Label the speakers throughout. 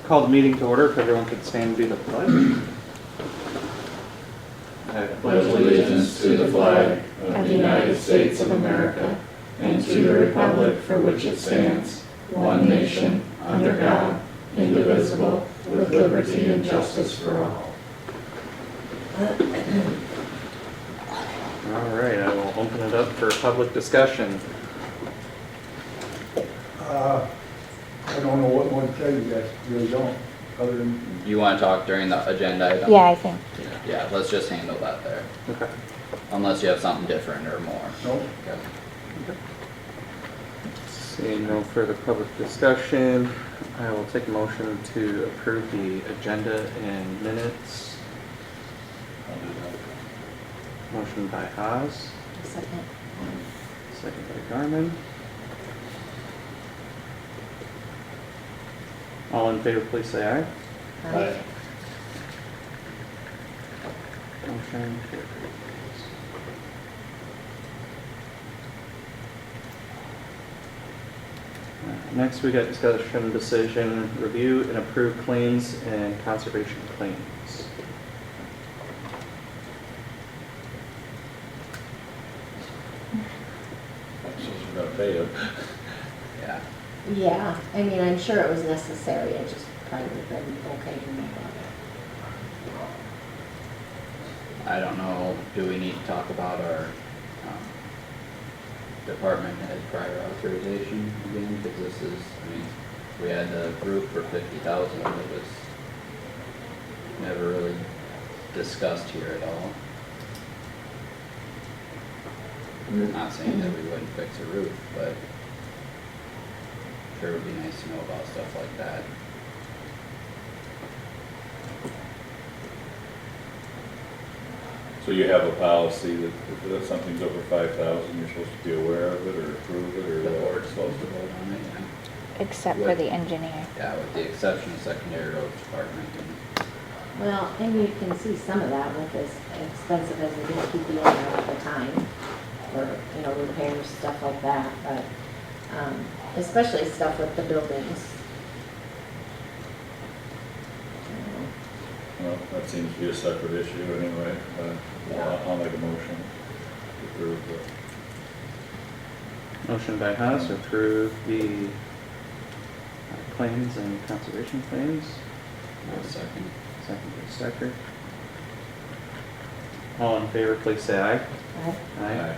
Speaker 1: Call the meeting to order if everyone could stand and do the pledge. I
Speaker 2: pledge allegiance to the flag of the United States of America and to the republic for which it stands, one nation, under God, indivisible, with liberty and justice for all.
Speaker 1: All right, I will open it up for public discussion.
Speaker 3: I don't know what more to tell you guys, really don't, other than,
Speaker 2: You want to talk during the agenda item?
Speaker 4: Yeah, I think.
Speaker 2: Yeah, let's just handle that there,
Speaker 1: Okay.
Speaker 2: unless you have something different or more.
Speaker 3: no,
Speaker 2: Okay.
Speaker 1: Seeing no further public discussion, I will take a motion to approve the agenda and minutes. Motion by Haas,
Speaker 4: Second.
Speaker 1: second by Garmin. All in favor, please say aye.
Speaker 4: Aye.
Speaker 1: Motion carries. Next, we got discussion, decision, review and approve claims and conservation claims.
Speaker 5: We're gonna pay it.
Speaker 2: Yeah.
Speaker 6: Yeah, I mean, I'm sure it was necessary, I just probably would have been okay to make on
Speaker 2: I don't know, do we need to talk about our department head prior authorization again? Because this is, I mean, we had the group for 50,000, it was never really discussed here at all. I'm not saying that we wouldn't fix a roof, but sure would be nice to know about stuff like that.
Speaker 5: So you have a policy that if something's over 5,000, you're supposed to be aware of it or approve it or?
Speaker 2: The board's supposed to vote on it, yeah.
Speaker 4: Except for the engineer.
Speaker 2: Yeah, with the exception of secondary roads department.
Speaker 6: it. Well, and you can see some of that with as expensive as it is keeping it at the time, for, you know, repairs, stuff like that, but, especially stuff with the buildings.
Speaker 5: Well, that seems to be a separate issue anyway.
Speaker 6: Yeah.
Speaker 5: I'll make a motion to approve the.
Speaker 1: Motion by Haas to approve the claims and conservation claims.
Speaker 2: Second.
Speaker 1: Second by Stecker. All in favor, please say aye.
Speaker 6: Right?
Speaker 1: Aye.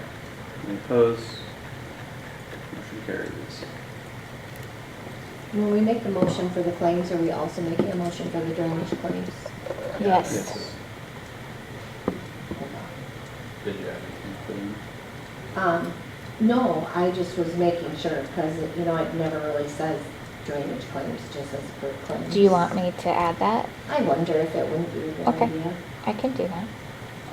Speaker 1: Any opposed? Motion carries.
Speaker 6: When we make the motion for the claims, are we also making a motion for the drainage claims?
Speaker 4: Yes.
Speaker 2: Did you have anything for them?
Speaker 6: No, I just was making sure, because, you know, it never really says drainage claims, just says per claims.
Speaker 4: Do you want me to add that?
Speaker 6: I wonder if it wouldn't be a good
Speaker 4: Okay.
Speaker 6: idea.
Speaker 4: I can do that.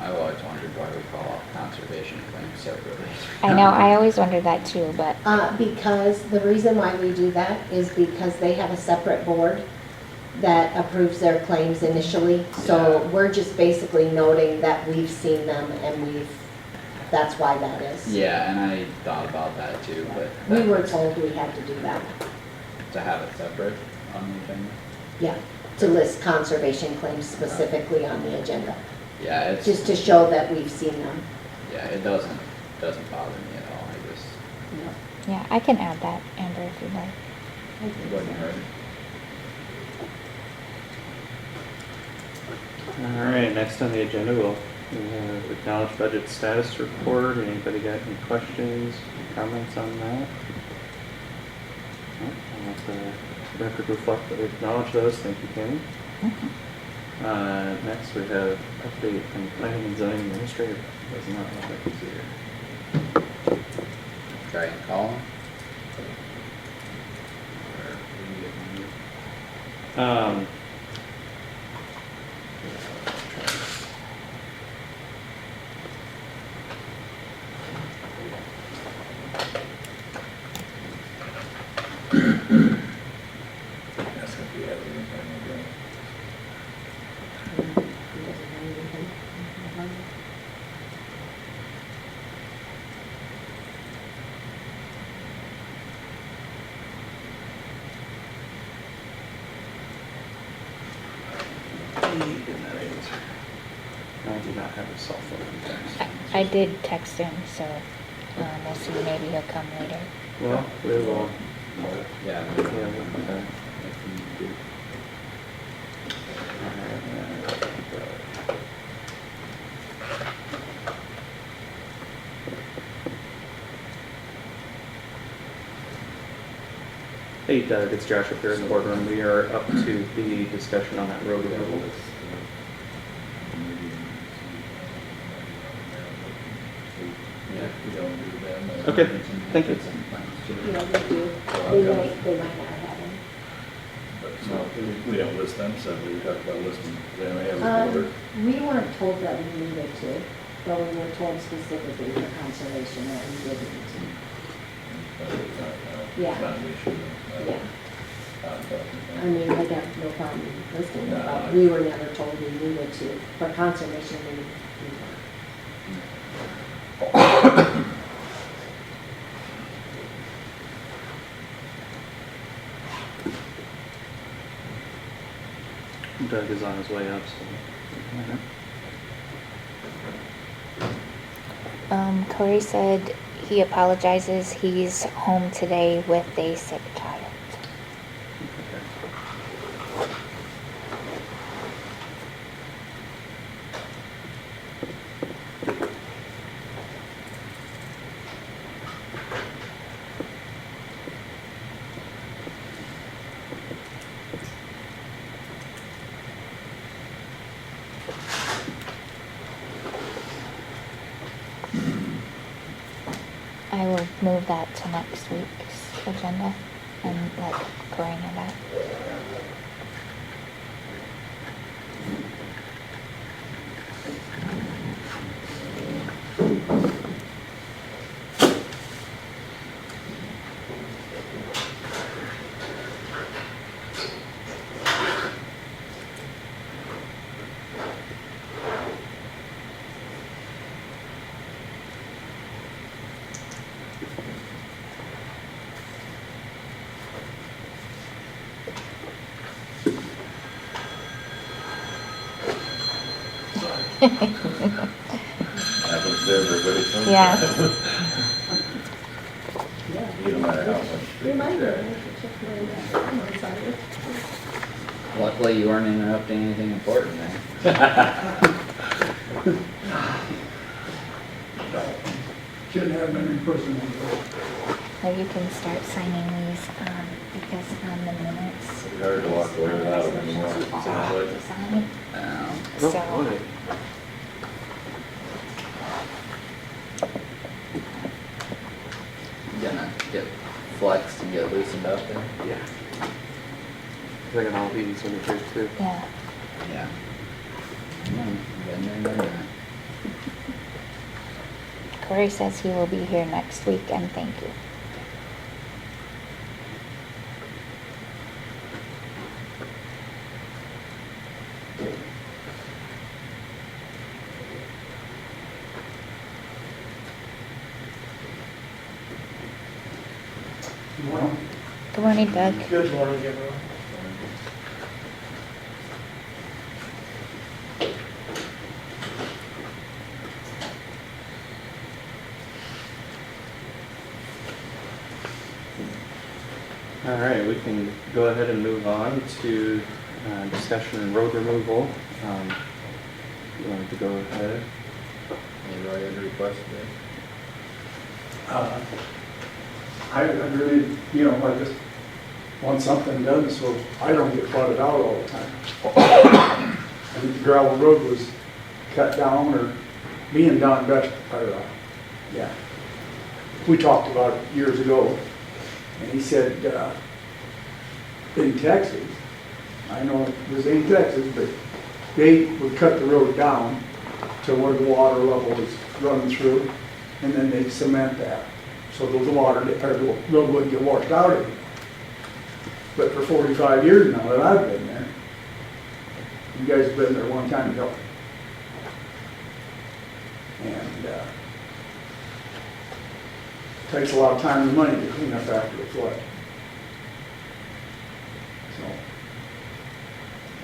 Speaker 2: I've always wondered why we call out conservation claims separately.
Speaker 4: I know, I always wondered that too, but
Speaker 6: Because the reason why we do that is because they have a separate board that approves their claims initially. So
Speaker 2: Yeah.
Speaker 6: we're just basically noting that we've seen them and that's why that is.
Speaker 2: Yeah, and I thought about that too, but.
Speaker 6: We were told we had to do that.
Speaker 2: To have it separate on the agenda?
Speaker 6: Yeah, to list conservation claims specifically on the agenda,
Speaker 2: Yeah, it's,
Speaker 6: just to show that we've seen them.
Speaker 2: yeah, it doesn't bother me at all, I just,
Speaker 4: yeah, I can add that, Amber, if you'd like.
Speaker 2: it wouldn't hurt.
Speaker 1: All right, next on the agenda, we'll have acknowledge budget status report. Anybody got any questions, comments on that? No? I'll let the record reflect that we acknowledge those. Thank you, Kenny. Next, we have update from planning and zoning administrator. Does not look like he's here.
Speaker 2: Try and call him? Or we can get one.
Speaker 5: That's gonna be everything again.
Speaker 1: Getting that answer. I do not have a cell phone.
Speaker 4: I did text him, so we'll see. Maybe he'll come later.
Speaker 1: Well, we will.
Speaker 2: Yeah.
Speaker 1: Yeah, okay. Hey Doug, it's Josh up here in the boardroom. We are up to the discussion on that road removal.
Speaker 5: Yeah, we don't do them.
Speaker 1: Okay, thank you.
Speaker 6: Yeah, they do. They might not have them.
Speaker 5: But no, we don't list them, so we talked about listing, they may have a order.
Speaker 6: We weren't told that we needed to, but we were told specifically for conservation that we did need to. Yeah.
Speaker 5: Not an issue.
Speaker 6: Yeah. I
Speaker 5: Um,
Speaker 6: mean, I got no problem listing it,
Speaker 5: No,
Speaker 6: but we were never told we needed to. For conservation, we
Speaker 1: Doug is on his way up, so.
Speaker 4: Corey said he apologizes. He's home today with a sick child. I will move that to next week's agenda and let Corey know that.
Speaker 5: Happens to everybody sometimes.
Speaker 4: Yeah.
Speaker 5: No matter how much.
Speaker 2: Luckily, you weren't interrupting anything important there.
Speaker 3: Shouldn't have been in person.
Speaker 4: So you can start signing these, because on the minutes.
Speaker 5: It's hard to walk away without them anymore. It seems like.
Speaker 4: To sign.
Speaker 1: Oh,
Speaker 4: So,
Speaker 1: boy.
Speaker 2: Gonna get flexed and get loosened up there.
Speaker 1: Yeah. I think all these signatures too.
Speaker 4: yeah.
Speaker 2: Yeah. Been there, done that.
Speaker 4: Corey says he will be here next week, and thank you.
Speaker 3: Well,
Speaker 4: Good morning, Doug.
Speaker 3: good morning, everyone.
Speaker 1: All right, we can go ahead and move on to discussion and road removal. You wanted to go ahead?
Speaker 2: Leroy had requested it.
Speaker 3: I really, I just want something done so I don't get flooded out all the time. I think the gravel road was cut down or being done better, yeah. We talked about it years ago, and he said, in Texas, I know this ain't Texas, but they would cut the road down to where the water level is running through, and then they'd cement that. So the road wouldn't get washed out of it. But for 45 years now that I've been there, you guys have been there one time ago. And takes a lot of time and money to clean up after a flood. So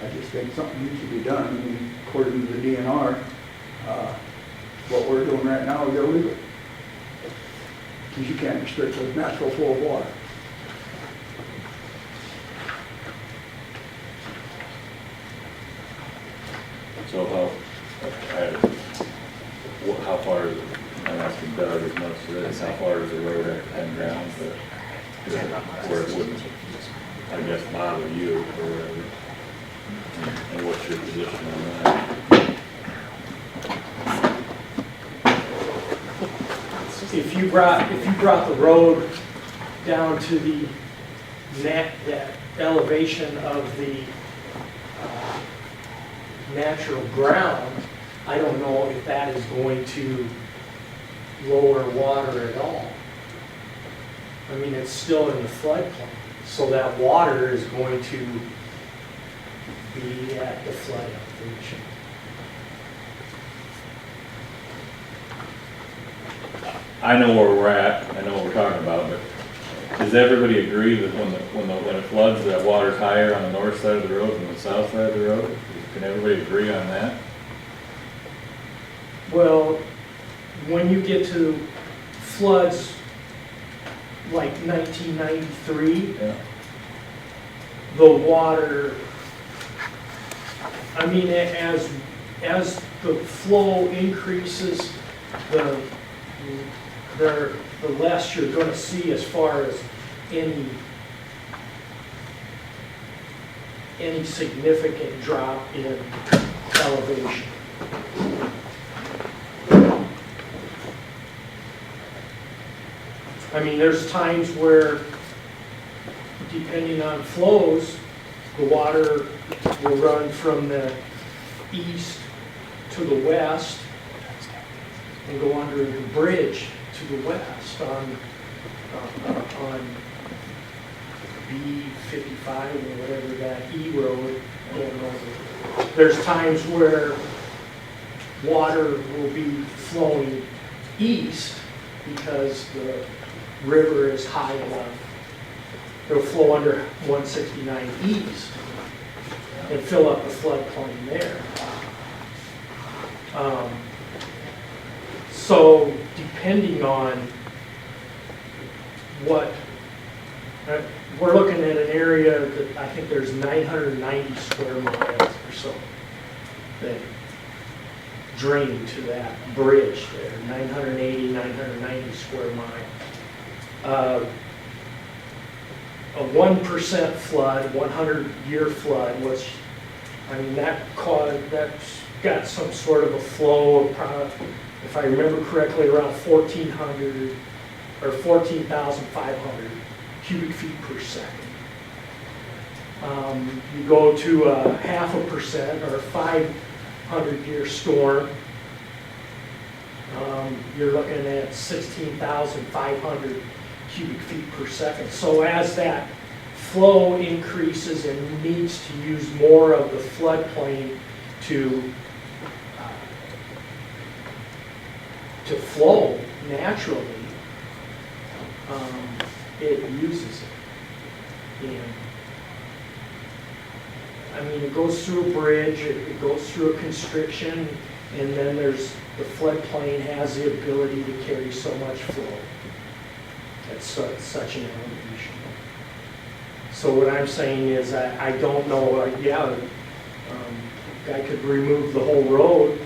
Speaker 3: I just think something needs to be done. I mean, according to the DNR, what we're doing right now is illegal. Because you can't restrict the natural flow of water.
Speaker 5: So how far is, I'm asking Doug as much as this, how far is the road have to come down where it wouldn't, I guess, bother you or whatever? And what's your position on that?
Speaker 7: If you brought the road down to the that elevation of the natural ground, I don't know if that is going to lower water at all. I mean, it's still in the floodplain, so that water is going to be at the flood elevation.
Speaker 5: I know where we're at, I know what we're talking about, but does everybody agree that when it floods, that water's higher on the north side of the road than the south side of the road? Can everybody agree on that?
Speaker 7: Well, when you get to floods like 1993,
Speaker 5: Yeah.
Speaker 7: the water, I mean, as the flow increases, the less you're going to see as far as any significant drop in elevation. I mean, there's times where, depending on flows, the water will run from the east to the west and go under the bridge to the west on B55 or whatever that E road going over. There's times where water will be flowing east because the river is high enough. It'll flow under 169 east and fill up the floodplain there. So depending on what, we're looking at an area that I think there's 990 square miles or so that drain to that bridge there, 980, 990 square miles. A 1% flood, 100-year flood, which, I mean, that's got some sort of a flow of, if I remember correctly, around 1,400 or 14,500 cubic feet per second. You go to a 0.5% or a 500-year storm, you're looking at 16,500 cubic feet per second. So as that flow increases and needs to use more of the floodplain to flow naturally, it uses it. And I mean, it goes through a bridge, it goes through a constriction, and then the floodplain has the ability to carry so much flow at such an elevation. So what I'm saying is I don't know, I could remove the whole road.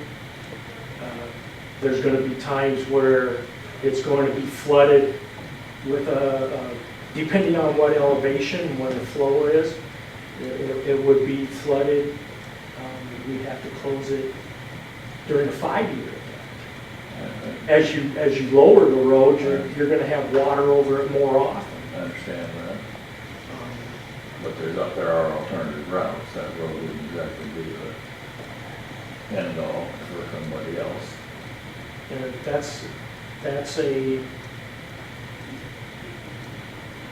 Speaker 7: There's going to be times where it's going to be flooded with depending on what elevation, when the flow is, it would be flooded. We'd have to close it during a 5-year event. As you lower the road, you're going to have water over it more often.
Speaker 5: I understand that. But there are alternative routes. That road wouldn't exactly be the end all for somebody else.
Speaker 7: And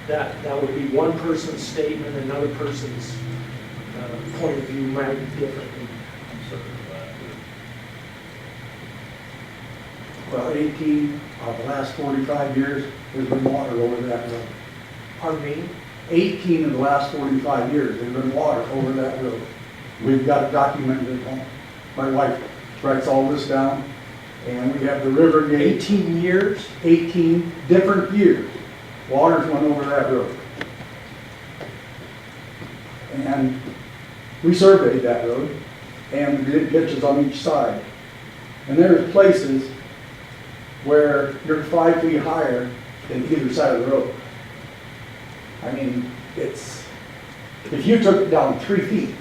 Speaker 7: that would be one person's statement, another person's point of view might be different.
Speaker 5: I'm certain of that.
Speaker 3: Well, 18 of the last 45 years, there's been water over that road.
Speaker 7: Pardon me?
Speaker 3: 18 of the last 45 years, there's been water over that road. We've got it documented at home. My wife writes all this down, and we have the river gate,
Speaker 7: 18 years?
Speaker 3: 18 different years. Waters went over that road. And we surveyed that road, and the ditches on each side. And there's places where you're 5 feet higher than either side of the road. I mean, if you took it down 3 feet,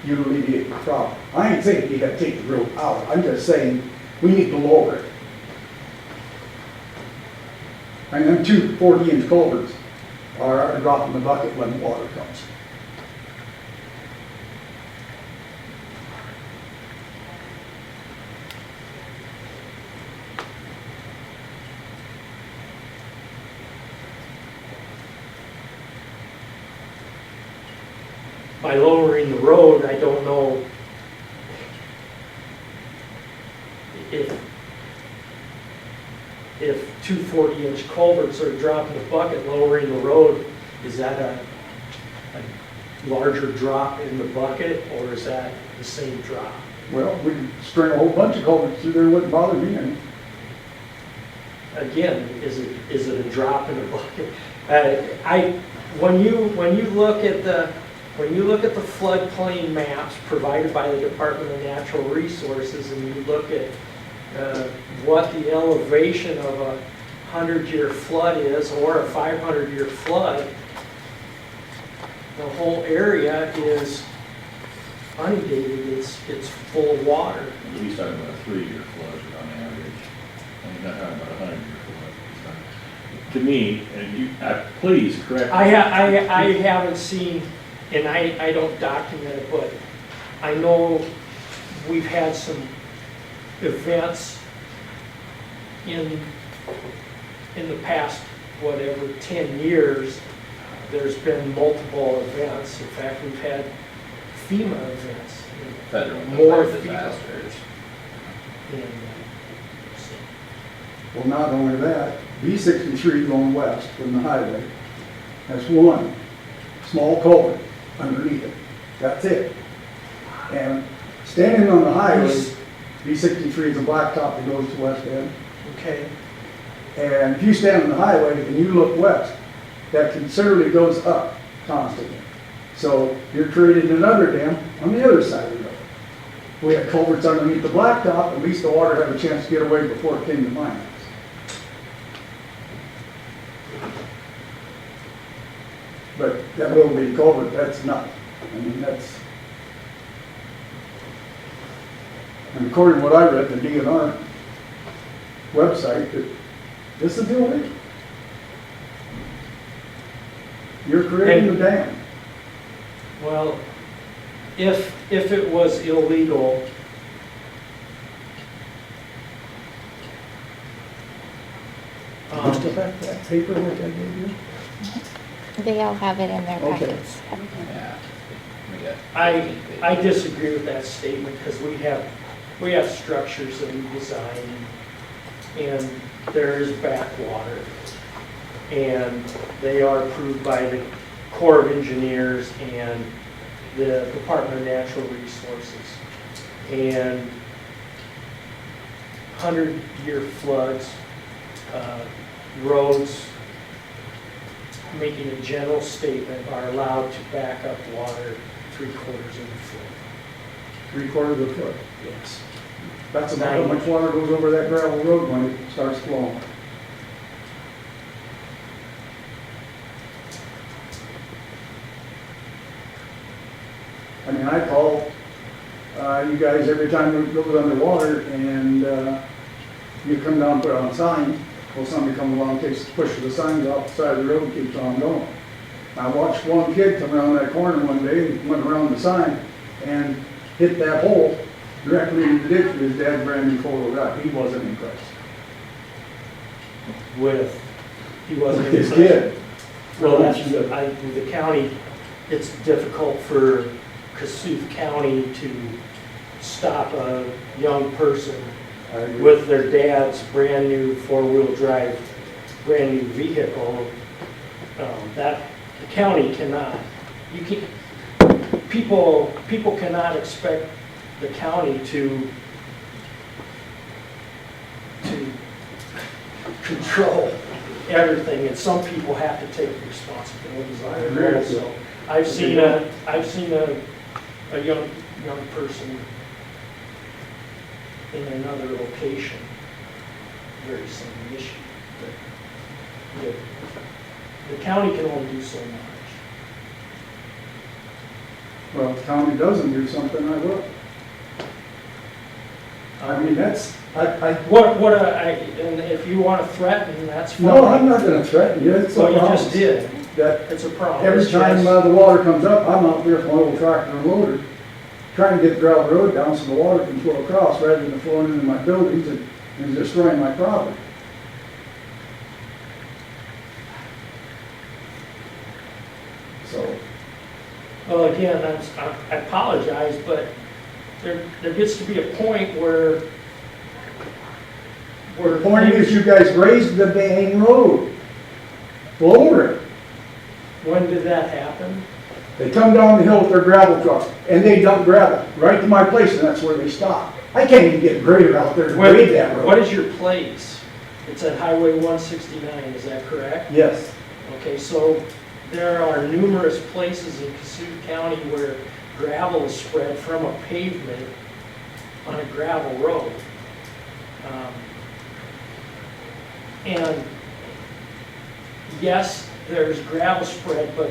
Speaker 3: you'd alleviate the problem. I ain't saying you gotta take the road out, I'm just saying we need to lower it. And them 2 40-inch culverts are a drop in the bucket when the water comes.
Speaker 7: By lowering the road, I don't know if 2 40-inch culverts are a drop in the bucket, lowering the road, is that a larger drop in the bucket, or is that the same drop?
Speaker 3: Well, we could string a whole bunch of culverts through there, wouldn't bother me any.
Speaker 7: Again, is it a drop in the bucket? When you look at the floodplain maps provided by the Department of Natural Resources, and you look at what the elevation of a 100-year flood is, or a 500-year flood, the whole area is inundated. It's full of water.
Speaker 5: He's talking about a 3-year flood on average. And he's not talking about a 100-year flood. He's talking- To me, and you, please correct me.
Speaker 7: I haven't seen, and I don't document it, but I know we've had some events in the past, whatever, 10 years. There's been multiple events. In fact, we've had FEMA events.
Speaker 2: Federal
Speaker 7: More
Speaker 2: disasters.
Speaker 7: And,
Speaker 3: Well, not only that, B63 going west from the highway has one small culvert underneath it. That's it. And standing on the highway, B63 is a blacktop that goes to West End.
Speaker 7: okay.
Speaker 3: And if you stand on the highway and you look west, that considerably goes up constantly. So you're creating another dam on the other side of the road. We had culverts underneath the blacktop, at least the water had a chance to get away before it came to my house. But that little bitty culvert, that's nuts. I mean, that's, and according to what I read, the DNR website, that this is illegal. You're creating a dam.
Speaker 7: Well, if it was illegal,
Speaker 3: Must have had that paperwork I gave you?
Speaker 4: They all have it in their
Speaker 3: Okay.
Speaker 4: packets.
Speaker 2: Yeah. We got
Speaker 7: I
Speaker 2: 15 pages.
Speaker 7: disagree with that statement, because we have structures that we design, and there is backwater, and they are approved by the Corps of Engineers and the Department of Natural Resources. And 100-year floods, roads, making a general statement, are allowed to back up water 3/4 of a foot.
Speaker 3: 3/4 of a foot.
Speaker 7: Yes.
Speaker 3: That's about how much water goes over that gravel road when it starts flowing. I mean, I call you guys every time it goes underwater, and you come down and put on a sign. Well, somebody comes along, pushes the signs off the side of the road, and keeps on going. I watched one kid come around that corner one day, and went around the sign and hit that hole directly in the ditch with his dad's brand new 4-wheel drive. He wasn't impressed.
Speaker 7: He wasn't.
Speaker 3: His kid.
Speaker 7: Well, the county, it's difficult for Kossuth County to stop a young person
Speaker 3: I agree.
Speaker 7: with their dad's brand new 4-wheel drive, brand new vehicle. That, the county cannot. You can't, people cannot expect the county to control everything, and some people have to take the responsibilities on
Speaker 3: I
Speaker 7: their
Speaker 3: agree
Speaker 7: own.
Speaker 3: with you.
Speaker 7: So I've seen a young person in another location, very same issue. But the county can only do so much.
Speaker 3: Well, if the county doesn't do something, I will. I mean, that's,
Speaker 7: And if you want to threaten, that's fine.
Speaker 3: no, I'm not gonna threaten you. It's a
Speaker 7: So you
Speaker 3: promise.
Speaker 7: just did.
Speaker 3: That
Speaker 7: It's a problem.
Speaker 3: every
Speaker 7: It's
Speaker 3: time
Speaker 7: just-
Speaker 3: the water comes up, I'm out there with my old tractor and loader, trying to get the gravel road down so the water can flow across rather than flowing into my buildings and destroying my property. So,
Speaker 7: Well, again, I apologize, but there gets to be a point where.
Speaker 3: the point is, you guys raised the dang road, lower it.
Speaker 7: When did that happen?
Speaker 3: They come down the hill with their gravel trucks, and they dump gravel right to my place, and that's where they stop. I can't even get a grader out there to grade that
Speaker 7: What
Speaker 3: road.
Speaker 7: is your place? It's at Highway 169, is that correct?
Speaker 3: Yes,
Speaker 7: Okay, so there are numerous places in Kossuth County where gravel is spread from a pavement on a gravel road. And yes, there's gravel spread, but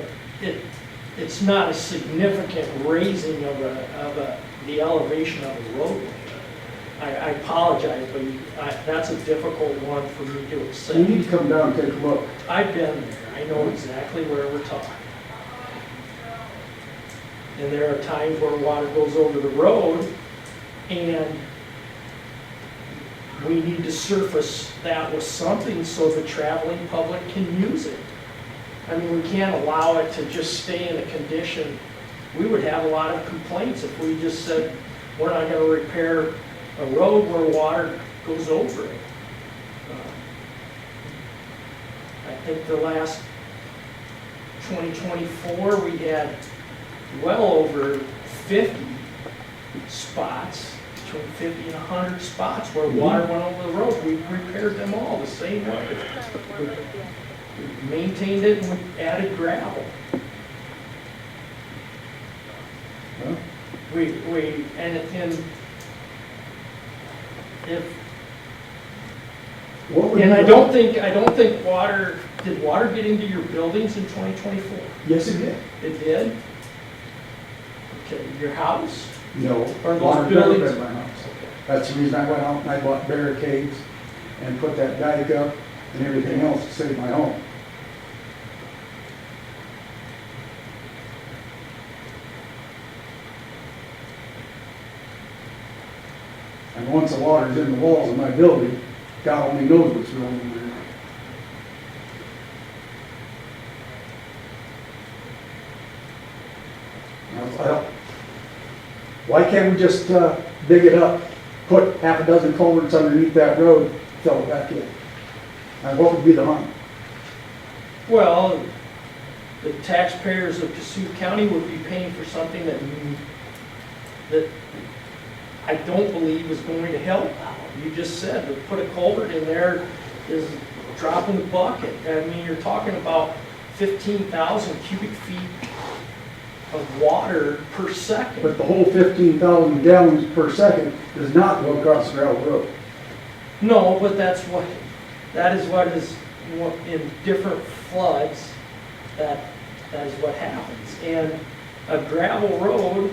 Speaker 7: it's not a significant raising of the elevation of the roadway. I apologize, but that's a difficult one for me to accept.
Speaker 3: you need to come down and take a look.
Speaker 7: I've been there, I know exactly where we're talking. And there are times where water goes over the road, and we need to surface that with something so the traveling public can use it. I mean, we can't allow it to just stay in a condition. We would have a lot of complaints if we just said, we're not gonna repair a road where water goes over it. I think the last 2024, we had well over 50 spots, between 50 and 100 spots where water went over the road. We repaired them all the same way. We maintained it and we added gravel.
Speaker 3: Huh?
Speaker 7: And if,
Speaker 3: What would
Speaker 7: and
Speaker 3: you
Speaker 7: I
Speaker 3: do?
Speaker 7: don't think water, did water get into your buildings in 2024?
Speaker 3: Yes, it did.
Speaker 7: It did? Okay, your house?
Speaker 3: No.
Speaker 7: Are those
Speaker 3: water never
Speaker 7: buildings-
Speaker 3: been in my house. That's the reason I went out and I bought barricades and put that dike up and everything else to save my home. And once the water's in the walls of my building, God only knows what's going on there. Why can't we just dig it up, put half a dozen culverts underneath that road, fill it back in? And what would be the harm?
Speaker 7: Well, the taxpayers of Kossuth County would be paying for something that I don't believe is going to help out. You just said to put a culvert in there is dropping the bucket. I mean, you're talking about 15,000 cubic feet of water per second.
Speaker 3: But the whole 15,000 gallons per second does not go across the gravel road.
Speaker 7: No, but that is what is, in different floods, that is what happens. And a gravel road,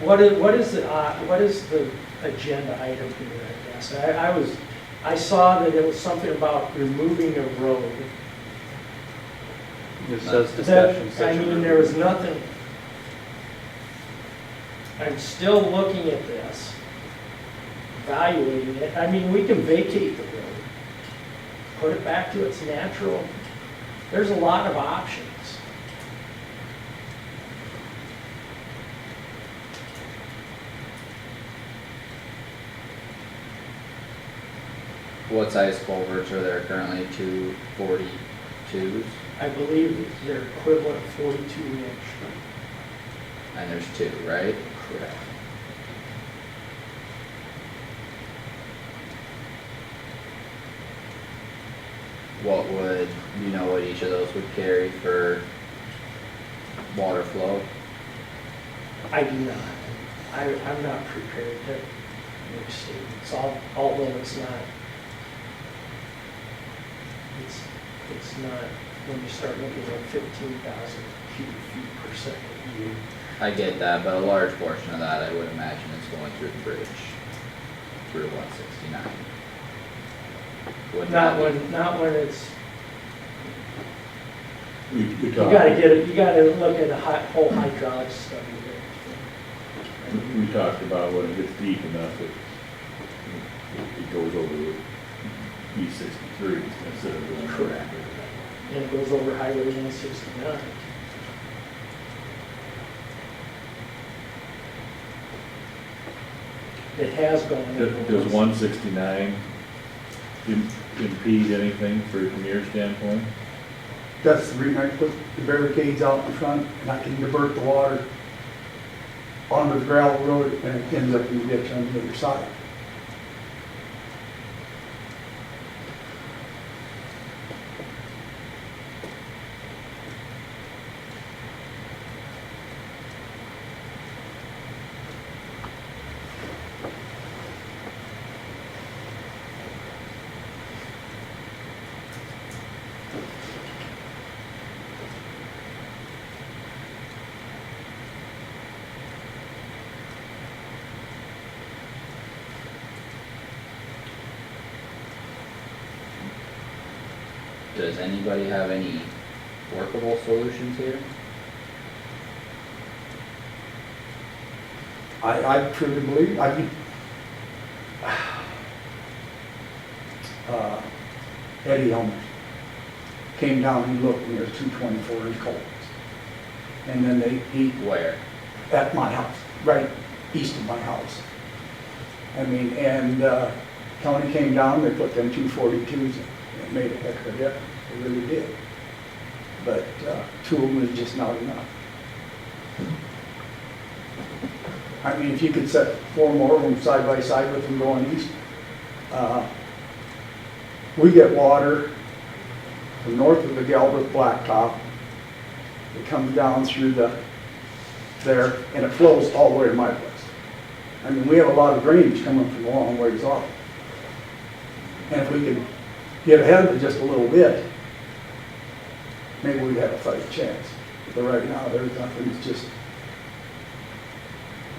Speaker 7: what is the agenda item here, I guess? I saw that it was something about removing a road.
Speaker 1: It says
Speaker 7: That,
Speaker 1: discussion.
Speaker 7: I mean, there was nothing. I'm still looking at this, evaluating it. I mean, we can vacate the road, put it back to its natural. There's a lot of options.
Speaker 2: What size culverts are there currently? 240, 42s,
Speaker 7: I believe they're equivalent 42-inch.
Speaker 2: and there's two, right?
Speaker 7: Correct.
Speaker 2: What would, you know what each of those would carry for water flow?
Speaker 7: I do not. I'm not prepared to make statements, although it's not, it's not, when you start looking at 15,000 cubic feet per second.
Speaker 2: I get that, but a large portion of that, I would imagine, is going through the bridge, through 169. Would
Speaker 7: Not
Speaker 2: that be-
Speaker 7: not when it's,
Speaker 5: We
Speaker 7: you
Speaker 5: talked,
Speaker 7: gotta get it, you gotta look at the whole hydraulic study there.
Speaker 5: we talked about when it gets deep enough, it goes over the E63 instead of going.
Speaker 7: Correct. And it goes over Highway 169. It has gone.
Speaker 5: Does 169 impede anything from your standpoint?
Speaker 3: That's the reason I put the barricades out in front, and I can divert the water onto the gravel road, and it ends up in the ditch on the other side.
Speaker 2: Does anybody have any workable solutions here?
Speaker 3: I truly believe, Eddie Helmers came down and looked, and there's two 24-inch culverts. And then he,
Speaker 2: Where?
Speaker 3: at my house, right east of my house. I mean, and county came down, they put them 242s in. It made a heck of a difference, it really did. But two of them is just not enough. I mean, if you could set four more of them side by side with them going east, we get water from north of the Galbraith Blacktop. It comes down through there, and it flows all the way to my place. I mean, we have a lot of drainage coming from a long ways off. And if we could get ahead of it just a little bit, maybe we'd have a fighting chance. But right now, there's nothing, it's just,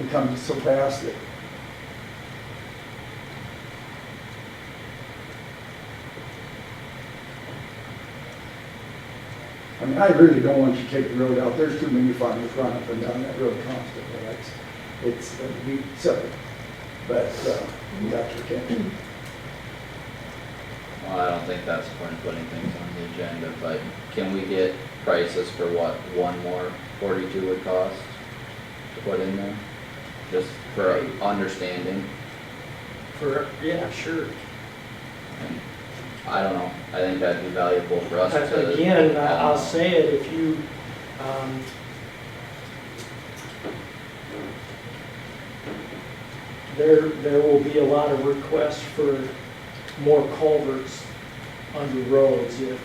Speaker 3: it comes so fast that I mean, I really don't want you to take the road out. There's too many farmers running up and down that road constantly. It's be silly, but you got your attention.
Speaker 2: Well, I don't think that's the point of putting things on the agenda, but can we get prices for what one more 42 would cost to put in there? Just for understanding.
Speaker 7: Yeah, sure.
Speaker 2: And I don't know, I think that'd be valuable for us to.
Speaker 7: Again, I'll say it, if you, there will be a lot of requests for more culverts under roads if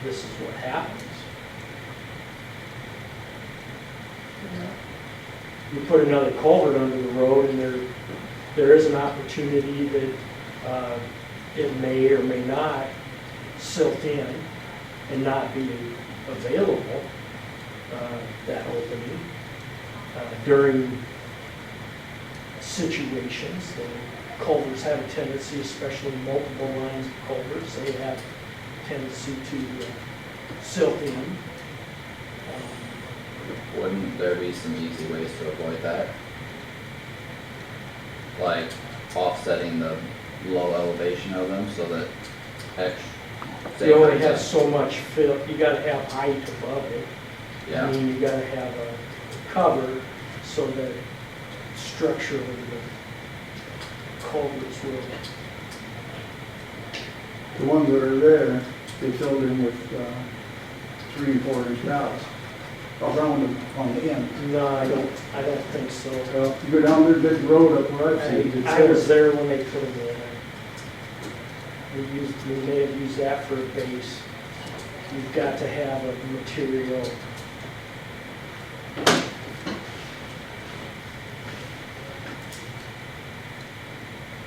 Speaker 7: this is what happens. You put another culvert under the road, and there is an opportunity that it may or may not silt in and not be available, that opening, during situations. The culverts have a tendency, especially multiple lines of culverts, they have a tendency to silt in.
Speaker 2: Wouldn't there be some easy ways to avoid that? Like offsetting the low elevation of them so that
Speaker 7: You only have so much fill, you gotta have height above it.
Speaker 2: Yeah,
Speaker 7: I mean, you gotta have a cover so that structurally culverts will.
Speaker 3: The ones that are there, they filled in with 3 and 4 inch valves around them on the end.
Speaker 7: No, I don't think so.
Speaker 3: Well, you go down there, big road up where I've seen it.
Speaker 7: I was there when they put them in. We may have used that for a base. You've got to have a material.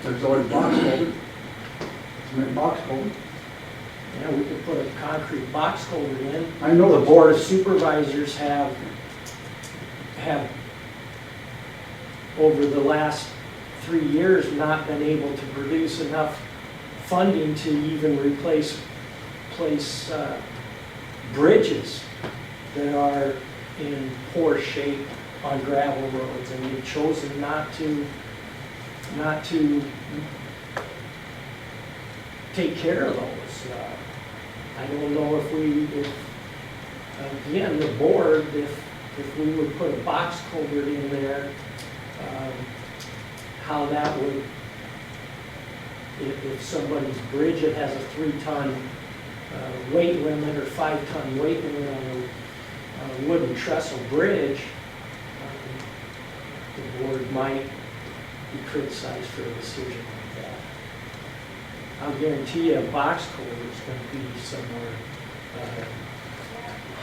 Speaker 3: There's always box culvert. Cement box culvert.
Speaker 7: Yeah, we could put a concrete box culvert in.
Speaker 3: I know
Speaker 7: The Board of Supervisors have over the last 3 years not been able to produce enough funding to even replace bridges that are in poor shape on gravel roads, and they've chosen not to take care of those. I don't know if again, the board, if we would put a box culvert in there, how that would, if somebody's bridge that has a 3-ton weight limit or 5-ton weight limit on a wooden trestle bridge, the board might be criticized for a decision like that. I'll guarantee you a box culvert is going to be somewhere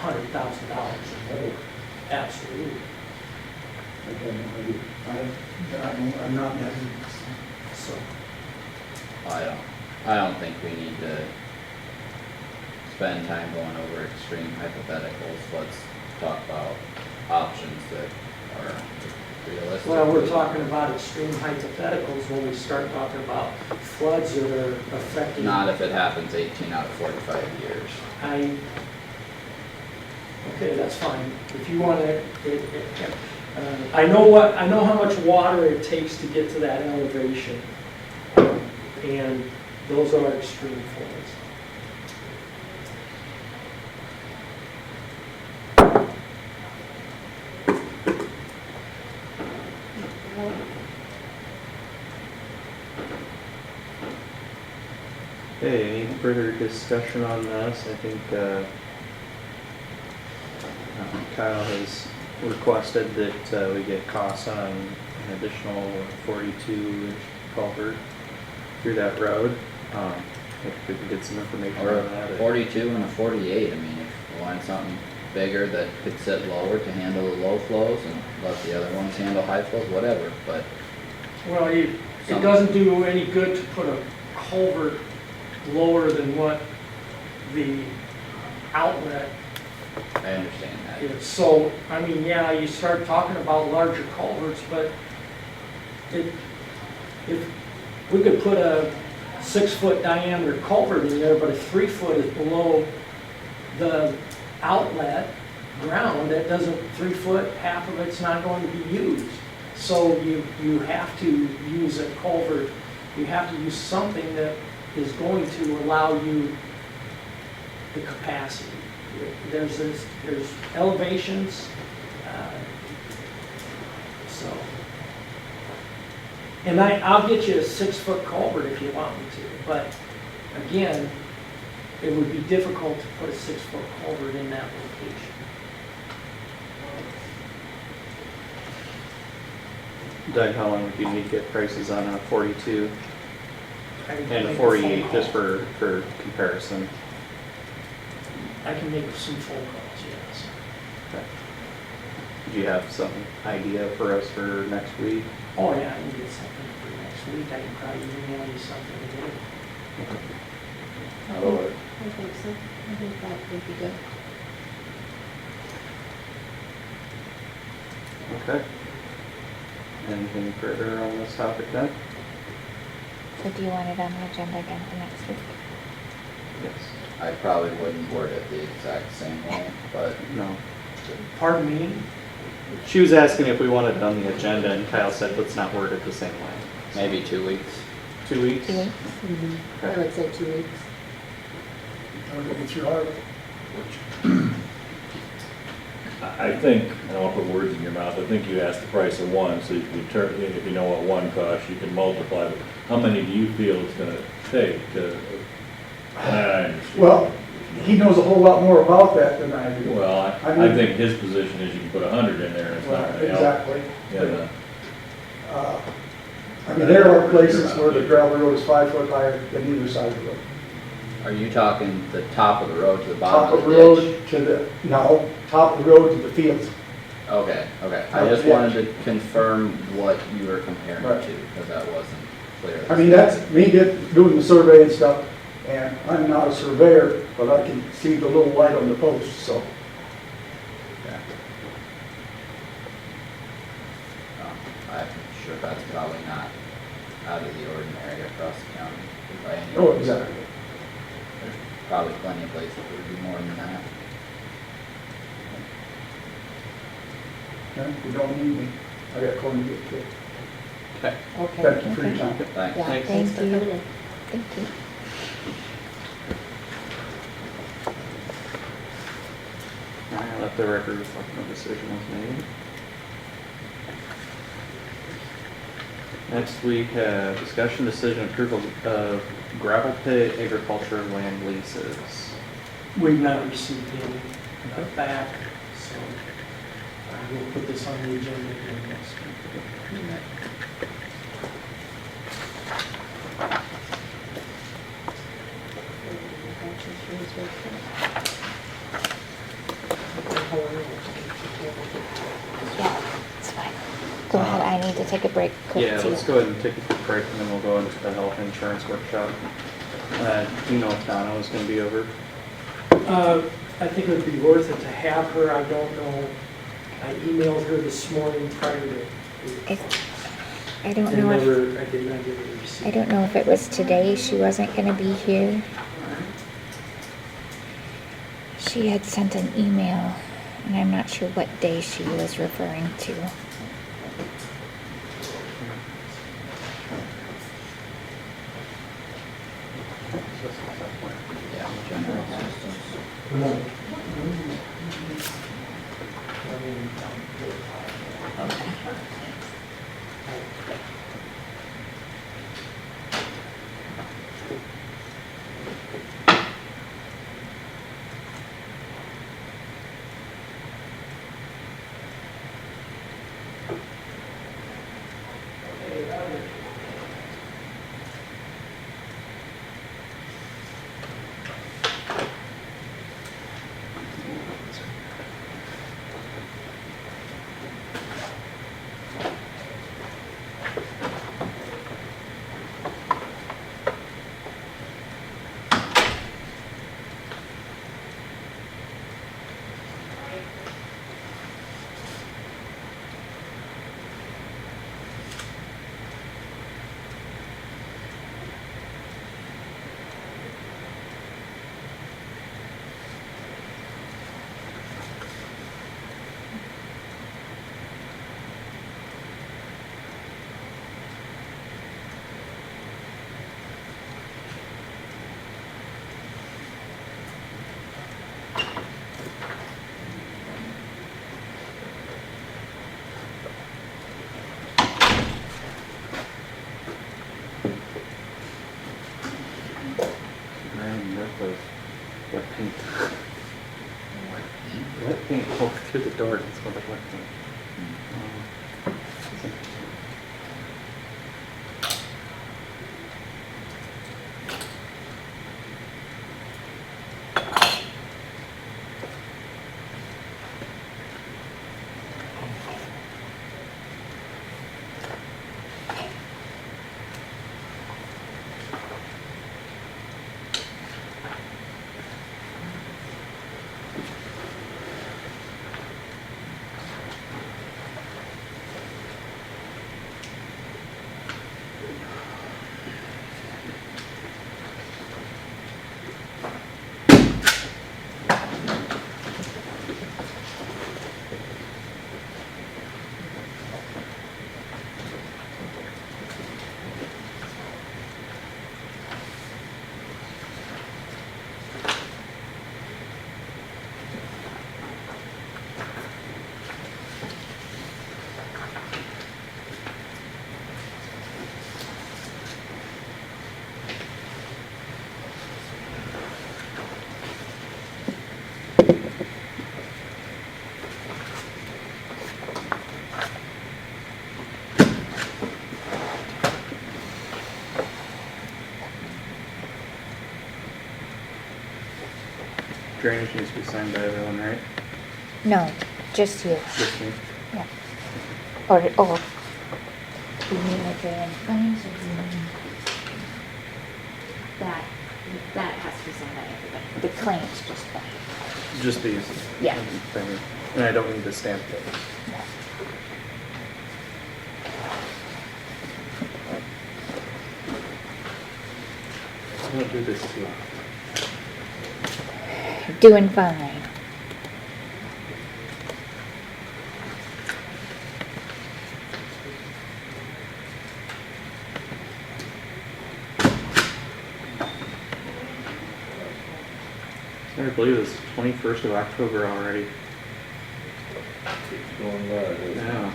Speaker 7: $100,000 or more. Absolutely.
Speaker 3: I'm not that.
Speaker 7: So,
Speaker 2: I don't think we need to spend time going over extreme hypotheticals. Let's talk about options that are realistic.
Speaker 7: well, we're talking about extreme hypotheticals when we start talking about floods that are affecting.
Speaker 2: Not if it happens 18 out of 45 years.
Speaker 7: Okay, that's fine. If you want to, I know how much water it takes to get to that elevation, and those are extreme floods.
Speaker 1: Okay, any further discussion on this? I think Kyle has requested that we get costs on an additional 42-inch culvert through that road. If we could get some information
Speaker 2: Or
Speaker 1: on that.
Speaker 2: a 42 and a 48. I mean, if you want something bigger that could sit lower to handle the low flows and let the other ones handle high flows, whatever. But
Speaker 7: Well, it doesn't do any good to put a culvert lower than what the outlet
Speaker 2: I understand that.
Speaker 7: is. So, I mean, yeah, you start talking about larger culverts, but if we could put a 6-foot diameter culvert in there, but if 3 foot is below the outlet ground, that doesn't, 3 foot, half of it's not going to be used. So you have to use a culvert, you have to use something that is going to allow you the capacity. There's elevations, so. And I'll get you a 6-foot culvert if you want me to, but again, it would be difficult to put a 6-foot culvert in that location.
Speaker 1: Doug, how long would you need to get prices on a 42
Speaker 7: I can
Speaker 1: and a
Speaker 7: make
Speaker 1: 48
Speaker 7: phone
Speaker 1: just
Speaker 7: call.
Speaker 1: for comparison?
Speaker 7: I can make some phone calls, yes.
Speaker 1: Okay. Do you have some idea for us for next week?
Speaker 7: Oh, yeah, I can get something for next week. I can probably email you something today.
Speaker 2: That'll work.
Speaker 6: I think so. I think that would be good.
Speaker 1: Okay. Anything further on this topic then?
Speaker 4: So do you want it on the agenda again for next week?
Speaker 1: Yes.
Speaker 2: I probably wouldn't word it the exact same way, but
Speaker 1: No.
Speaker 7: Pardon me?
Speaker 1: She was asking if we wanted it on the agenda, and Kyle said, let's not word it the same way.
Speaker 2: maybe 2 weeks.
Speaker 1: 2 weeks?
Speaker 4: 2 weeks?
Speaker 6: I would say 2 weeks.
Speaker 3: I'm looking through our,
Speaker 5: I think, I don't want to put words in your mouth, I think you asked the price of one, so you can turn, if you know what one costs, you can multiply it. How many do you feel it's gonna take to, I understand.
Speaker 3: Well, he knows a whole lot more about that than I do.
Speaker 5: Well,
Speaker 3: I
Speaker 5: I
Speaker 3: mean-
Speaker 5: think his position is you can put 100 in there and it's not gonna help.
Speaker 3: Exactly.
Speaker 5: Yeah,
Speaker 3: I mean, there are places where the gravel road is 5 foot higher than either side of the road.
Speaker 2: Are you talking the top of the road to the
Speaker 3: Top
Speaker 2: bottom
Speaker 3: of
Speaker 2: of
Speaker 3: the
Speaker 2: the ditch?
Speaker 3: road to the, no, top of the road to the fields.
Speaker 2: Okay, okay. I
Speaker 3: Top of
Speaker 2: just
Speaker 3: the
Speaker 2: wanted
Speaker 3: ditch.
Speaker 2: to confirm what you were comparing
Speaker 3: Right.
Speaker 2: to, because that wasn't clear.
Speaker 3: I mean, that's me doing the survey and stuff, and I'm not a surveyor, but I can see the little light on the post, so.
Speaker 2: Okay. I'm sure that's probably not out of the ordinary across the county by any
Speaker 3: Oh,
Speaker 2: means.
Speaker 3: exactly.
Speaker 2: There's probably plenty of places that would be more than that.
Speaker 3: Yeah, you don't need me. I got corn to get to.
Speaker 1: Okay.
Speaker 6: Okay.
Speaker 3: Thank you for your time.
Speaker 2: Thanks.
Speaker 6: Yeah,
Speaker 1: Thanks.
Speaker 6: thanks for
Speaker 4: Thank you.
Speaker 6: coming in.
Speaker 4: Thank you.
Speaker 1: Alright, let the record reflect no decision was made. Next we have discussion decision approval of gravel pit agriculture land leases.
Speaker 7: We've not received any back, so we'll put this on the agenda here next week.
Speaker 4: Yeah, it's fine. Go ahead, I need to take a break quick
Speaker 1: Yeah,
Speaker 4: too.
Speaker 1: let's go ahead and take a quick break and then we'll go into the health insurance workshop. Do you know if Donna is gonna be over?
Speaker 7: I think it would be worth it to have her, I don't know. I emailed her this morning prior to.
Speaker 4: I don't
Speaker 7: and
Speaker 4: know if,
Speaker 7: I did not get a receipt.
Speaker 4: I don't know if it was today she wasn't gonna be here. She had sent an email, and I'm not sure what day she was referring to.
Speaker 2: Yeah, general assistance.
Speaker 1: Man, that was wet paint. Wet paint all through the door, it smelled like wet paint. That's interesting. drainage needs to be signed by everyone, right?
Speaker 4: No, just you.
Speaker 1: Just me?
Speaker 4: Yeah. Or, do you mean the drainage claims or do you mean? That has to be signed by everybody. The claims just by.
Speaker 1: Just these?
Speaker 4: Yeah.
Speaker 1: And I don't need to stamp those?
Speaker 4: No.
Speaker 1: I don't do this too often.
Speaker 4: Doing fine.
Speaker 1: I can't believe it's 21st of October already.
Speaker 5: Keeps going by, doesn't it?
Speaker 1: Yeah.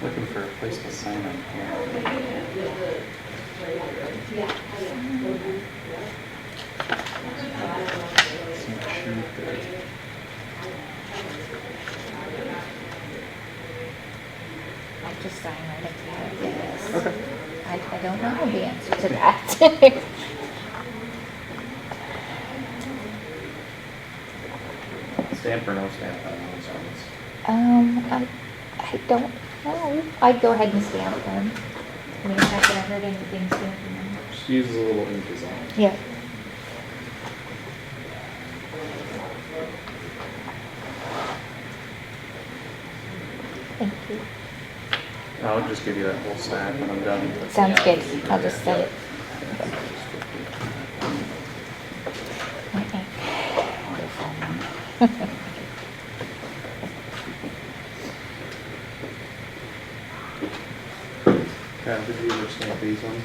Speaker 1: Looking for a place to sign on here.
Speaker 4: I'll just sign right up there, yes. Okay. I don't know the answer to that.
Speaker 1: Stamp or no stamp on those ones?
Speaker 4: I don't know. I'd go ahead and stamp them. I mean, not gonna hurt anything stamping them.
Speaker 1: Just use a little ink design.
Speaker 4: Yeah. Thank you.
Speaker 1: I'll just give you that whole stack when I'm done.
Speaker 4: Sounds good. I'll just set it. Okay.
Speaker 1: Did you ever stamp these ones?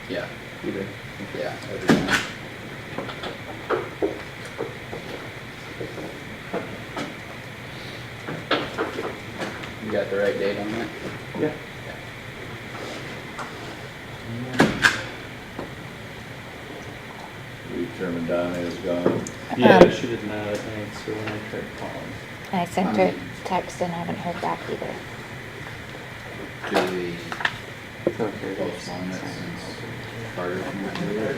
Speaker 2: Yeah,
Speaker 1: You did.
Speaker 2: yeah, every time. You got the right date on that?
Speaker 1: Yeah.
Speaker 5: We determined Donna is gone.
Speaker 1: Yeah, she did not answer when I tried calling.
Speaker 4: I sent her a text and haven't heard back either.
Speaker 2: Do we
Speaker 1: Okay.
Speaker 2: postpone it since Carter can't do it?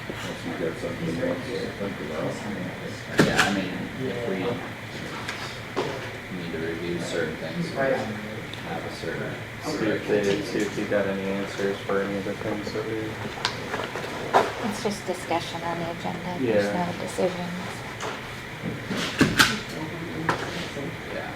Speaker 5: Unless you've got something else to think about.
Speaker 2: Yeah, I mean, if we need to review certain things, have a certain.
Speaker 1: See if you got any answers for any of the things that we.
Speaker 4: It's just discussion on the agenda. There's
Speaker 1: Yeah.
Speaker 4: no decisions.
Speaker 2: Yeah.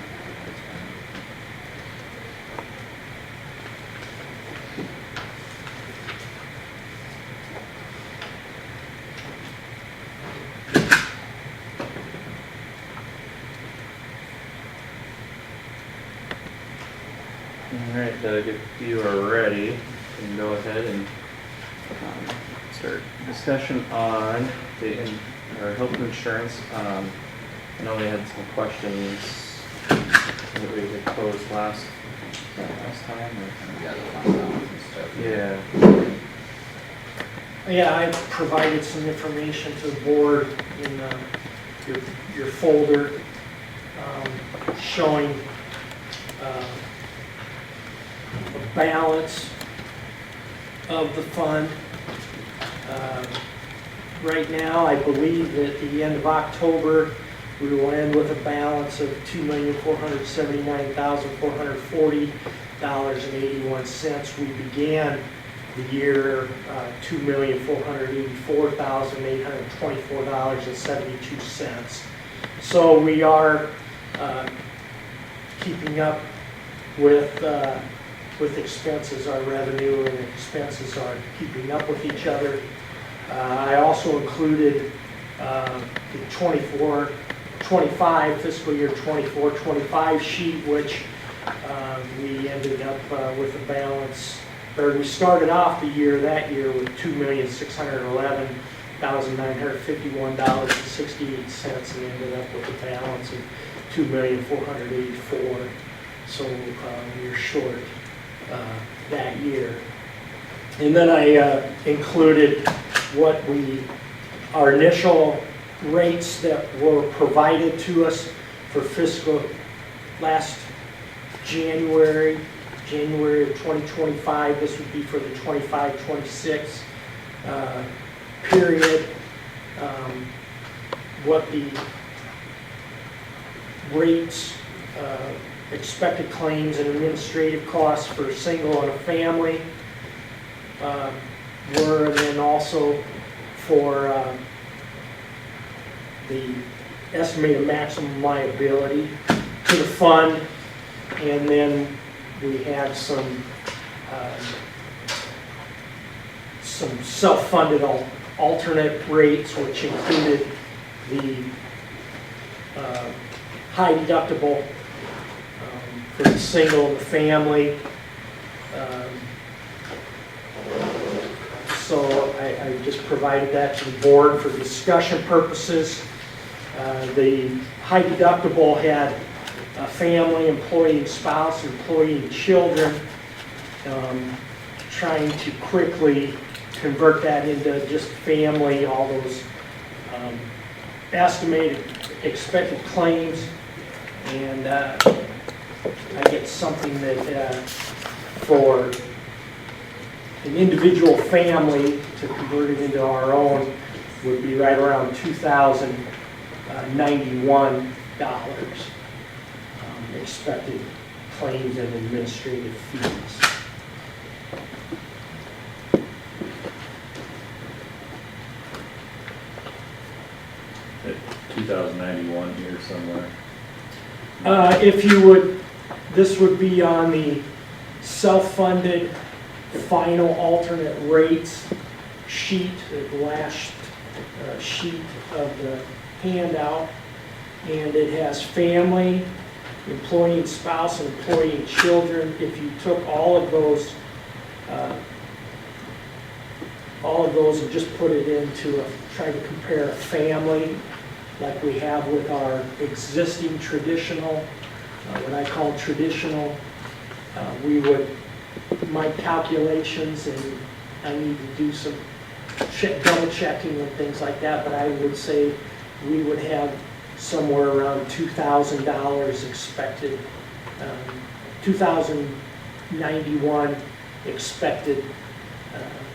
Speaker 1: All right, Doug, if you are ready, you can go ahead and start discussion on our health insurance. I know we had some questions that we had posed last time.
Speaker 2: We got the fund balance and stuff.
Speaker 1: Yeah.
Speaker 7: Yeah, I provided some information to the board in your folder showing a balance of the fund. Right now, I believe at the end of October, we will end with a balance of $2,479,440.81. We began the year $2,484,824.72. So we are keeping up with with expenses. Our revenue and expenses are keeping up with each other. I also included the 24-25 fiscal year 24-25 sheet, which we ended up with a balance, or we started off the year that year with $2,611,951.68 and ended up with a balance of $2,484,000. So we're short that year. And then I included what our initial rates that were provided to us for fiscal last January of 2025. This would be for the 25-26 period. What the rates, expected claims and administrative costs for single and a family were, and then also for the estimated maximum liability to the fund. And then we had some self-funded alternate rates, which included the high deductible for the single and the family. So I just provided that to the board for discussion purposes. The high deductible had family, employee and spouse, employee and children. Trying to quickly convert that into just family, all those estimated expected claims. And I get something that for an individual family to convert it into our own would be right around $2,091 expected claims and administrative fees.
Speaker 5: At 2091 here somewhere.
Speaker 7: If you would, this would be on the self-funded final alternate rates sheet, the last sheet of the handout, and it has family, employee and spouse, and employee and children. If you took all of those and just put it into trying to compare a family like we have with our existing traditional, what I call traditional, we would, my calculations, and I need to do some double checking and things like that, but I would say we would have somewhere around $2,000 expected, 2,091 expected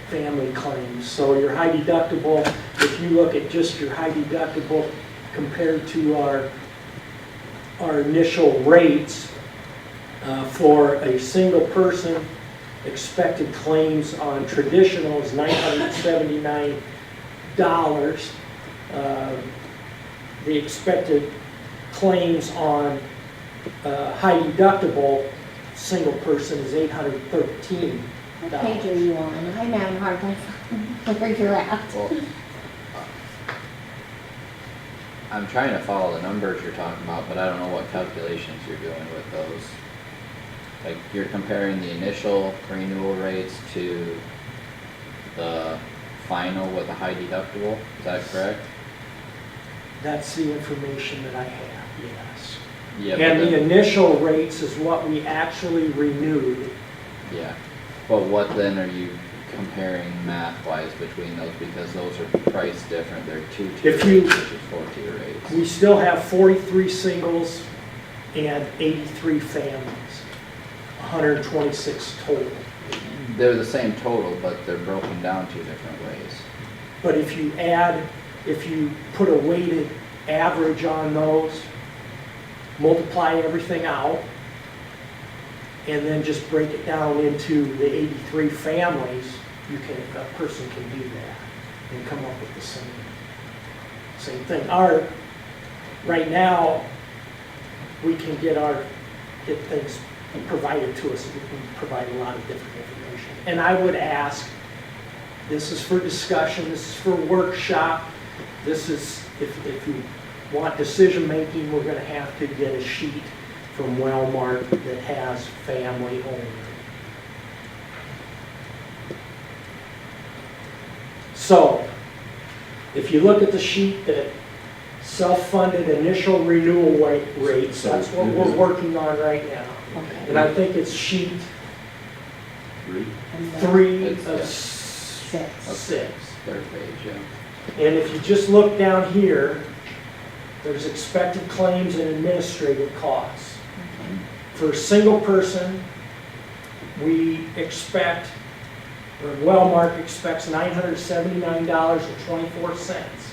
Speaker 7: family claims. So your high deductible, if you look at just your high deductible compared to our initial rates for a single person, expected claims on traditional is $979. The expected claims on high deductible single person is $813.
Speaker 6: What page are you on? I'm having a hard time where you're at.
Speaker 2: Well, I'm trying to follow the numbers you're talking about, but I don't know what calculations you're doing with those. Like, you're comparing the initial renewal rates to the final with a high deductible, is that correct?
Speaker 7: That's the information that I have, yes.
Speaker 2: Yeah.
Speaker 7: And the initial rates is what we actually renewed.
Speaker 2: Yeah, but what then are you comparing math-wise between those, because those are priced different, they're two-tier
Speaker 7: If you-
Speaker 2: rates versus four-tier rates.
Speaker 7: We still have 43 singles and 83 families, 126 total.
Speaker 2: They're the same total, but they're broken down two different ways.
Speaker 7: But if you put a weighted average on those, multiply everything out, and then just break it down into the 83 families, a person can do that and come up with the same thing. Right now, we can get things and provide it to us. We can provide a lot of different information. And I would ask, this is for discussion, this is for workshop, this is, if you want decision-making, we're gonna have to get a sheet from Wellmark that has family only. So, if you look at the sheet that self-funded initial renewal rates, that's what we're working on right now.
Speaker 6: Okay.
Speaker 7: And I think it's sheet
Speaker 5: Three?
Speaker 6: And then
Speaker 7: 3
Speaker 2: It's-
Speaker 7: of
Speaker 2: yeah.
Speaker 7: 6.
Speaker 2: Third page, yeah.
Speaker 7: And if you just look down here, there's expected claims and administrative costs. For a single person, we expect, or Wellmark expects $979.24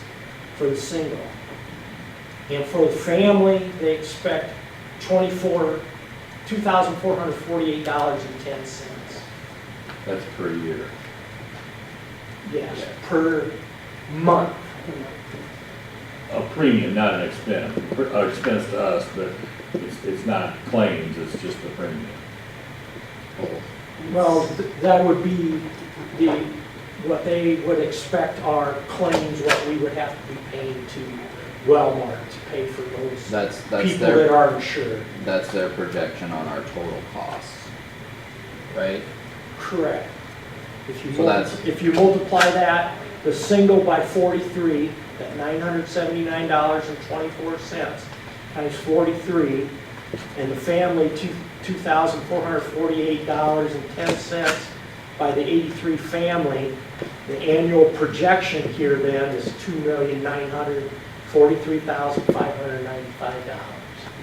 Speaker 7: for the single. And for the family, they expect $2,448.10.
Speaker 5: That's per year.
Speaker 7: Yes, per month.
Speaker 5: A premium, not an expense. Expense to us, but it's not claims, it's just the premium.
Speaker 7: Well, that would be what they would expect our claims, what we would have to be paying to Wellmark to pay for those
Speaker 2: That's
Speaker 7: people that
Speaker 2: their,
Speaker 7: are insured.
Speaker 2: that's their projection on our total costs, right?
Speaker 7: Correct.
Speaker 2: So that's-
Speaker 7: If you multiply that, the single by 43, at $979.24 times 43, and the family, $2,448.10 by the 83 family, the annual projection here then is $2,943,595.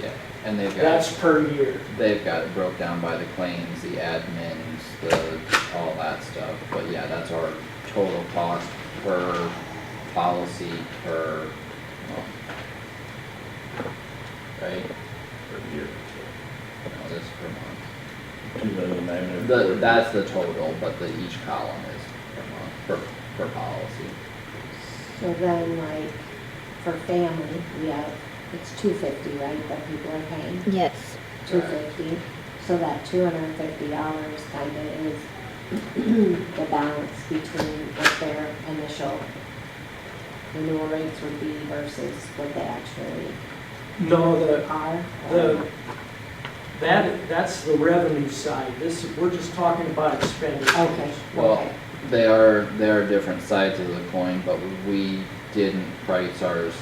Speaker 2: Yeah, and
Speaker 7: That's per year.
Speaker 2: they've got it broke down by the claims, the admins, all that stuff. But yeah, that's our total cost per policy per month. Right?
Speaker 5: Per year.
Speaker 2: No, this is per month.
Speaker 5: 2,940.
Speaker 2: That's the total, but each column is per month, per policy.
Speaker 6: So then, like, for family, we have, it's $250, right, that people are paying?
Speaker 4: Yes.
Speaker 6: $250. So that $250 kind of is the balance between what their initial renewal rates would be versus what they actually
Speaker 7: No,
Speaker 6: are.
Speaker 7: that's the revenue side. We're just talking about expenditures.
Speaker 6: Okay,
Speaker 2: Well,
Speaker 6: okay.
Speaker 2: they are different sides of the coin, but we didn't price ours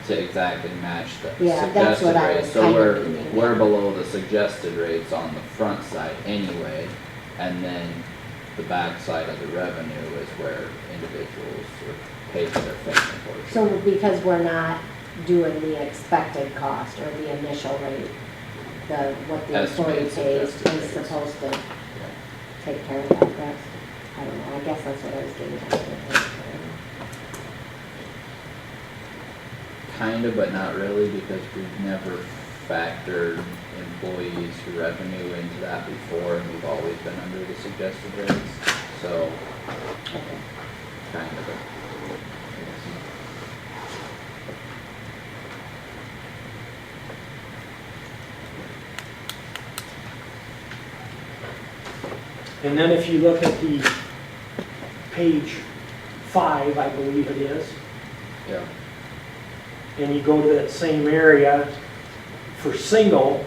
Speaker 2: to exactly match the
Speaker 6: Yeah, that's
Speaker 2: suggested
Speaker 6: what I
Speaker 2: rates.
Speaker 6: was
Speaker 2: So
Speaker 6: kind of
Speaker 2: we're
Speaker 6: thinking,
Speaker 2: we're
Speaker 6: yeah.
Speaker 2: below the suggested rates on the front side anyway, and then the back side of the revenue is where individuals are paid for their family portion.
Speaker 6: So because we're not doing the expected cost or the initial rate, what the employee
Speaker 2: Estimated
Speaker 6: pays
Speaker 2: suggested
Speaker 6: is
Speaker 2: rates.
Speaker 6: supposed to take care of that, that's, I don't know, I guess that's what I was getting at.
Speaker 2: Kind of, but not really, because we've never factored employees' revenue into that before, and we've always been under the suggested rates, so
Speaker 6: Okay.
Speaker 2: kind of a.
Speaker 7: And then if you look at the page 5, I believe it is,
Speaker 2: Yeah.
Speaker 7: and you go to that same area, for single,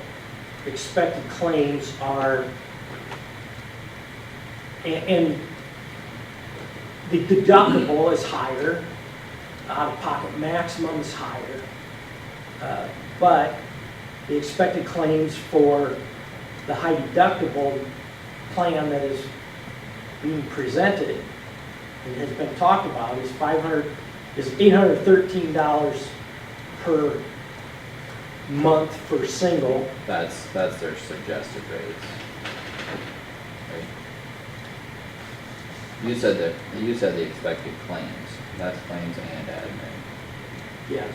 Speaker 7: expected claims are, and the deductible is higher, out-of-pocket maximum is higher, but the expected claims for the high deductible plan that is being presented and has been talked about is $813 per month for single.
Speaker 2: That's their suggested rates. Right. You said the expected claims, that's claims and admin.
Speaker 7: Yes.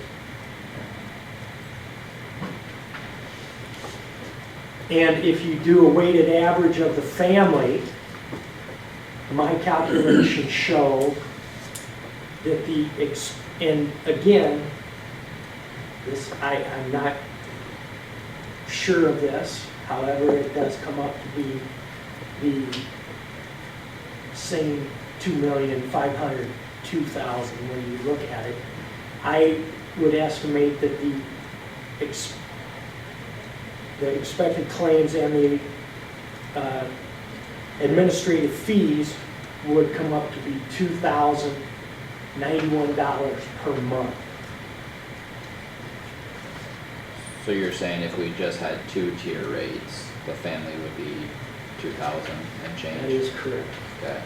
Speaker 7: And if you do a weighted average of the family, my calculations show that and again, I'm not sure of this, However, it does come up to be the same 2,502,000 when you look at it. I would estimate that the expected claims and the administrative fees would come up to be $2,091 per month.
Speaker 2: So you're saying if we just had 2-tier rates, the family would be 2,000 and change?
Speaker 7: That is correct.
Speaker 2: Okay.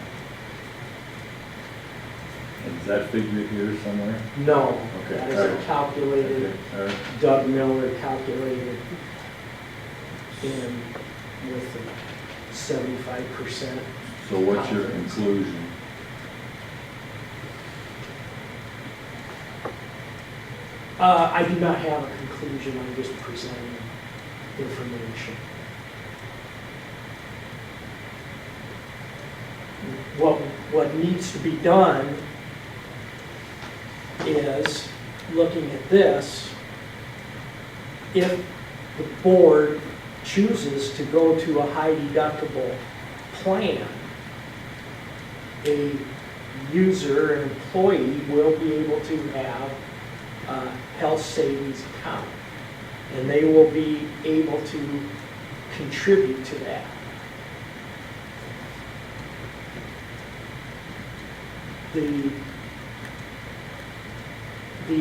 Speaker 5: Is that figure here somewhere?
Speaker 7: No,
Speaker 5: Okay,
Speaker 7: that
Speaker 5: all
Speaker 7: is
Speaker 5: right.
Speaker 7: calculated,
Speaker 5: Okay, all right.
Speaker 7: Doug Miller calculated in with the 75%.
Speaker 5: So what's your conclusion?
Speaker 7: I do not have a conclusion, I'm just presenting information. What needs to be done is, looking at this, if the board chooses to go to a high deductible plan, a user, an employee will be able to have a health savings account, and they will be able to contribute to that. The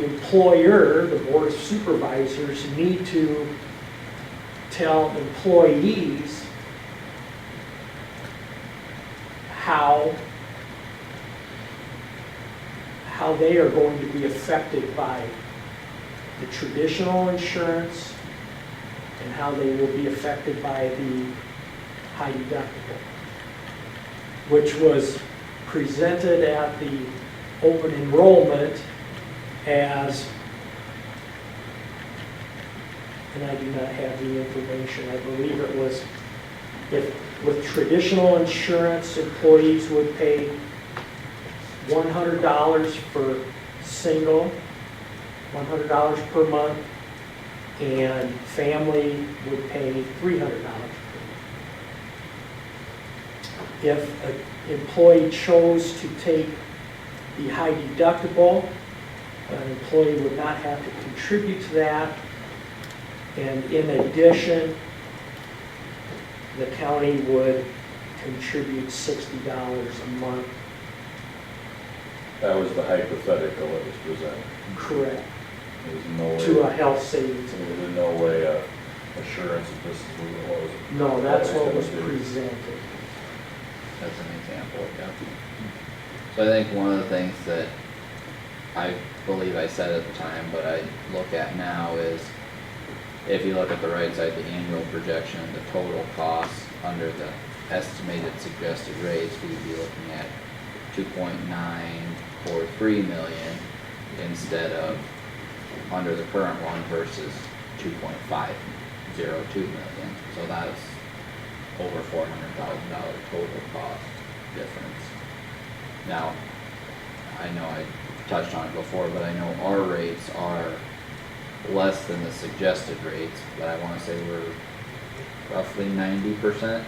Speaker 7: employer, the Board of Supervisors, need to tell employees how they are going to be affected by the traditional insurance and how they will be affected by the high deductible, which was presented at the open enrollment as, and I do not have the information, I believe it was, if with traditional insurance, employees would pay $100 for single, $100 per month, and family would pay $300 per month. If an employee chose to take the high deductible, an employee would not have to contribute to that, and in addition, the county would contribute $60 a month.
Speaker 5: That was the hypothetical that was presented.
Speaker 7: Correct.
Speaker 5: There's no way.
Speaker 7: To a health savings.
Speaker 5: There's no way assurance that this is what it was.
Speaker 7: No, that's what was
Speaker 5: What it's gonna do.
Speaker 7: presented.
Speaker 2: That's an example, yeah. So I think one of the things that I believe I said at the time, but I look at now is, if you look at the right side, the annual projection, the total costs under the estimated suggested rates, we'd be looking at 2.943 million instead of under the current one versus 2.502 million. So that's over $400,000 total cost difference. Now, I know I touched on it before, but I know our rates are less than the suggested rates, but I want to say we're roughly 90%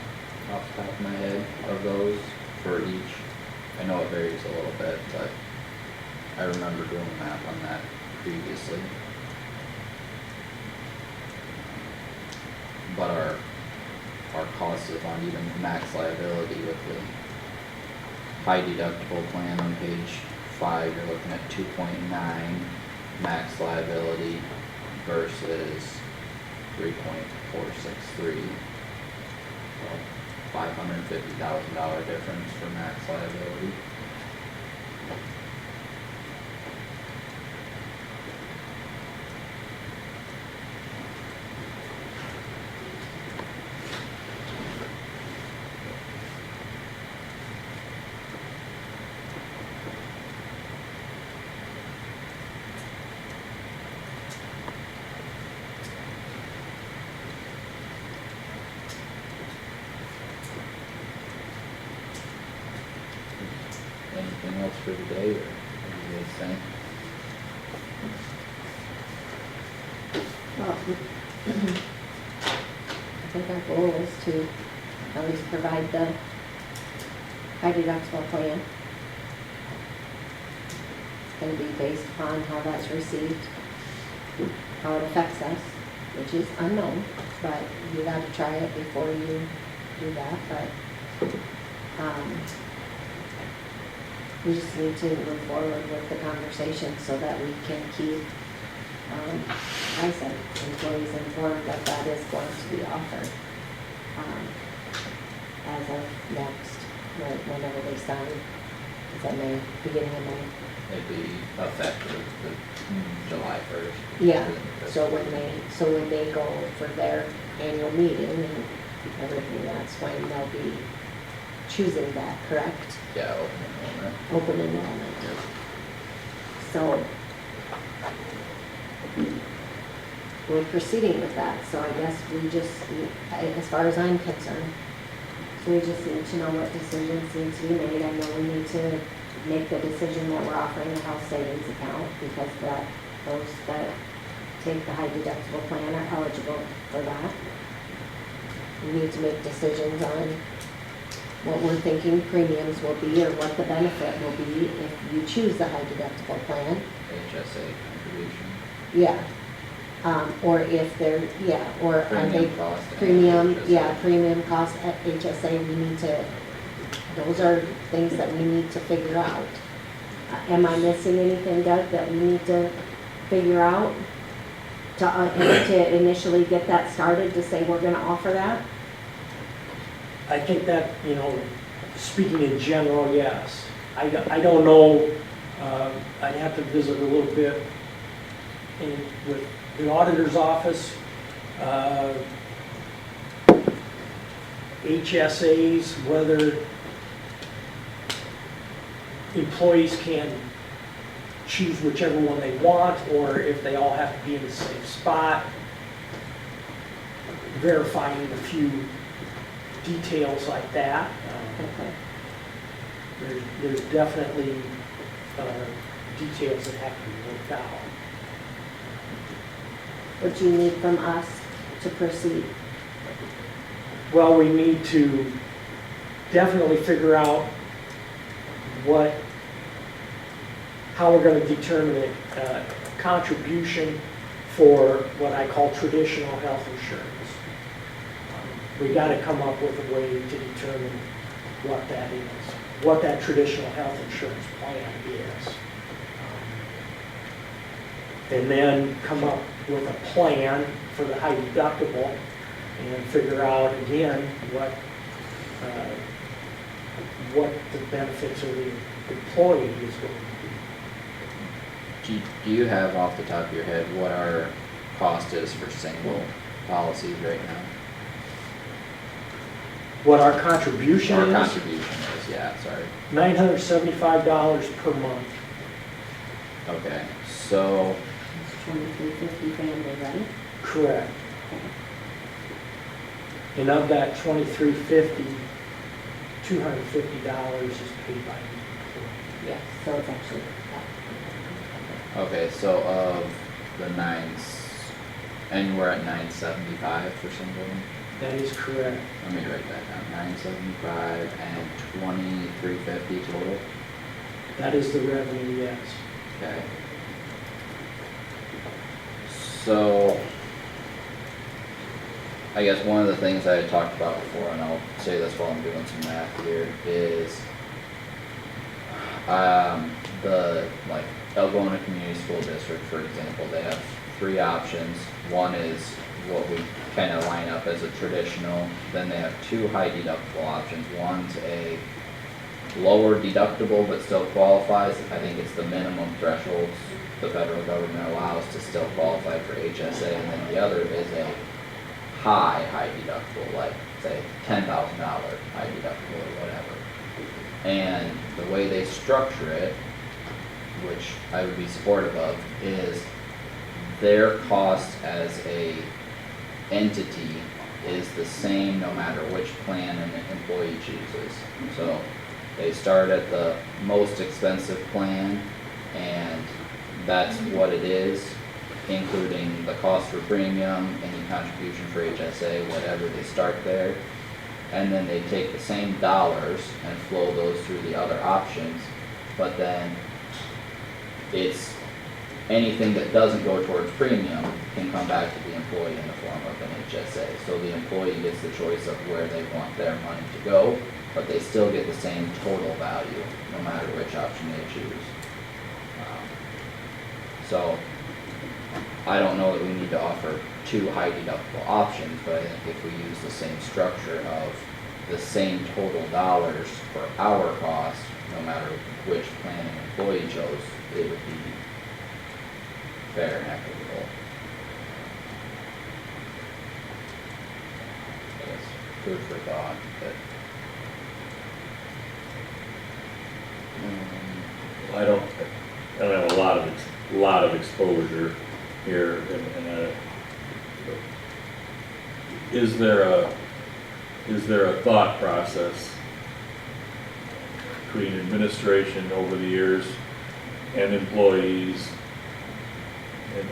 Speaker 2: off the top of my head of those for each. I know it varies a little bit, but I remember doing the math on that previously. But our costs of on even max liability with the high deductible plan on page 5, you're looking at 2.9 max liability versus 3.463. So $550,000 difference for max liability. Anything else for today, or what do you guys think?
Speaker 6: Well, I think our goal is to at least provide the high deductible plan. It's gonna be based upon how that's received, how it affects us, which is unknown, but you gotta try it before you do that, but, we just need to move forward with the conversation so that we can keep, I said, employees informed that that is going to be offered, as of next, whenever they sign, is that May, beginning of May?
Speaker 2: It'd be effective the July 1st.
Speaker 6: Yeah, so when they go for their annual meeting and everything, that's when they'll be choosing that, correct?
Speaker 2: Yeah, open enrollment.
Speaker 6: Open enrollment. So we're proceeding with that, so I guess we just, as far as I'm concerned, so we just need to know what decisions need to be made. I know we need to make the decision that we're offering a health savings account because those that take the high deductible plan are eligible for that. We need to make decisions on what we're thinking premiums will be or what the benefit will be if you choose the high deductible plan.
Speaker 2: HSA contribution.
Speaker 6: Yeah. Or if they're, yeah, or are they
Speaker 2: Premium cost. and
Speaker 6: premium,
Speaker 2: HSA.
Speaker 6: yeah, premium cost at HSA, we need to, those are things that we need to figure out. Am I missing anything, Doug, that we need to figure out to initially get that started, to say we're gonna offer that?
Speaker 7: I think that, speaking in general, yes. I don't know, I'd have to visit a little bit with the auditor's office. HSAs, whether employees can choose whichever one they want, or if they all have to be in the same spot. Verifying a few details like that.
Speaker 6: Okay.
Speaker 7: There's definitely details that have to be worked out.
Speaker 6: What do you need from us to proceed?
Speaker 7: Well, we need to definitely figure out how we're going to determine a contribution for what I call traditional health insurance. We got to come up with a way to determine what that is, what that traditional health insurance plan is. And then come up with a plan for the high deductible and figure out again what the benefits of the employee is going to be.
Speaker 2: Do you have off the top of your head what our cost is for single policies right now?
Speaker 7: What our contribution
Speaker 2: Our
Speaker 7: is?
Speaker 2: contribution is, yeah, sorry.
Speaker 7: $975 per month.
Speaker 2: Okay, so,
Speaker 6: It's $23.50 family, right?
Speaker 7: Correct. And of that $23.50, $250 is paid by the employee.
Speaker 6: Yes, so it's actually,
Speaker 2: okay, so of the and we're at 975 for single?
Speaker 7: That is correct.
Speaker 2: Let me write that down, 975 and 2350 total?
Speaker 7: That is the revenue, yes.
Speaker 2: Okay. So, I guess one of the things I had talked about before, and I'll say this while I'm doing some math here, is like Algona Community School District, for example, they have 3 options. One is what we kind of line up as a traditional. Then they have 2 high deductible options. One's a lower deductible but still qualifies. I think it's the minimum thresholds the federal government allows to still qualify for HSA. And then the other is a high deductible, like say $10,000 high deductible or whatever. And the way they structure it, which I would be supportive of, is their cost as a entity is the same no matter which plan an employee chooses. So they start at the most expensive plan, and that's what it is.
Speaker 8: including the cost for premium, any contribution for HSA, whatever, they start there. And then they take the same dollars and flow those through the other options, but then it's anything that doesn't go towards premium can come back to the employee in the form of an HSA. So the employee gets the choice of where they want their money to go, but they still get the same total value, no matter which option they choose. So I don't know that we need to offer two high deductible options, but I think if we use the same structure of the same total dollars for our cost, no matter which plan an employee chose, it would be fair and equitable. I guess food for thought, but.
Speaker 5: I don't have a lot of exposure here, and is there a thought process between administration over the years and employees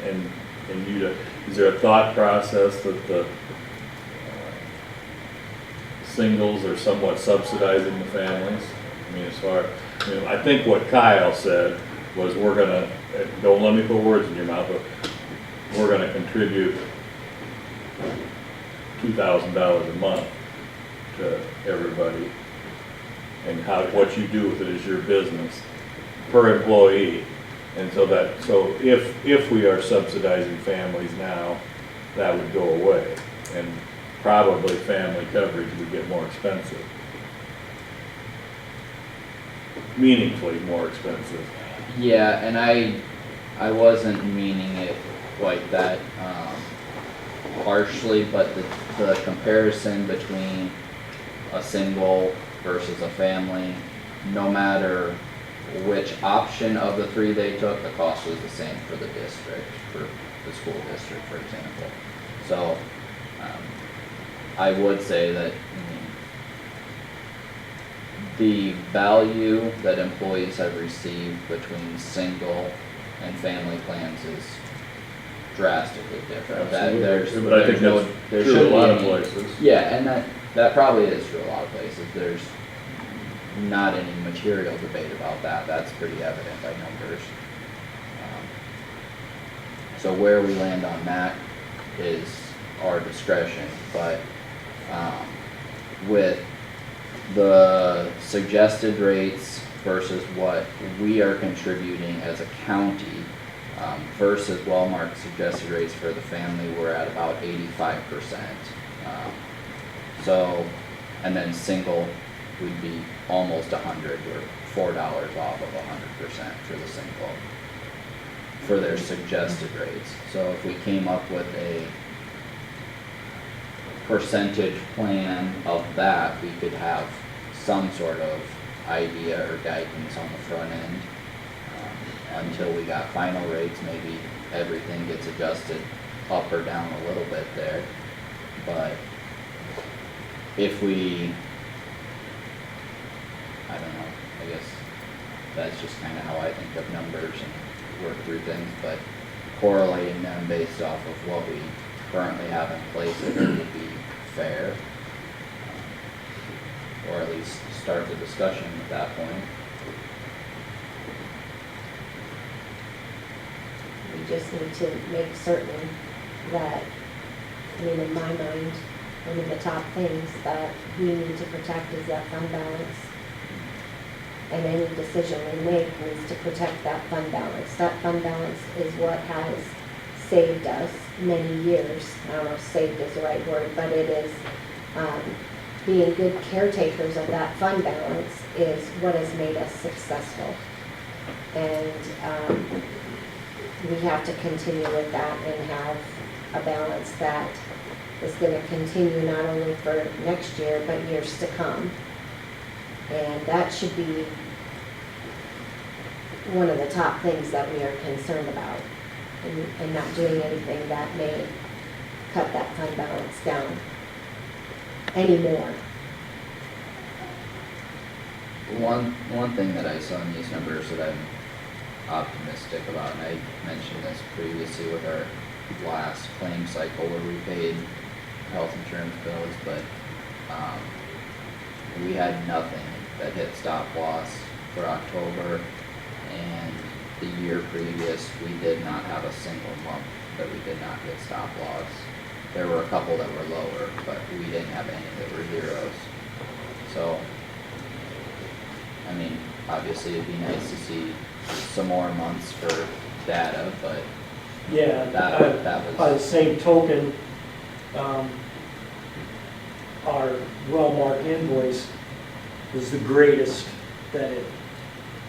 Speaker 5: and you is there a thought process that the singles are somewhat subsidizing the families? I mean, I think what Kyle said was we're gonna, don't let me put words in your mouth, but we're gonna contribute $2,000 a month to everybody. And what you do with it is your business per employee. And so if we are subsidizing families now, that would go away. And probably family coverage would get more expensive. Meaningfully more expensive.
Speaker 8: Yeah, and I wasn't meaning it like that harshly, but the comparison between a single versus a family, no matter which option of the three they took, the cost was the same for the district, for the school district, for example. So I would say that the value that employees have received between single and family plans is drastically different.
Speaker 5: Absolutely. But I think that's true in a lot of places.
Speaker 8: Yeah, and that probably is true a lot of places. There's not any material debate about that. That's pretty evident by numbers. So where we land on that is our discretion, but with the suggested rates versus what we are contributing as a county versus Wellmark's suggested rates for the family, we're at about 85%. So, and then single, we'd be almost 100, or $4 off of 100% for the single, for their suggested rates. So if we came up with a percentage plan of that, we could have some sort of idea or guidance on the front end. Until we got final rates, maybe everything gets adjusted up or down a little bit there. But if we, I don't know, I guess that's just kind of how I think of numbers and work through things, but correlating them based off of what we currently have in place, I think would be fair, or at least start the discussion at that point.
Speaker 6: We just need to make certain that, I mean, in my mind, one of the top things that we need to protect is that fund balance. And any decision we make needs to protect that fund balance. That fund balance is what has saved us many years. I don't know if saved is the right word, but it is being good caretakers of that fund balance is what has made us successful. And we have to continue with that and have a balance that is going to continue not only for next year, but years to come. And that should be one of the top things that we are concerned about, and not doing anything that may cut that fund balance down anymore.
Speaker 8: One thing that I saw in these numbers that I'm optimistic about, and I mentioned this previously with our last claim cycle where we paid health insurance bills, but, we had nothing that hit stop loss for October, and the year previous, we did not have a single month that we did not get stop loss. There were a couple that were lower, but we didn't have any that were zeros. So, I mean, obviously it'd be nice to see some more months for data, but
Speaker 7: Yeah,
Speaker 8: that
Speaker 7: by the
Speaker 8: was,
Speaker 7: same token, our well-marked invoice is the greatest that it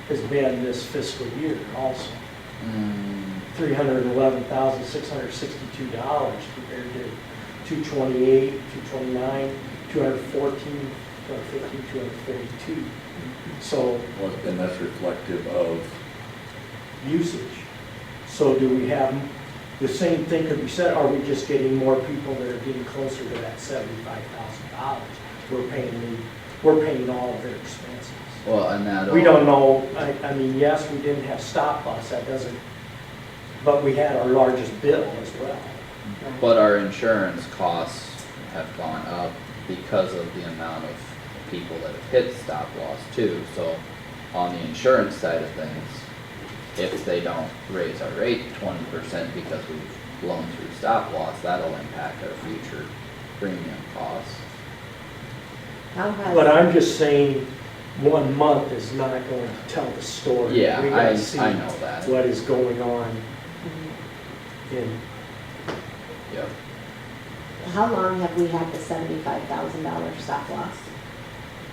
Speaker 7: has been this fiscal year also. $311,662 compared to 228, 229, 214, 215, 242. So
Speaker 5: Well, and that's reflective of,
Speaker 7: usage. So do we have, the same thing could be said, are we just getting more people that are getting closer to that $75,000? We're paying all of their expenses.
Speaker 8: well, and that.
Speaker 7: We don't know, I mean, yes, we didn't have stop loss, that doesn't, but we had our largest bill as well.
Speaker 8: But our insurance costs have gone up because of the amount of people that have hit stop loss too. So on the insurance side of things, if they don't raise our rate 20% because we've blown through stop loss, that'll impact our future premium costs.
Speaker 6: How has?
Speaker 7: But I'm just saying, 1 month is not going to tell the story.
Speaker 8: Yeah,
Speaker 7: We gotta see
Speaker 8: I know that.
Speaker 7: what is going on in,
Speaker 8: Yep.
Speaker 6: How long have we had the $75,000 stop loss?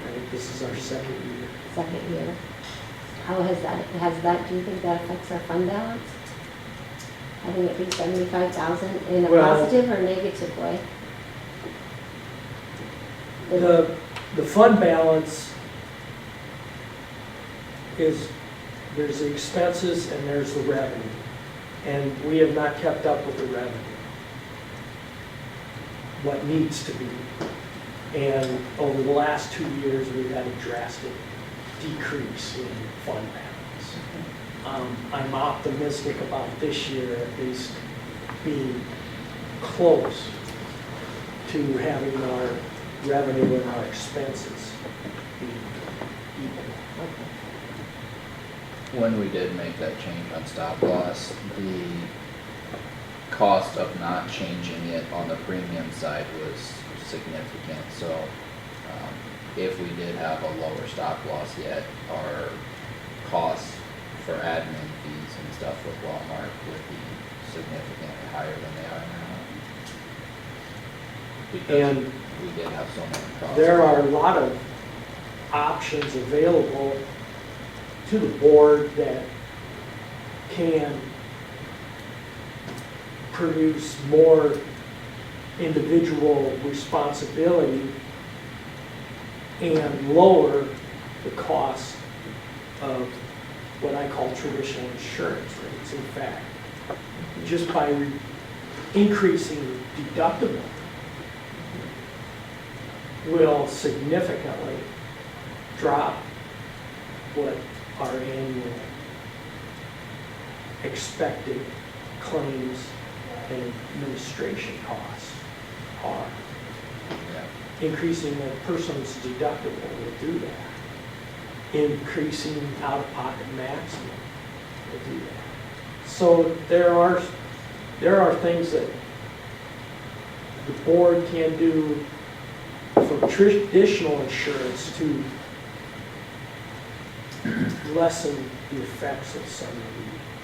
Speaker 7: I think this is our second year.
Speaker 6: Second year. How has that, do you think that affects our fund balance? Having it be 75,000 in a
Speaker 7: Well-
Speaker 6: positive or negative way?
Speaker 7: The fund balance is, there's the expenses and there's the revenue. And we have not kept up with the revenue. What needs to be. And over the last 2 years, we've had a drastic decrease in fund balance. I'm optimistic about this year at least being close to having our revenue and our expenses be equal.
Speaker 8: When we did make that change on stop loss, the cost of not changing it on the premium side was significant. So if we did have a lower stop loss yet, our costs for admin fees and stuff with Walmart would be significantly higher than they are now. Because
Speaker 7: And
Speaker 8: we did have so many costs.
Speaker 7: there are a lot of options available to the board that can produce more individual responsibility and lower the cost of what I call traditional insurance rates. In fact, just by increasing deductible will significantly drop what our annual expected claims and administration costs are.
Speaker 8: Yeah.
Speaker 7: Increasing a person's deductible will do that. Increasing out-of-pocket maximum will do that. So there are things that the board can do for traditional insurance to lessen the effects of some of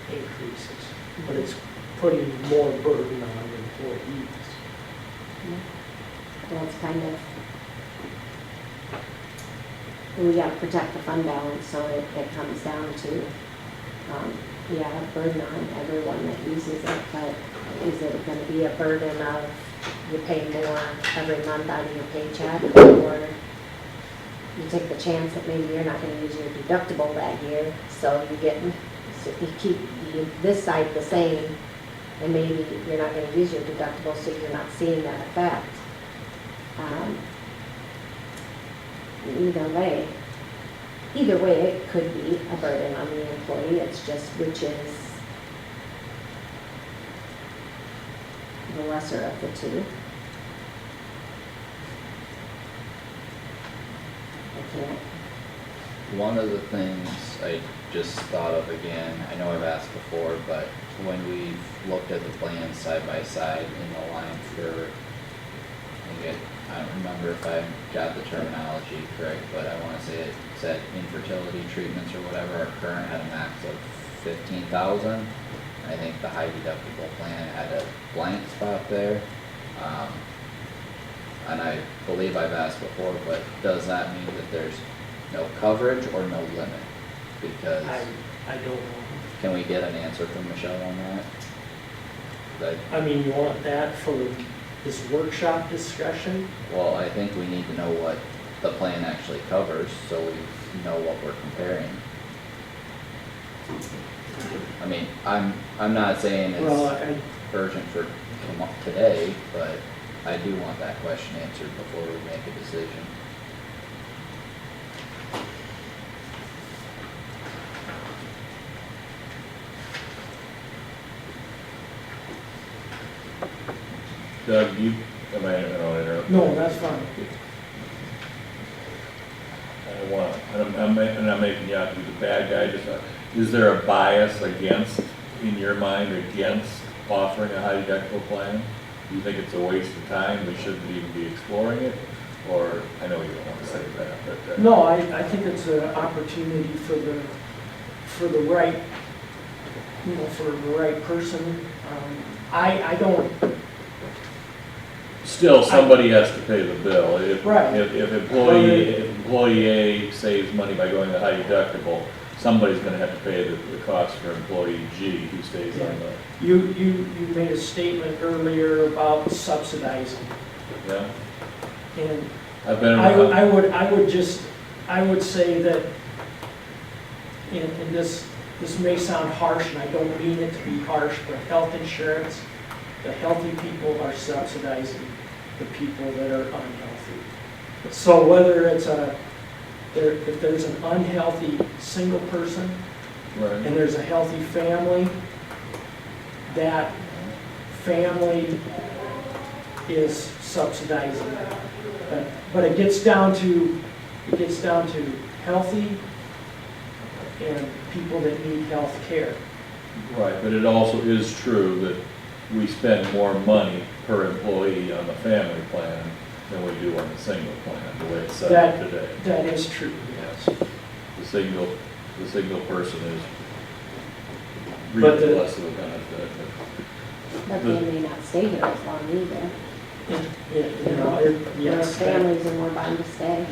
Speaker 7: the increases, but it's putting more burden on employees.
Speaker 6: Well, it's kind of, we gotta protect the fund balance, so it comes down to, a burden on everyone that uses it, but is it gonna be a burden of you pay more every month out of your paycheck, or you take the chance that maybe you're not gonna use your deductible that year, so you keep this side the same, and maybe you're not gonna use your deductible, so you're not seeing that effect. Either way, either way, it could be a burden on the employee, it's just which is the lesser of the two. I can't.
Speaker 8: One of the things I just thought of again, I know I've asked before, but when we've looked at the plans side by side in the line for, I don't remember if I got the terminology correct, but I wanna say it said infertility treatments or whatever, our current had a max of 15,000. I think the high deductible plan had a blank spot there. And I believe I've asked before, but does that mean that there's no coverage or no limit? Because,
Speaker 7: I don't know.
Speaker 8: can we get an answer from Michelle on that? Like,
Speaker 7: I mean, you want that for this workshop discussion?
Speaker 8: well, I think we need to know what the plan actually covers, so we know what we're comparing. I mean, I'm not saying
Speaker 7: Well,
Speaker 8: it's urgent for today, but I do want that question answered before we make a decision.
Speaker 5: Doug, I don't interrupt.
Speaker 7: no, that's fine.
Speaker 5: I don't want, I'm not making you out to be the bad guy, just, is there a bias against, in your mind, against offering a high deductible plan? Do you think it's a waste of time, we shouldn't even be exploring it? Or, I know you don't want to say that, but.
Speaker 7: No, I think it's an opportunity for the right, for the right person. I don't,
Speaker 5: Still, somebody has to pay the bill.
Speaker 7: Right.
Speaker 5: If employee A saves money by going to high deductible, somebody's gonna have to pay the cost for employee G who stays on the,
Speaker 7: you made a statement earlier about subsidizing.
Speaker 5: yeah?
Speaker 7: And
Speaker 5: I've been
Speaker 7: I
Speaker 5: around,
Speaker 7: would say that, and this may sound harsh, and I don't mean it to be harsh, but health insurance, the healthy people are subsidizing the people that are unhealthy. So whether it's if there's an unhealthy single person
Speaker 5: right,
Speaker 7: and there's a healthy family, that family is subsidizing that. But it gets down to healthy and people that need health care.
Speaker 5: right, but it also is true that we spend more money per employee on the family plan than we do on the single plan, the way it's set up today.
Speaker 7: That is true, yes.
Speaker 5: The single person is
Speaker 7: But
Speaker 5: really
Speaker 7: the-
Speaker 5: less of a benefit.
Speaker 6: But they may not stay here as long either. Their
Speaker 7: Yes.
Speaker 6: families are more bound to stay.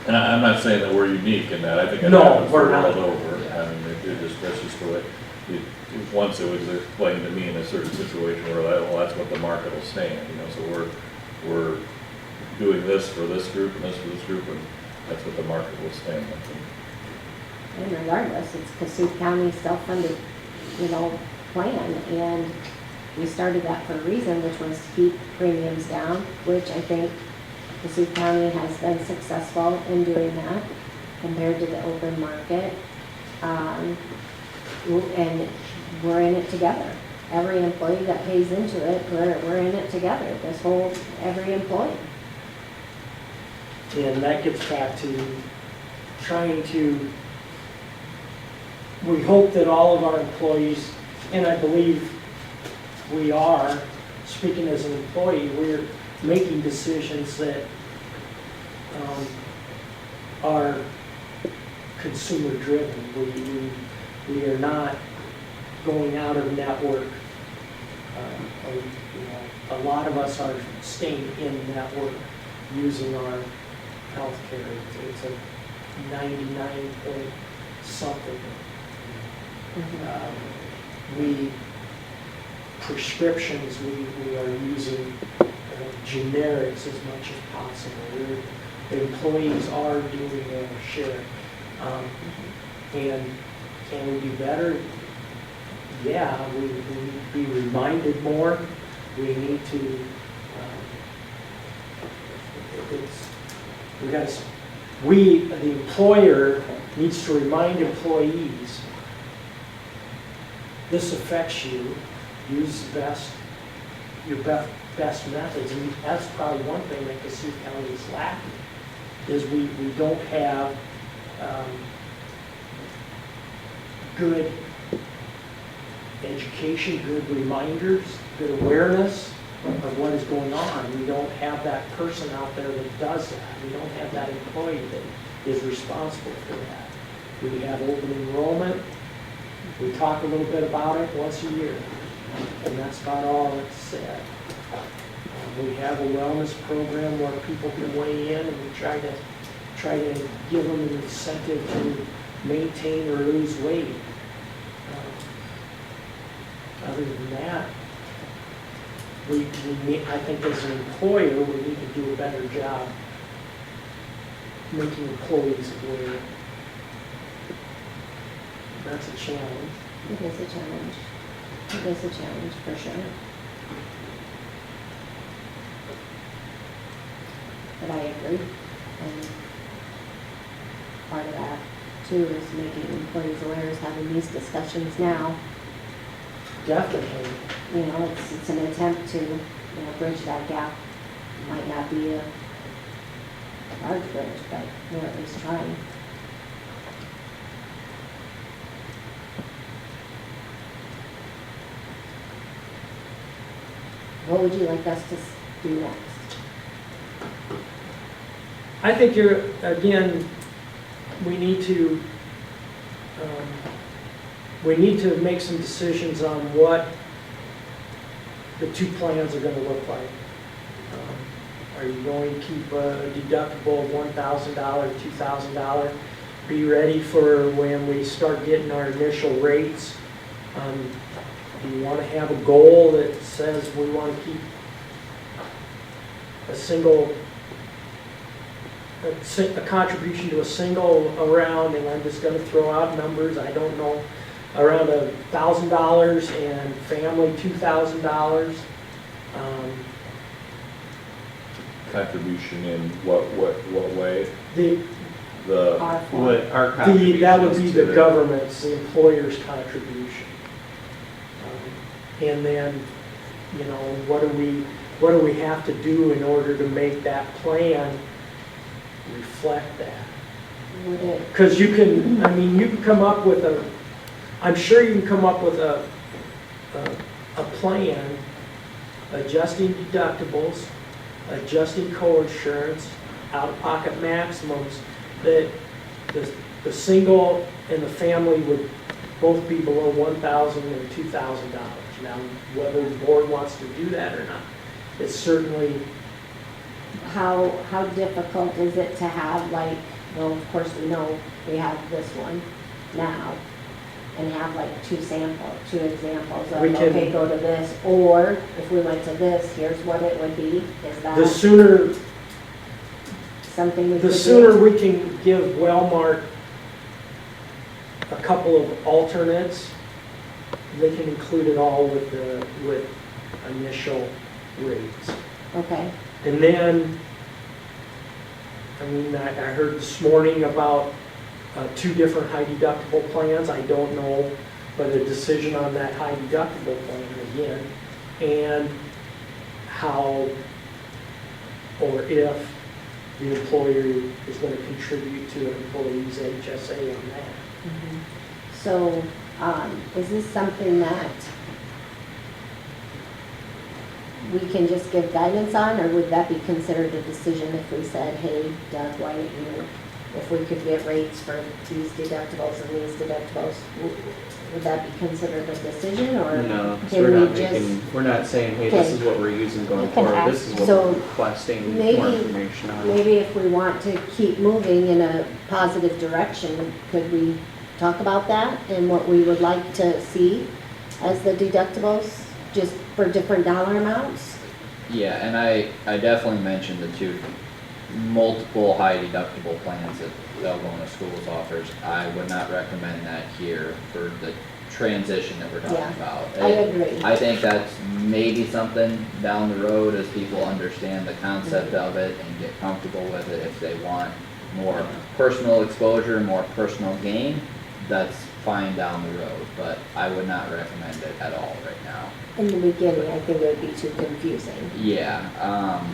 Speaker 5: And I'm not saying that we're unique in that, I think it
Speaker 7: No,
Speaker 5: happens the
Speaker 7: we're not.
Speaker 5: world over. I mean, that's just the way, once it was explained to me in a certain situation where, well, that's what the market will stand, so we're doing this for this group and this for this group, and that's what the market will stand.
Speaker 6: And regardless, it's Kossuth County self-funded, plan, and we started that for a reason, which was to keep premiums down, which I think Kossuth County has been successful in doing that compared to the open market. And we're in it together. Every employee that pays into it, we're in it together, every employee.
Speaker 7: And that gets back to trying to, we hope that all of our employees, and I believe we are, speaking as an employee, we're making decisions that are consumer driven. We are not going out of network. A lot of us are staying in network using our health care. It's a 99 point something. Prescriptions, we are using generics as much as possible. The employees are doing their share. And can we do better? Yeah, we need to be reminded more. We need to, the employer needs to remind employees, this affects you, use your best methods. And that's probably one thing that Kossuth County is lacking, is we don't have good education, good reminders, good awareness of what is going on. We don't have that person out there that does that. We don't have that employee that is responsible for that. We have open enrollment. We talk a little bit about it once a year, and that's about all it's said. We have a wellness program where people can weigh in, and we try to give them an incentive to maintain or lose weight. Other than that, we need, I think as an employer, we need to do a better job making employees aware. That's a challenge.
Speaker 6: It is a challenge. It is a challenge for sure. But I agree. And part of that too is making employees aware, is having these discussions now.
Speaker 7: Definitely.
Speaker 6: You know, it's an attempt to, bridge that gap. Might not be a large bridge, but we're at least trying. What would you like us to do next?
Speaker 7: I think again, we need to make some decisions on what the two plans are going to look like. Are you going to keep a deductible of $1,000, $2,000? Be ready for when we start getting our initial rates. Do you want to have a goal that says we want to keep a contribution to a single around, and I'm just going to throw out numbers, I don't know, around $1,000 and family $2,000.
Speaker 5: Contribution in what way?
Speaker 7: The
Speaker 6: Our form.
Speaker 1: What our contribution
Speaker 7: that would
Speaker 1: is
Speaker 7: be
Speaker 1: to
Speaker 7: the government's, the employer's contribution. And then, what do we have to do in order to make that plan reflect that?
Speaker 6: Would it,
Speaker 7: Because you can come up with I'm sure you can come up with a plan adjusting deductibles, adjusting co-insurance, out-of-pocket maximums, that the single and the family would both be below $1,000 and $2,000. Now, whether the board wants to do that or not, it's certainly,
Speaker 6: how difficult is it to have, like, well, of course we know we have this one now, and have like two examples of,
Speaker 7: We can-
Speaker 6: okay, go to this, or if we went to this, here's what it would be. Is
Speaker 7: the
Speaker 6: that
Speaker 7: sooner
Speaker 6: something we could
Speaker 7: The
Speaker 6: do?
Speaker 7: sooner we can give Wellmark a couple of alternates, they can include it all with initial rates.
Speaker 6: Okay,
Speaker 7: And then, I heard this morning about two different high deductible plans. I don't know, but a decision on that high deductible plan again, and how or if the employer is going to contribute to an employee's HSA on that.
Speaker 6: so, is this something that we can just give guidance on, or would that be considered a decision if we said, hey, Doug, why don't you, if we could get rates for these deductibles and these deductibles, would that be considered a decision, or
Speaker 1: No, 'cause
Speaker 6: can
Speaker 1: we're not
Speaker 6: we just?
Speaker 1: making, we're not saying, hey, this
Speaker 6: Okay.
Speaker 1: is what we're using going
Speaker 4: You can
Speaker 1: forward, this
Speaker 4: ask.
Speaker 1: is what
Speaker 6: So
Speaker 1: we're requesting more
Speaker 6: maybe-
Speaker 1: information on.
Speaker 6: Maybe if we want to keep moving in a positive direction, could we talk about that and what we would like to see as the deductibles, just for different dollar amounts?
Speaker 8: Yeah, and I definitely mentioned the two multiple high deductible plans that Algona Schools offers. I would not recommend that here for the transition that we're talking
Speaker 6: Yeah,
Speaker 8: about.
Speaker 6: I agree.
Speaker 8: I think that's maybe something down the road as people understand the concept of it and get comfortable with it. If they want more personal exposure, more personal gain, that's fine down the road, but I would not recommend it at all right now.
Speaker 6: In the beginning, I think it would be too confusing.
Speaker 8: Yeah,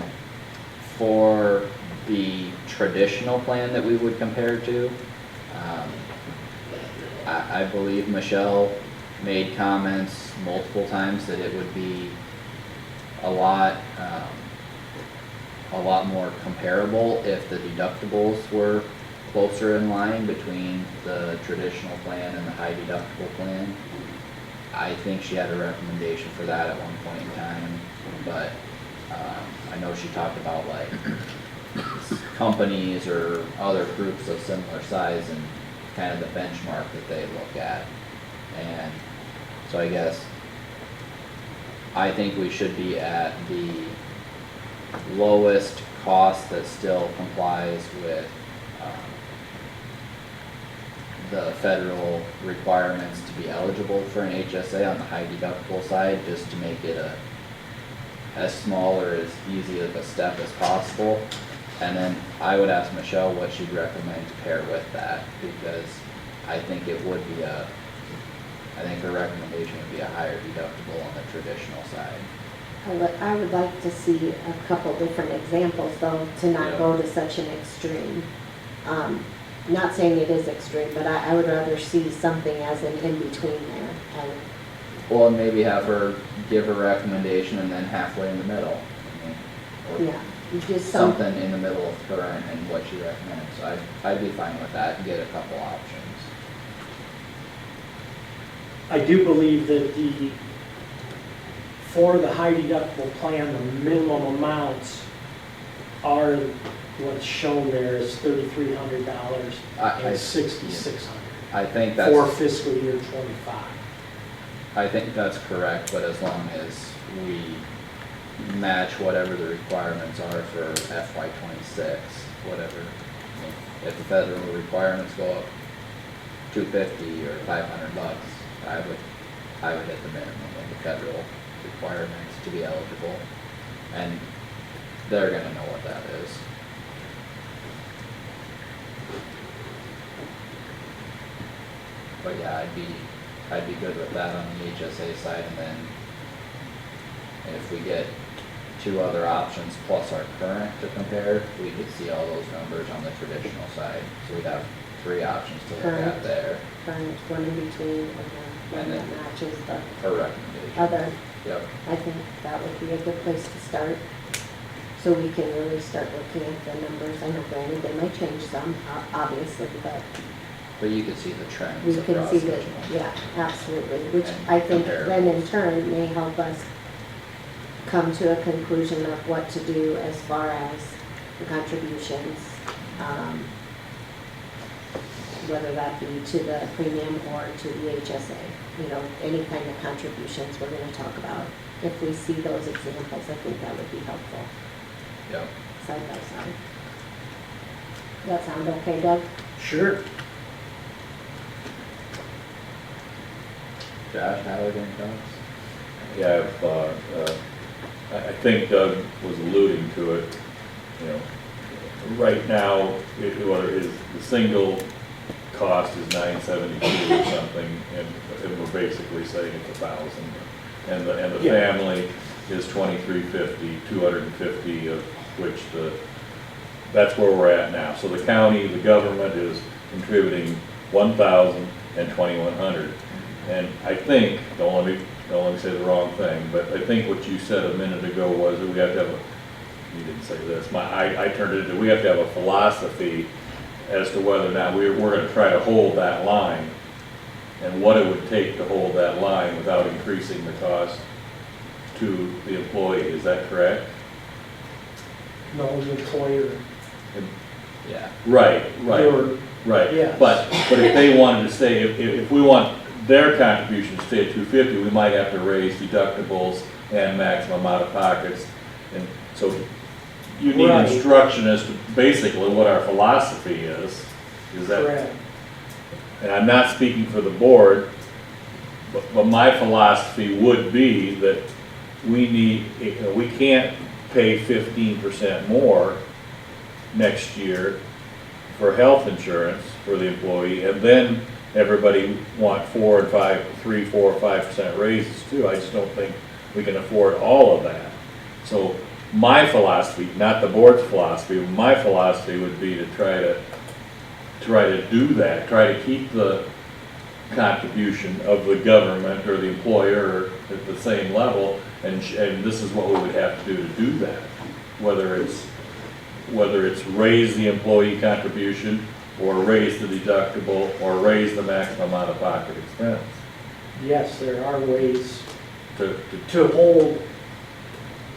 Speaker 8: for the traditional plan that we would compare to, I believe Michelle made comments multiple times that it would be a lot more comparable if the deductibles were closer in line between the traditional plan and the high deductible plan. I think she had a recommendation for that at one point in time, but I know she talked about like companies or other groups of similar size and kind of the benchmark that they look at. And so I guess I think we should be at the lowest cost that still complies with the federal requirements to be eligible for an HSA on the high deductible side, just to make it as small or as easy of a step as possible. And then I would ask Michelle what she'd recommend to pair with that, because I think it would be I think her recommendation would be a higher deductible on the traditional side.
Speaker 6: I would like to see a couple different examples though, to not go to such an extreme. Not saying it is extreme, but I would rather see something as an in-between there.
Speaker 8: Well, and maybe have her give her recommendation and then halfway in the middle. I mean, or
Speaker 6: Yeah, just
Speaker 8: something in the middle of current and what she recommends. So I'd be fine with that and get a couple options.
Speaker 7: I do believe that for the high deductible plan, the minimum amounts are what's shown there is $3,300 and $6,600
Speaker 8: I think
Speaker 7: for
Speaker 8: that's,
Speaker 7: fiscal year '25.
Speaker 8: I think that's correct, but as long as we match whatever the requirements are for FY '26, whatever. I mean, if the federal requirements go up $250 or $500, I would hit the minimum of the federal requirements to be eligible, and they're gonna know what that is. But yeah, I'd be good with that on the HSA side, and then if we get two other options plus our current to compare, we could see all those numbers on the traditional side. So we'd have three options to look at
Speaker 6: Current.
Speaker 8: there.
Speaker 6: Current, one in between, and then one that matches the
Speaker 8: Her recommendation.
Speaker 6: other.
Speaker 8: Yep.
Speaker 6: I think that would be a good place to start, so we can really start looking at the numbers. I know granted, they might change some, obviously, but
Speaker 8: But you could see the trends
Speaker 6: we can
Speaker 8: across
Speaker 6: see
Speaker 8: each
Speaker 6: that,
Speaker 8: one.
Speaker 6: yeah, absolutely, which
Speaker 8: And
Speaker 6: I think
Speaker 8: compare.
Speaker 6: then in turn may help us come to a conclusion of what to do as far as the contributions, whether that be to the premium or to the HSA, you know, any kind of contributions we're gonna talk about. If we see those examples, I think that would be helpful,
Speaker 8: Yep.
Speaker 6: side by side. That sound okay, Doug?
Speaker 7: Sure.
Speaker 8: Josh, Howard, any thoughts?
Speaker 5: Yeah, I think Doug was alluding to it, you know, right now, whether it is, the single cost is $972 or something, and we're basically saying it's $1,000. And the
Speaker 7: Yeah.
Speaker 5: family is $2,350, $250 of which that's where we're at now. So the county, the government is contributing $1,000 and $2,100. And I think, don't let me say the wrong thing, but I think what you said a minute ago was that we have to have you didn't say this, I turned it into, we have to have a philosophy as to whether or not we're gonna try to hold that line and what it would take to hold that line without increasing the cost to the employee, is that correct?
Speaker 7: No, the employer.
Speaker 8: Yeah.
Speaker 5: Right,
Speaker 7: Your-
Speaker 5: right.
Speaker 7: Yes.
Speaker 5: But if they wanted to stay, if we want their contribution to stay at $250, we might have to raise deductibles and maximum out-of-pockets. And so you need
Speaker 7: Right.
Speaker 5: instruction as to basically what our philosophy is that,
Speaker 7: Correct.
Speaker 5: and I'm not speaking for the board, But my philosophy would be that we can't pay 15% more next year for health insurance for the employee, and then everybody want 4 and 5, 3, 4, 5% raises too. I just don't think we can afford all of that. So my philosophy, not the board's philosophy, but my philosophy would be to try to do that, try to keep the contribution of the government or the employer at the same level, and this is what we would have to do that. Whether it's raise the employee contribution, or raise the deductible, or raise the maximum out-of-pocket expense.
Speaker 7: Yes, there are ways
Speaker 5: To
Speaker 7: to hold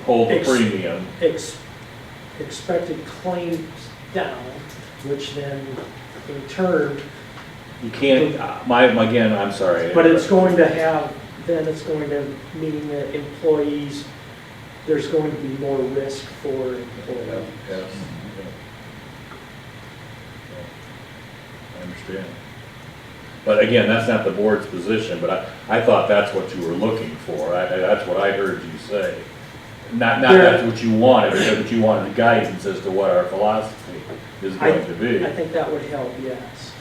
Speaker 5: hold the premium.
Speaker 7: expected claims down, which then in turn,
Speaker 5: You can't, again, I'm sorry.
Speaker 7: but it's going to have, then it's going to mean that employees, there's going to be more risk for employees.
Speaker 5: Yes. I understand. But again, that's not the board's position, but I thought that's what you were looking for. That's what I heard you say. Not that's what you wanted, but that you wanted guidance as to what our philosophy is going to be.
Speaker 7: I think that would help, yes.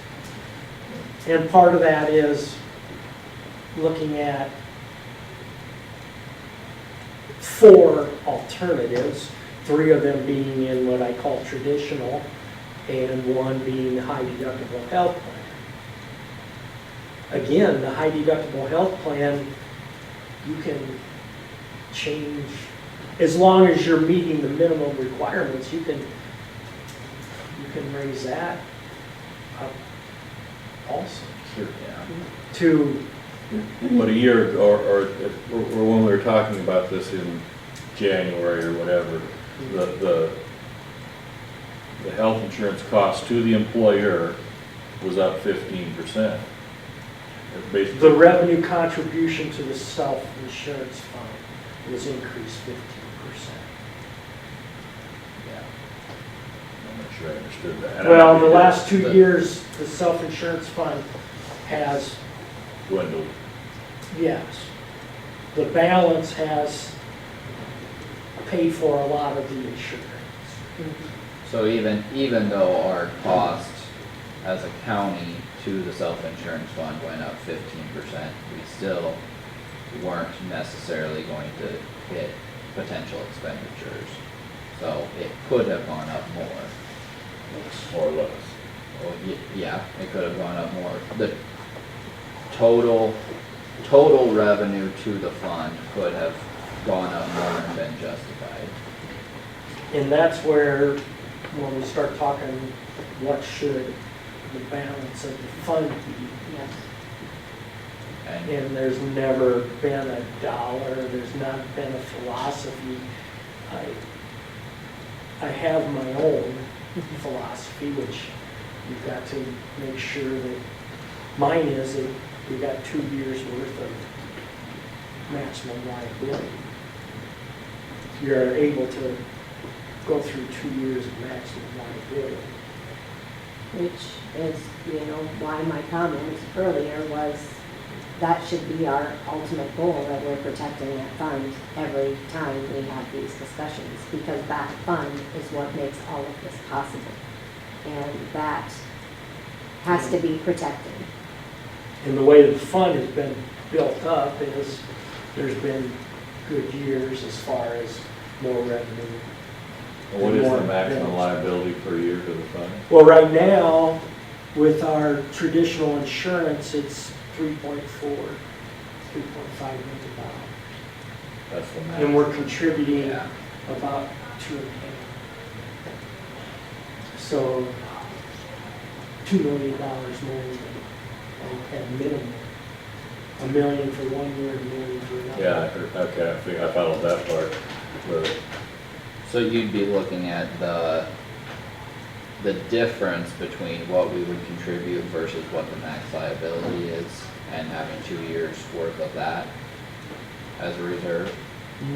Speaker 7: And part of that is looking at 4 alternatives, 3 of them being in what I call traditional, and 1 being the high deductible health plan. Again, the high deductible health plan, you can change, as long as you're meeting the minimum requirements, you can raise that up also.
Speaker 5: Sure.
Speaker 7: To,
Speaker 5: But a year ago, or when we were talking about this in January or whatever, the health insurance cost to the employer was up 15%.
Speaker 7: the revenue contribution to the self-insurance fund was increased 15%.
Speaker 5: I'm not sure I understood that.
Speaker 7: Well, in the last 2 years, the self-insurance fund has,
Speaker 5: Dwindled.
Speaker 7: yes, the balance has paid for a lot of the insurance.
Speaker 8: So even though our cost as a county to the self-insurance fund went up 15%, we still weren't necessarily going to hit potential expenditures. So it could have gone up more.
Speaker 5: More or less.
Speaker 8: Well, yeah, it could have gone up more. The total revenue to the fund could have gone up more and been justified.
Speaker 7: And that's where, when we start talking, what should the balance of the fund be?
Speaker 6: Yes.
Speaker 8: And
Speaker 7: And there's never been a dollar, there's not been a philosophy. I have my own philosophy, which you've got to make sure that, mine is that we got 2 years worth of maximum liability. You're able to go through 2 years of maximum liability.
Speaker 6: Which is, why my comment earlier was that should be our ultimate goal, that we're protecting that fund every time we have these discussions, because that fund is what makes all of this possible. And that has to be protected.
Speaker 7: And the way the fund has been built up is there's been good years as far as more revenue.
Speaker 5: What is the maximum liability per year to the fund?
Speaker 7: Well, right now, with our traditional insurance, it's 3.4, 3.5 million dollars.
Speaker 5: That's the
Speaker 7: And
Speaker 5: maximum.
Speaker 7: we're contributing
Speaker 8: yeah,
Speaker 7: about 2.5. So, $2 million more at minimum. $1 million for 1 year, $1 million for another.
Speaker 5: Yeah, I heard, okay, I think I followed that part. But
Speaker 8: so you'd be looking at the difference between what we would contribute versus what the max liability is, and having 2 years worth of that as a reserve.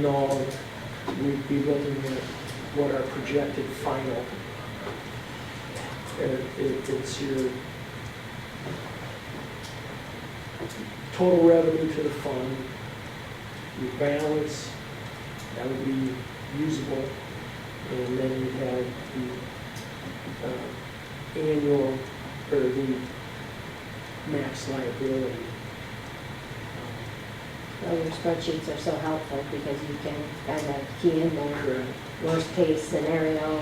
Speaker 7: No, we'd be looking at what our projected final, it's your, total revenue to the fund, your balance, that would be usable, and then you have the annual, or the max liability.
Speaker 6: Well, your spreadsheets are so helpful because you can kind of key in there,
Speaker 7: Correct.
Speaker 6: worst case scenario,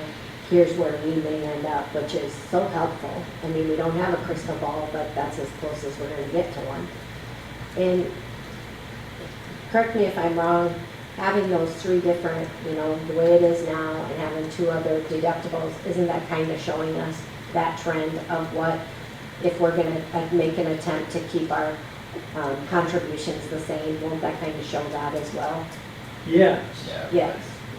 Speaker 6: here's where we may end up, which is so helpful. I mean, we don't have a crystal ball, but that's as close as we're gonna get to one. And correct me if I'm wrong, having those three different, you know, the way it is now and having two other deductibles, isn't that kind of showing us that trend of what, if we're gonna make an attempt to keep our contributions the same, won't that kind of show that as well?
Speaker 7: Yes,
Speaker 8: Yeah.
Speaker 6: Yes,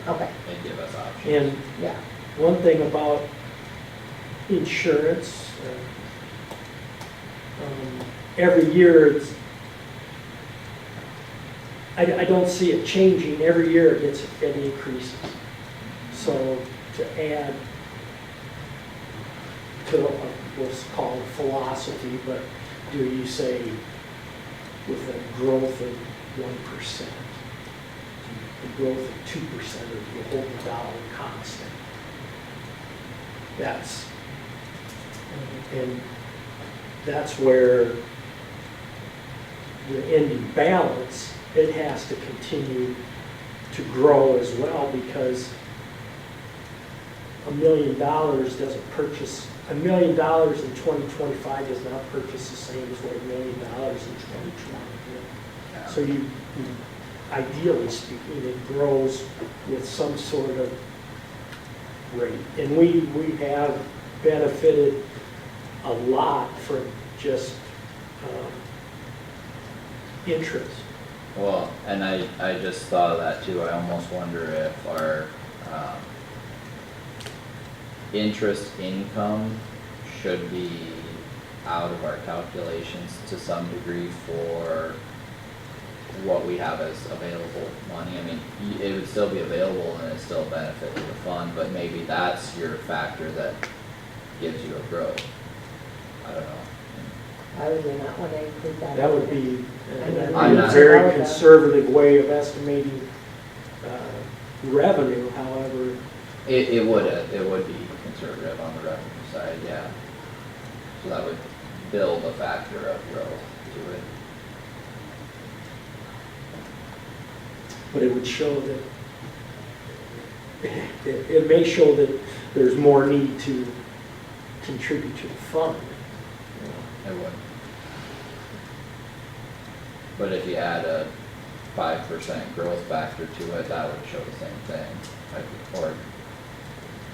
Speaker 6: okay,
Speaker 8: They give us options.
Speaker 7: and
Speaker 6: yeah.
Speaker 7: one thing about insurance, every year it's, I don't see it changing. Every year it increases. So to add to what's called philosophy, but do you say with a growth of 1%, the growth of 2%, or do you hold the dollar constant? That's where the ending balance, it has to continue to grow as well, because $1 million doesn't purchase, $1 million in 2025 does not purchase the same as what $1 million in 2020 did. So you, ideally speaking, it grows with some sort of rate. And we have benefited a lot from just interest.
Speaker 8: Well, and I just thought of that too. I almost wonder if our interest income should be out of our calculations to some degree for what we have as available money. I mean, it would still be available and it's still a benefit to the fund, but maybe that's your factor that gives you a growth. I don't know.
Speaker 6: I would not want to include that.
Speaker 7: That would be
Speaker 8: I'm
Speaker 7: a
Speaker 8: not-
Speaker 7: very conservative way of estimating revenue, however.
Speaker 8: It would be conservative on the revenue side, yeah. So that would build a factor of growth to it.
Speaker 7: But it would show that, it may show that there's more need to contribute to the fund.
Speaker 8: It would. But if you add a 5% growth factor to it, that would show the same thing, like, or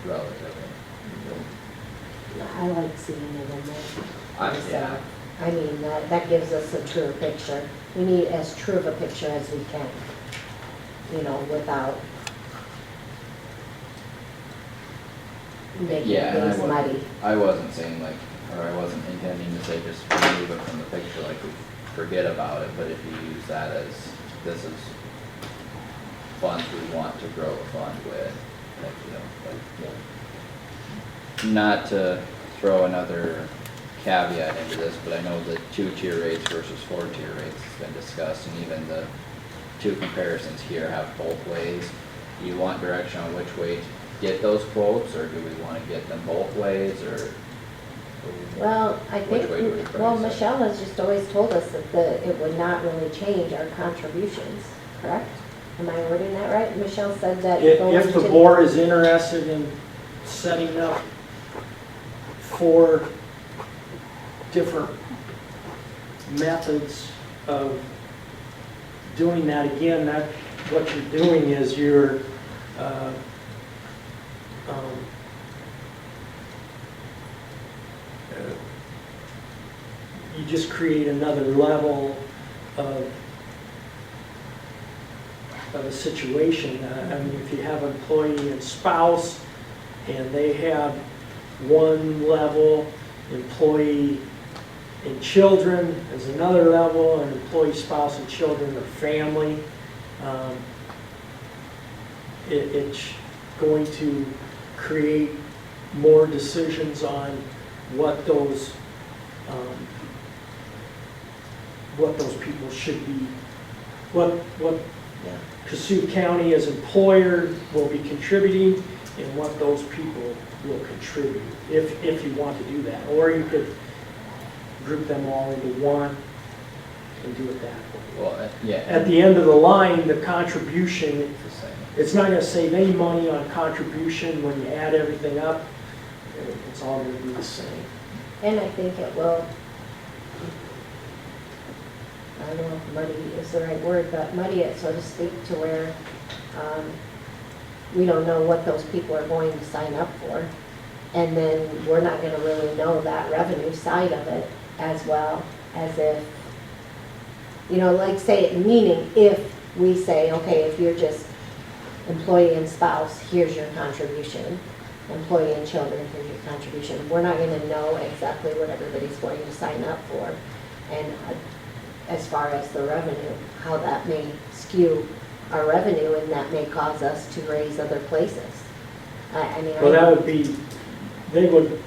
Speaker 8: relatively.
Speaker 6: I like seeing it in there.
Speaker 8: Yeah.
Speaker 6: I mean, that gives us a truer picture. We need as true of a picture as we can, you know, without making
Speaker 8: Yeah, and
Speaker 6: things muddy.
Speaker 8: I wasn't saying like, or I wasn't intending to say just remove it from the picture, like we forget about it, but if you use that as, this is funds we want to grow the fund with, like, you know, like, not to throw another caveat into this, but I know the 2-tier rates versus 4-tier rates has been discussed, and even the two comparisons here have both ways. Do you want direction on which way to get those quotes, or do we want to get them both ways, or?
Speaker 6: Well, I
Speaker 8: Which
Speaker 6: think,
Speaker 8: way do we price
Speaker 6: well,
Speaker 8: it?
Speaker 6: Michelle has just always told us that it would not really change our contributions, correct? Am I wording that right? Michelle said that. going
Speaker 7: If the
Speaker 6: to-
Speaker 7: board is interested in setting up 4 different methods of doing that, again, that, what you're doing is you're, you just create another level of a situation. I mean, if you have employee and spouse, and they have one level, employee and children is another level, and employee, spouse, and children are family, it's going to create more decisions on what those what those people should be, what
Speaker 6: Yeah.
Speaker 7: Kossuth County as employer will be contributing and what those people will contribute, if you want to do that. Or you could group them all into one and do it that way.
Speaker 8: Well, yeah.
Speaker 7: At the end of the line, the contribution,
Speaker 8: It's the same.
Speaker 7: it's not gonna save any money on contribution when you add everything up. It's all gonna be the same.
Speaker 6: And I think it will, I don't know if muddy is the right word, but muddy it, so to speak, to where we don't know what those people are going to sign up for. And then we're not gonna really know that revenue side of it as well as if, like say, meaning if we say, okay, if you're just employee and spouse, here's your contribution. Employee and children, here's your contribution. We're not gonna know exactly what everybody's going to sign up for. And as far as the revenue, how that may skew our revenue and that may cause us to raise other places. I mean,
Speaker 7: Well, that would be, they would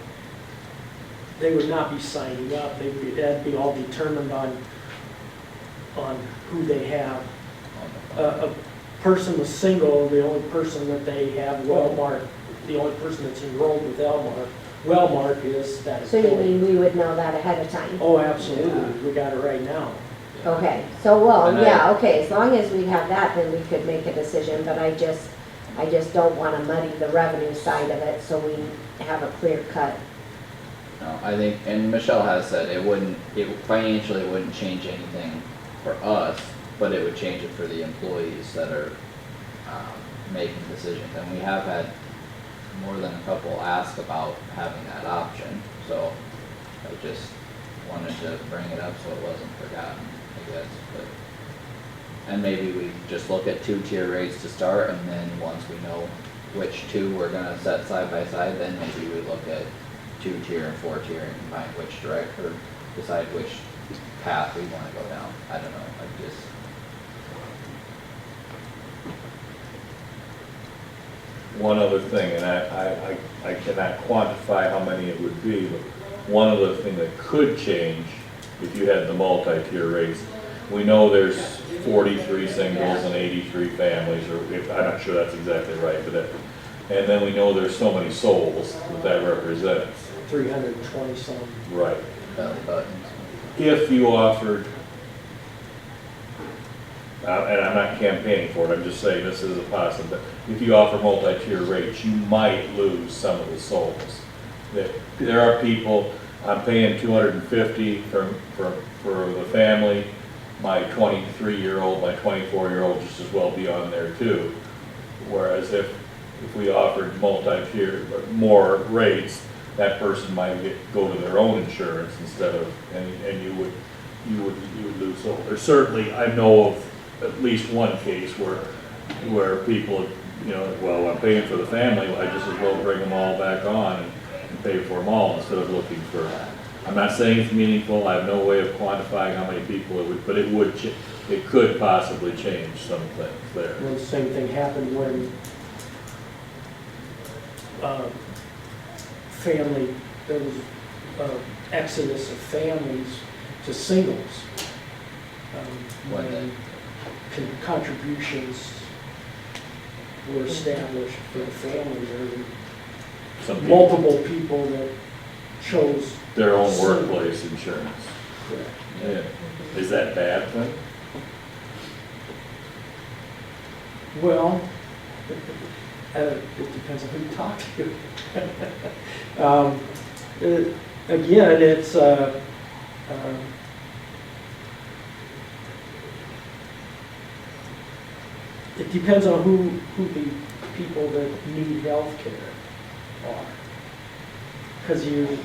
Speaker 7: not be signing up, that'd be all determined on who they have. A person was single, the only person that they have Wellmark, the only person that's enrolled with Wellmark is that
Speaker 6: so you
Speaker 7: employee.
Speaker 6: mean we would know that ahead of time?
Speaker 7: Oh, absolutely, we got it right now.
Speaker 6: Okay, so, well,
Speaker 8: And I-
Speaker 6: yeah, okay, as long as we have that, then we could make a decision, but I just don't wanna muddy the revenue side of it, so we have a clear cut.
Speaker 8: No, I think, and Michelle has said it financially wouldn't change anything for us, but it would change it for the employees that are making decisions. And we have had more than a couple ask about having that option, so I just wanted to bring it up so it wasn't forgotten, I guess. And maybe we just look at 2-tier rates to start, and then once we know which two we're gonna set side by side, then maybe we look at 2-tier and 4-tier and combine which or decide which path we wanna go down. I don't know, I just.
Speaker 5: One other thing, and I cannot quantify how many it would be, but one other thing that could change if you had the multi-tier rates. We know there's 43 singles and 83 families, or if, I'm not sure that's exactly right, but and then we know there's so many souls that represents.
Speaker 7: 320 some.
Speaker 5: Right.
Speaker 8: Belly buttons.
Speaker 5: If you offered, and I'm not campaigning for it, I'm just saying this is a possibility. If you offer multi-tier rates, you might lose some of the souls. There are people, I'm paying $250 for the family. My 23-year-old, my 24-year-old just as well be on there too. Whereas if we offered multi-tier, more rates, that person might go to their own insurance instead of, and you would lose souls. There's certainly, I know of at least one case where people, well, I'm paying for the family, I just as well bring them all back on and pay for them all instead of looking for, I'm not saying it's meaningful, I have no way of quantifying how many people it would, but it could possibly change some things there.
Speaker 7: And the same thing happened when there was exodus of families to singles. When contributions were established for the families, there
Speaker 5: Some
Speaker 7: were
Speaker 5: people,
Speaker 7: multiple people that chose.
Speaker 5: their own
Speaker 7: singles.
Speaker 5: workplace insurance.
Speaker 7: Correct.
Speaker 5: Yeah. Is that bad then?
Speaker 7: Well, it depends on who you talk to. Again, it's, it depends on who the people that need health care are. Because again,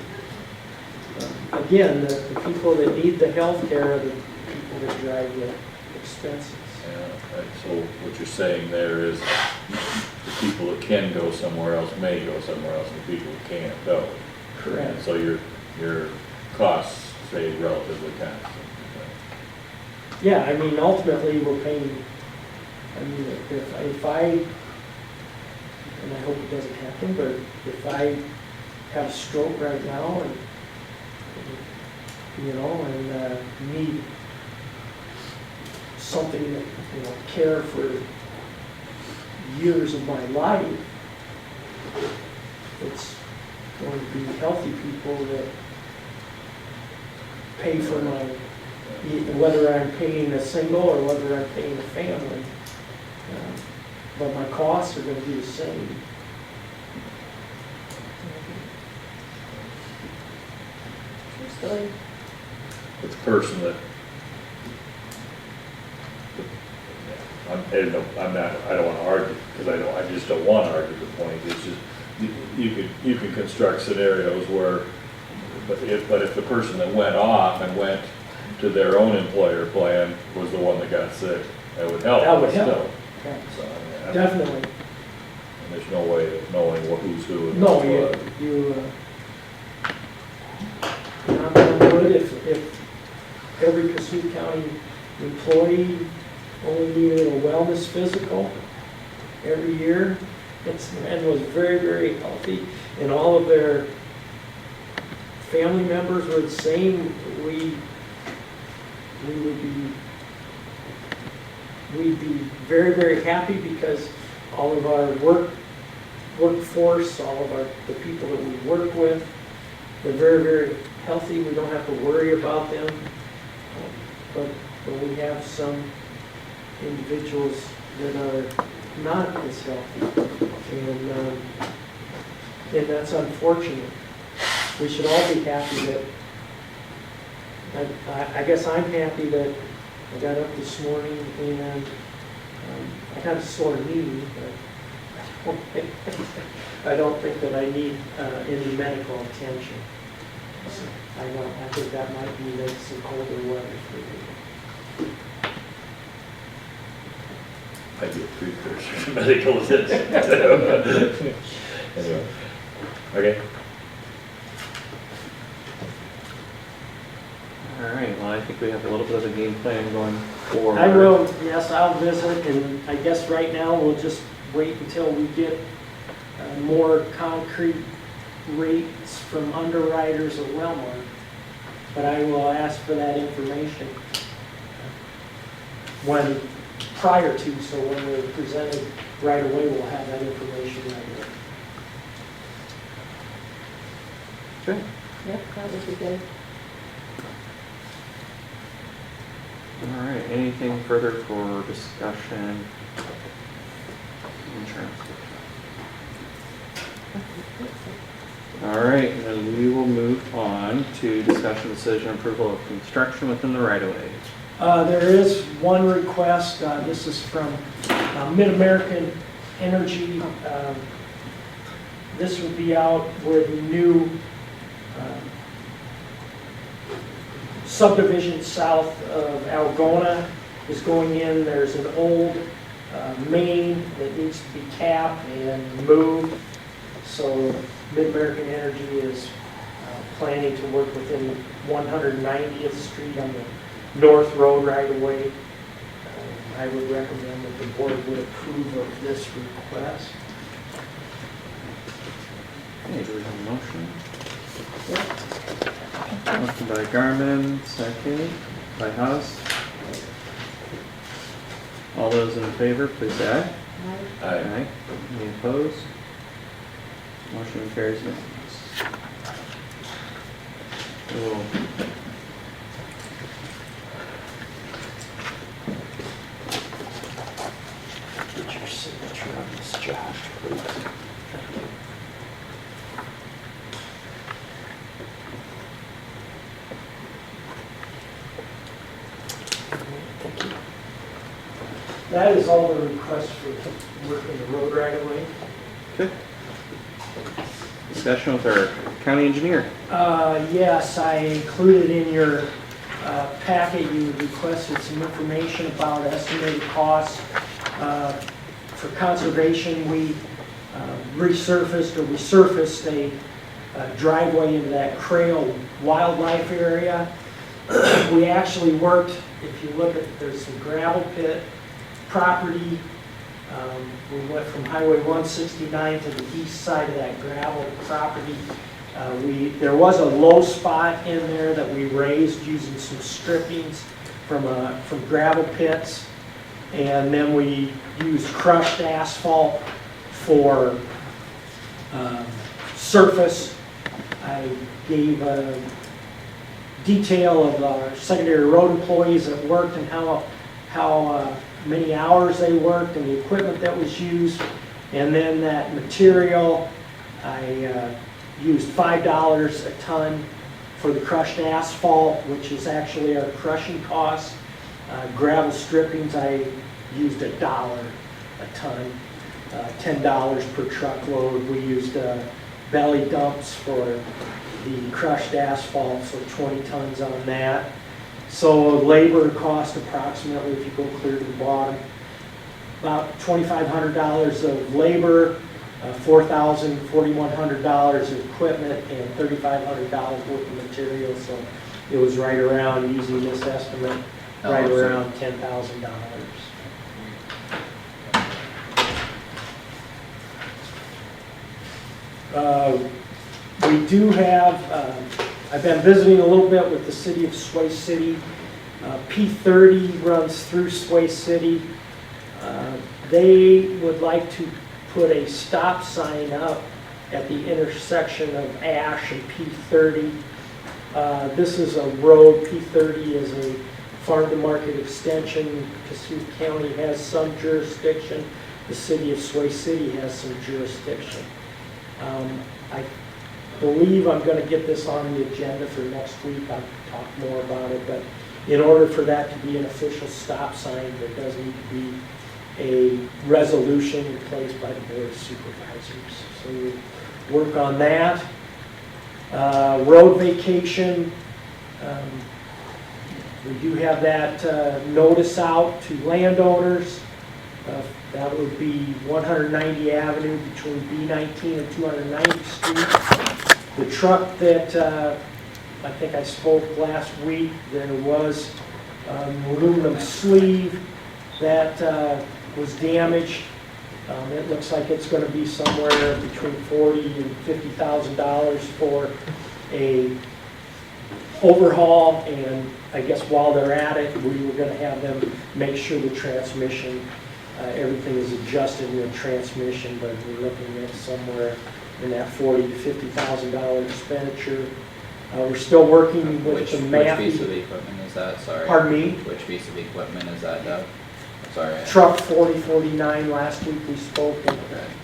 Speaker 7: the people that need the health care are the people that drive the expenses.
Speaker 5: Yeah, right. So what you're saying there is the people that can go somewhere else may go somewhere else, and the people who can't go.
Speaker 7: Correct.
Speaker 5: And so your costs stay relatively constant.
Speaker 7: Yeah, I mean, ultimately, we're paying, I mean, if I, and I hope it doesn't happen, but if I have a stroke right now and need something that, care for years of my life. It's going to be healthy people that pay for my, whether I'm paying a single or whether I'm paying a family. But my costs are going to be the same.
Speaker 6: True story.
Speaker 5: It's a person that, I don't want to argue, because I just don't want to argue the point. It's just, you can construct scenarios where, but if the person that went off and went to their own employer plan was the one that got sick, that would help.
Speaker 7: That would help.
Speaker 5: still.
Speaker 7: Okay.
Speaker 5: So, I mean,
Speaker 7: Definitely.
Speaker 5: and there's no way of knowing who's who. and
Speaker 7: No,
Speaker 5: what's what.
Speaker 7: knock on wood, if every Kossuth County employee only needed a wellness physical every year, and was very, very healthy, and all of their family members were the same, we'd be very, very happy, because all of our workforce, all of the people that we work with, they're very, very healthy. We don't have to worry about them. But we have some individuals that are not as healthy, and that's unfortunate. We should all be happy that, I guess I'm happy that I got up this morning and I got a sore knee, but I don't think that I need any medical attention. So I think that might be like some colder weather for me.
Speaker 5: Might be a precursor to medical attention. Anyway, okay.
Speaker 1: All right, well, I think we have a little bit of a game plan going forward.
Speaker 7: I will, yes, I'll visit, and I guess right now we'll just wait until we get more concrete rates from underwriters at Wellmark. But I will ask for that information prior to, so when they're presented right away, we'll have that information right there.
Speaker 1: Okay.
Speaker 6: Yep, that would be good.
Speaker 1: All right, anything further for discussion? Insurance. All right, then we will move on to discussion decision approval of construction within the right-of-way.
Speaker 7: There is one request, this is from Mid-American Energy. This would be out where the new subdivision south of Algona is going in. There's an old main that needs to be capped and moved. So Mid-American Energy is planning to work within 190th Street on the North Road right away. I would recommend that the board would approve of this request.
Speaker 1: Okay, do we have a motion? Motion by Garmin, second by Haas. All those in favor, please say aye.
Speaker 5: Aye.
Speaker 1: Any opposed? Motion carries unanimous. We'll
Speaker 7: Get your signature on this, Josh, please. Thank you. That is all the requests for working the road right away.
Speaker 1: Okay. Discussion with our county engineer.
Speaker 7: Yes, I included in your packet, you requested some information about estimated costs. For conservation, we resurfaced a driveway into that Crail wildlife area. We actually worked, if you look at, there's some gravel pit property. We went from Highway 169 to the east side of that gravel property. There was a low spot in there that we raised using some strippings from gravel pits. And then we used crushed asphalt for surface. I gave a detail of our secondary road employees that worked and how many hours they worked and the equipment that was used. And then that material, I used $5 a ton for the crushed asphalt, which is actually our crushing cost. Gravel strippings, I used $1 a ton, $10 per truckload. We used belly dumps for the crushed asphalt, so 20 tons on that. So labor cost approximately, if you go clear to the bottom, about $2,500 of labor, $4,100 of equipment, and $3,500 worth of material. So it was right around, using this estimate, right around $10,000. We do have, I've been visiting a little bit with the city of Sway City. P30 runs through Sway City. They would like to put a stop sign up at the intersection of Ash and P30. This is a road. P30 is a farm-to-market extension. Kossuth County has some jurisdiction. The city of Sway City has some jurisdiction. I believe I'm going to get this on the agenda for next week. I'll talk more about it, but in order for that to be an official stop sign, there does need to be a resolution in place by the Board of Supervisors. So we'll work on that. Road vacation, we do have that notice out to landowners. That would be 190 Avenue between B19 and 290th Street. The truck that I think I spoke last week, there was aluminum sleeve that was damaged. It looks like it's going to be somewhere between $40,000 and $50,000 for a overhaul, and I guess while they're at it, we were going to have them make sure the transmission, everything is adjusted in the transmission, but we're looking at somewhere in that $40,000 to $50,000 expenditure. We're still working with the
Speaker 8: Which piece of equipment is that? Sorry.
Speaker 7: Pardon me?
Speaker 8: Which piece of equipment is that, Doug? Sorry.
Speaker 7: Truck 4049, last week we spoke, and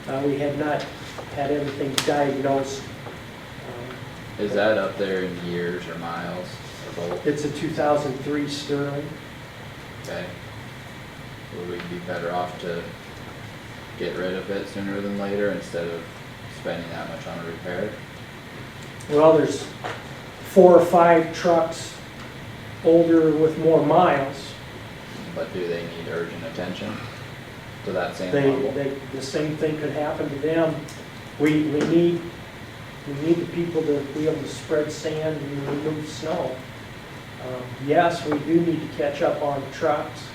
Speaker 8: Okay.
Speaker 7: we had not had everything diagnosed.
Speaker 8: Is that up there in years or miles or both?
Speaker 7: It's a 2003 Sterling.
Speaker 8: Okay. Would we be better off to get rid of it sooner than later instead of spending that much on a repair?
Speaker 7: Well, there's 4 or 5 trucks older with more miles.
Speaker 8: But do they need urgent attention to that same
Speaker 7: The
Speaker 8: level?
Speaker 7: same thing could happen to them. We need the people to be able to spread sand and remove snow. Yes, we do need to catch up on trucks.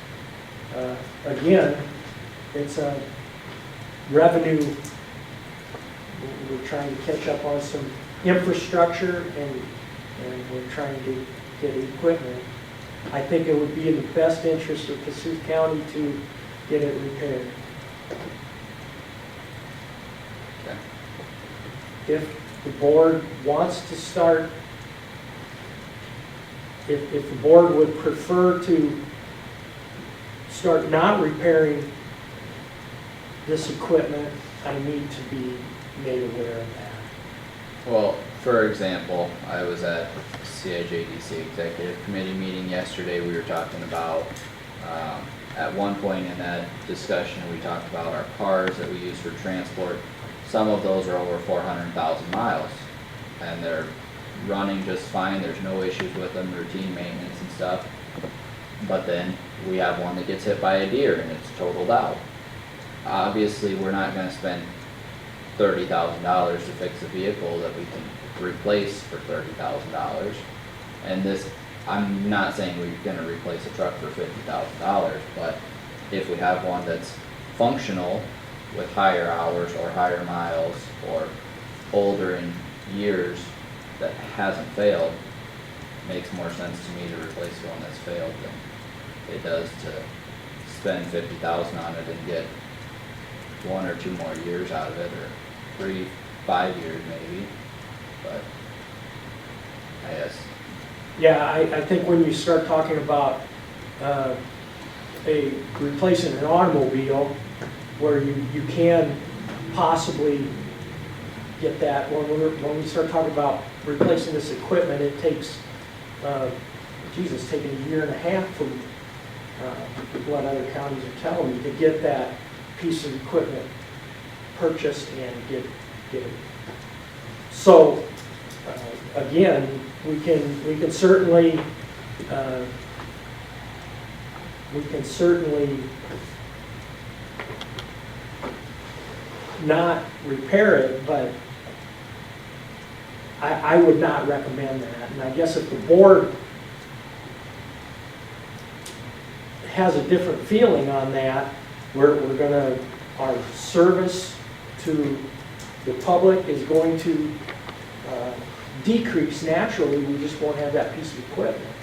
Speaker 7: Again, it's a revenue. We're trying to catch up on some infrastructure, and we're trying to get equipment. I think it would be in the best interest of Kossuth County to get it repaired.
Speaker 8: Okay.
Speaker 7: If the board wants to start, if the board would prefer to start not repairing this equipment, I need to be made aware of that.
Speaker 8: Well, for example, I was at CIJDC Executive Committee meeting yesterday. We were talking about, at one point in that discussion, we talked about our cars that we use for transport. Some of those are over 400,000 miles, and they're running just fine. There's no issues with them, routine maintenance and stuff. But then we have one that gets hit by a deer and it's totaled out. Obviously, we're not going to spend $30,000 to fix a vehicle that we can replace for $30,000. And this, I'm not saying we're going to replace a truck for $50,000, but if we have one that's functional with higher hours or higher miles or older in years that hasn't failed, makes more sense to me to replace one that's failed it does to spend 50,000 on it and get 1 or 2 more years out of it, or 3, 5 years maybe, but I guess,
Speaker 7: Yeah, I think when you start talking about replacing an automobile, where you can possibly get that, when we start talking about replacing this equipment, it takes, taking a year and a half from what other counties are telling me to get that piece of equipment purchased and get it. So, again, we can certainly not repair it, but I would not recommend that. And I guess if the board has a different feeling on that, our service to the public is going to decrease naturally. We just won't have that piece of equipment.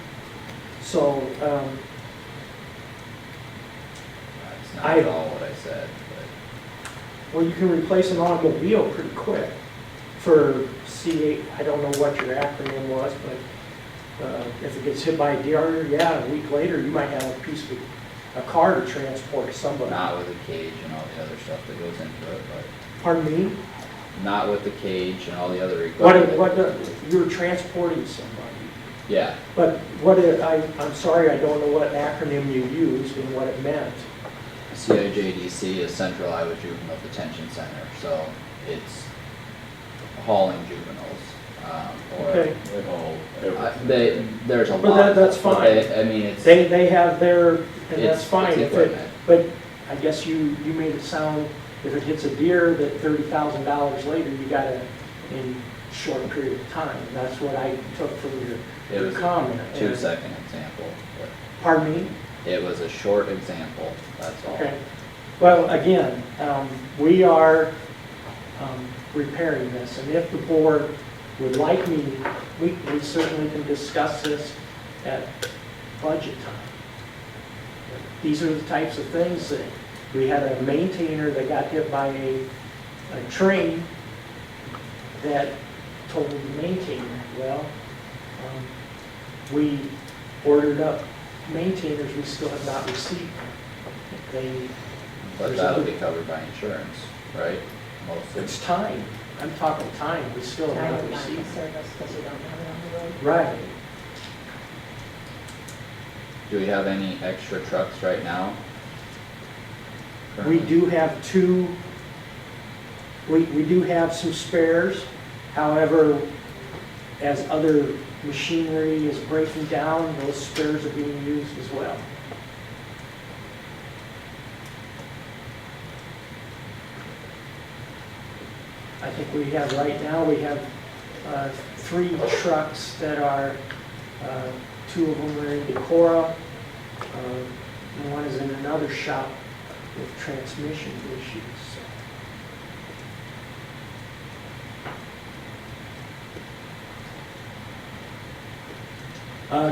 Speaker 7: So,
Speaker 8: that's not at all what I said, but.
Speaker 7: well, you can replace an automobile pretty quick for C8. I don't know what your acronym was, but if it gets hit by a deer, yeah, a week later you might have a car to transport somebody.
Speaker 8: Not with the cage and all the other stuff that goes into it, but
Speaker 7: Pardon me?
Speaker 8: not with the cage and all the other equipment.
Speaker 7: You're transporting somebody.
Speaker 8: Yeah,
Speaker 7: But I'm sorry, I don't know what acronym you used and what it meant.
Speaker 8: CIJDC is Central Iowa Juvenile Detention Center, so it's hauling juveniles, or
Speaker 7: Okay.
Speaker 5: They haul everything.
Speaker 8: there's a
Speaker 7: But
Speaker 8: lot.
Speaker 7: that's
Speaker 8: but
Speaker 7: fine.
Speaker 8: I mean, it's,
Speaker 7: They have their, and that's
Speaker 8: It's
Speaker 7: fine. If
Speaker 8: equipment.
Speaker 7: But I guess you made it sound, if it hits a deer, that $30,000 later, you got it in a short period of time. That's what I took from
Speaker 8: it
Speaker 7: your
Speaker 8: was
Speaker 7: comment.
Speaker 8: a 2-second example, but
Speaker 7: Pardon me?
Speaker 8: it was a short example, that's all.
Speaker 7: Okay. Well, again, we are repairing this, and if the board would like me, we certainly can discuss this at budget time. These are the types of things that, we had a maintainer that got hit by a train that told the maintainer, well, we ordered up maintainers, we still have not received them.
Speaker 8: But that'll be covered by insurance, right? Mostly.
Speaker 7: It's time. I'm talking time. We still have
Speaker 6: Time
Speaker 7: not
Speaker 6: of not
Speaker 7: received.
Speaker 6: service because you don't have it on the road.
Speaker 7: Right.
Speaker 8: Do we have any extra trucks right now?
Speaker 7: We
Speaker 8: Currently?
Speaker 7: do have two, we do have some spares. However, as other machinery is breaking down, those spares are being used as well. I think we have, right now, we have 3 trucks that are, 2 of them are in Decorah, and 1 is in another shop with transmission issues.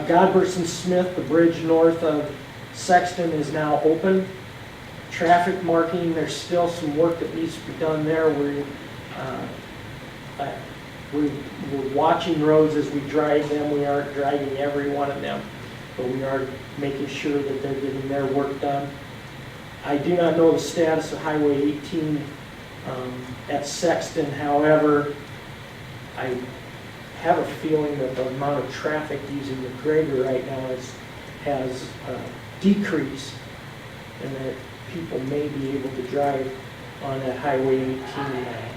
Speaker 7: Godberson Smith, the bridge north of Sexton, is now open. Traffic marking, there's still some work that needs to be done there. We're watching roads as we drive them. We aren't driving every one of them, but we are making sure that they're getting their work done. I do not know the status of Highway 18 at Sexton. However, I have a feeling that the amount of traffic using the grader right now has decreased, and that people may be able to drive on that Highway 18 now.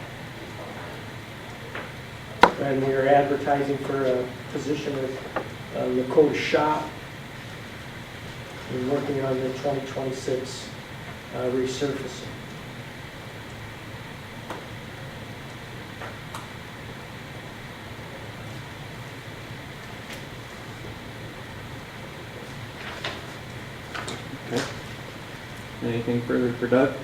Speaker 7: And we are advertising for a position of Lakota shop. We're working on the 2026 resurfacing.
Speaker 1: Okay. Anything further for Doug?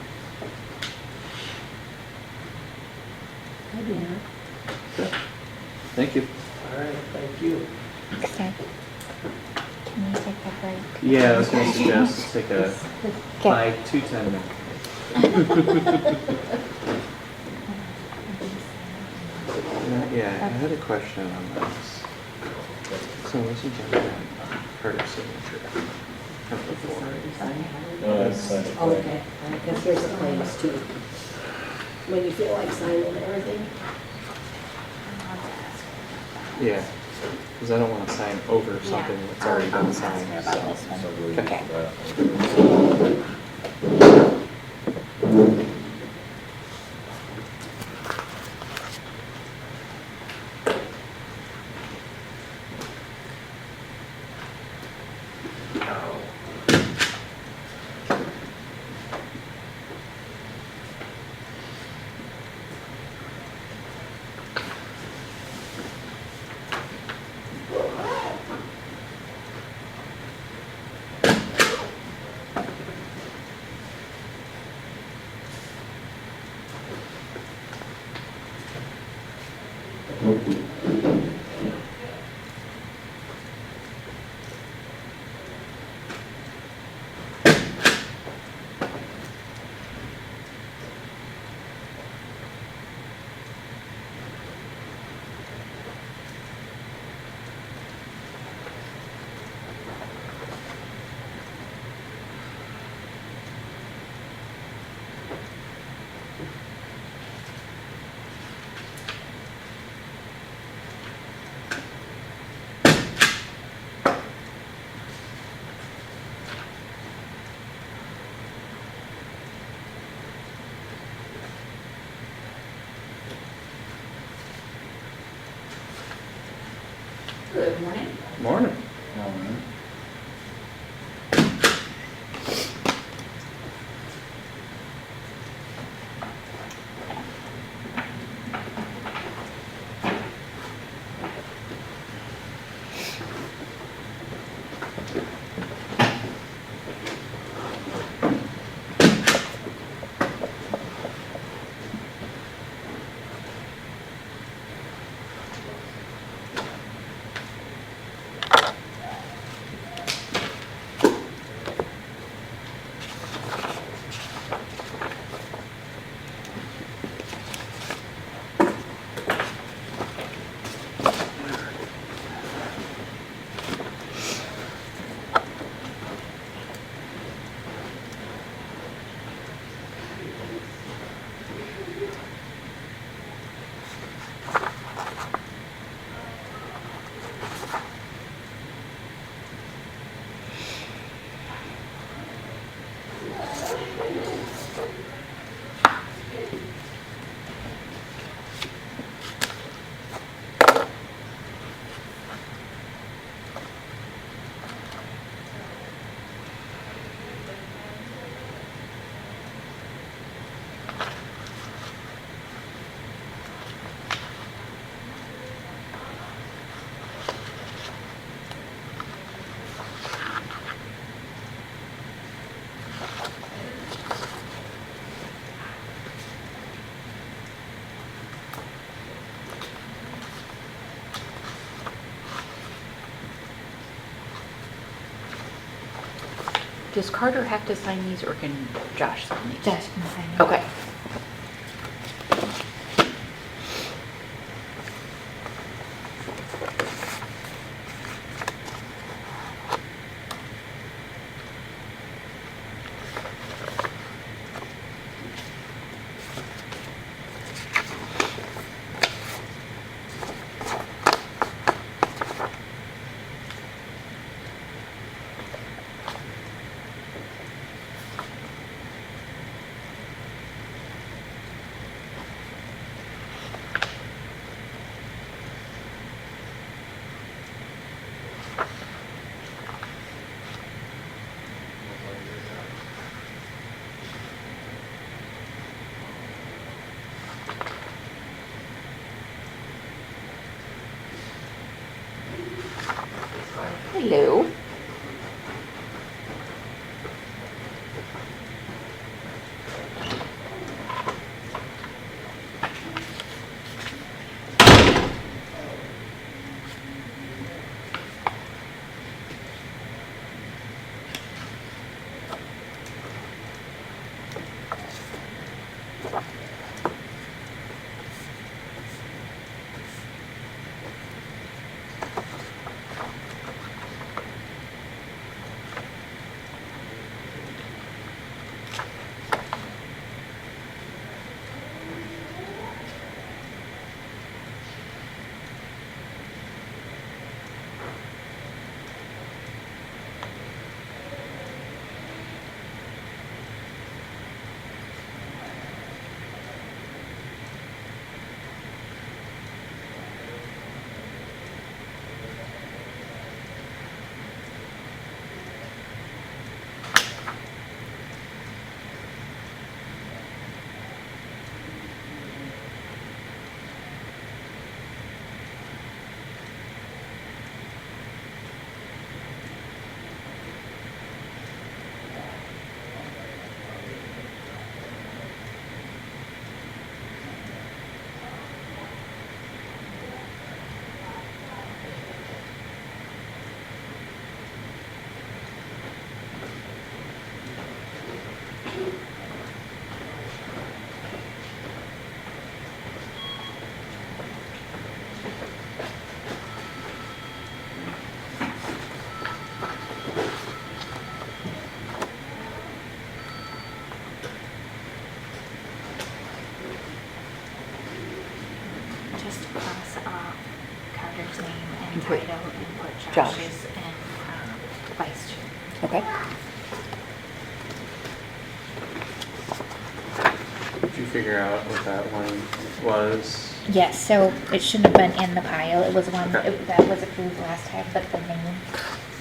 Speaker 6: I do not.
Speaker 1: Okay. Thank you.
Speaker 7: All right, thank you.
Speaker 4: Okay. Can you take that break.
Speaker 1: Yeah, I was gonna suggest take a
Speaker 4: Okay.
Speaker 1: 5 to 10 minute. Yeah, I had a question on this. So this is part of signature. Of the form.
Speaker 5: No, that's sign the
Speaker 2: Oh,
Speaker 5: claim.
Speaker 2: okay, I guess here's the claims too. When you feel like signing everything.
Speaker 1: Yeah, because I don't want to sign over something that's already been signed.
Speaker 4: About
Speaker 1: So.
Speaker 4: this one.
Speaker 5: So we'll use
Speaker 4: Okay.
Speaker 5: that.
Speaker 2: Good morning.
Speaker 1: Morning.
Speaker 9: Does Carter have to sign these or can Josh sign these?
Speaker 4: Josh can sign it.
Speaker 9: Okay. Hello. Josh.
Speaker 4: Josh's and vice chair.
Speaker 9: Okay.
Speaker 1: Did you figure out what that one was?
Speaker 4: Yes, so it shouldn't have been in the pile. It was one
Speaker 1: Okay.
Speaker 4: that was approved last time, but the name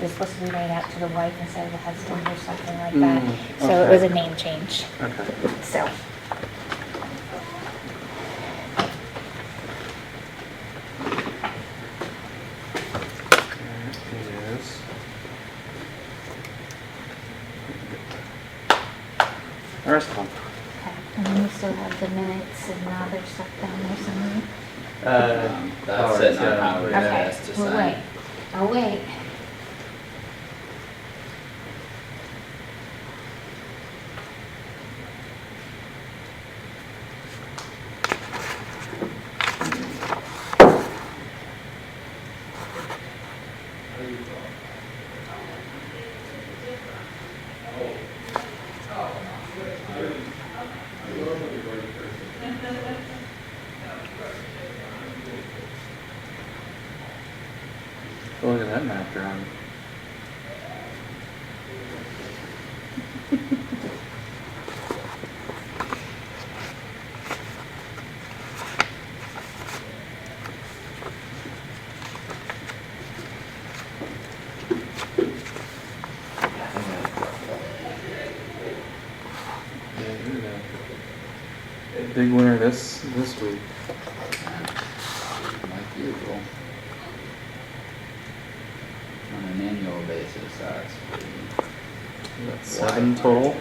Speaker 4: was supposed to be made out to the wife instead of the husband or something like that. So it was a
Speaker 1: okay.
Speaker 4: name change.
Speaker 1: Okay.
Speaker 4: So,
Speaker 1: There it is. The rest of them.
Speaker 4: and then we still have the minutes and other stuff down there somewhere.
Speaker 8: That's sitting on Howard's
Speaker 4: Okay,
Speaker 8: desk to
Speaker 4: we'll
Speaker 8: sign.
Speaker 4: wait. I'll wait.
Speaker 1: Oh, look at that map drawing. Yeah, look at that. Big winner this week.
Speaker 8: Like usual. On an annual basis, that's pretty
Speaker 1: That's 7 total.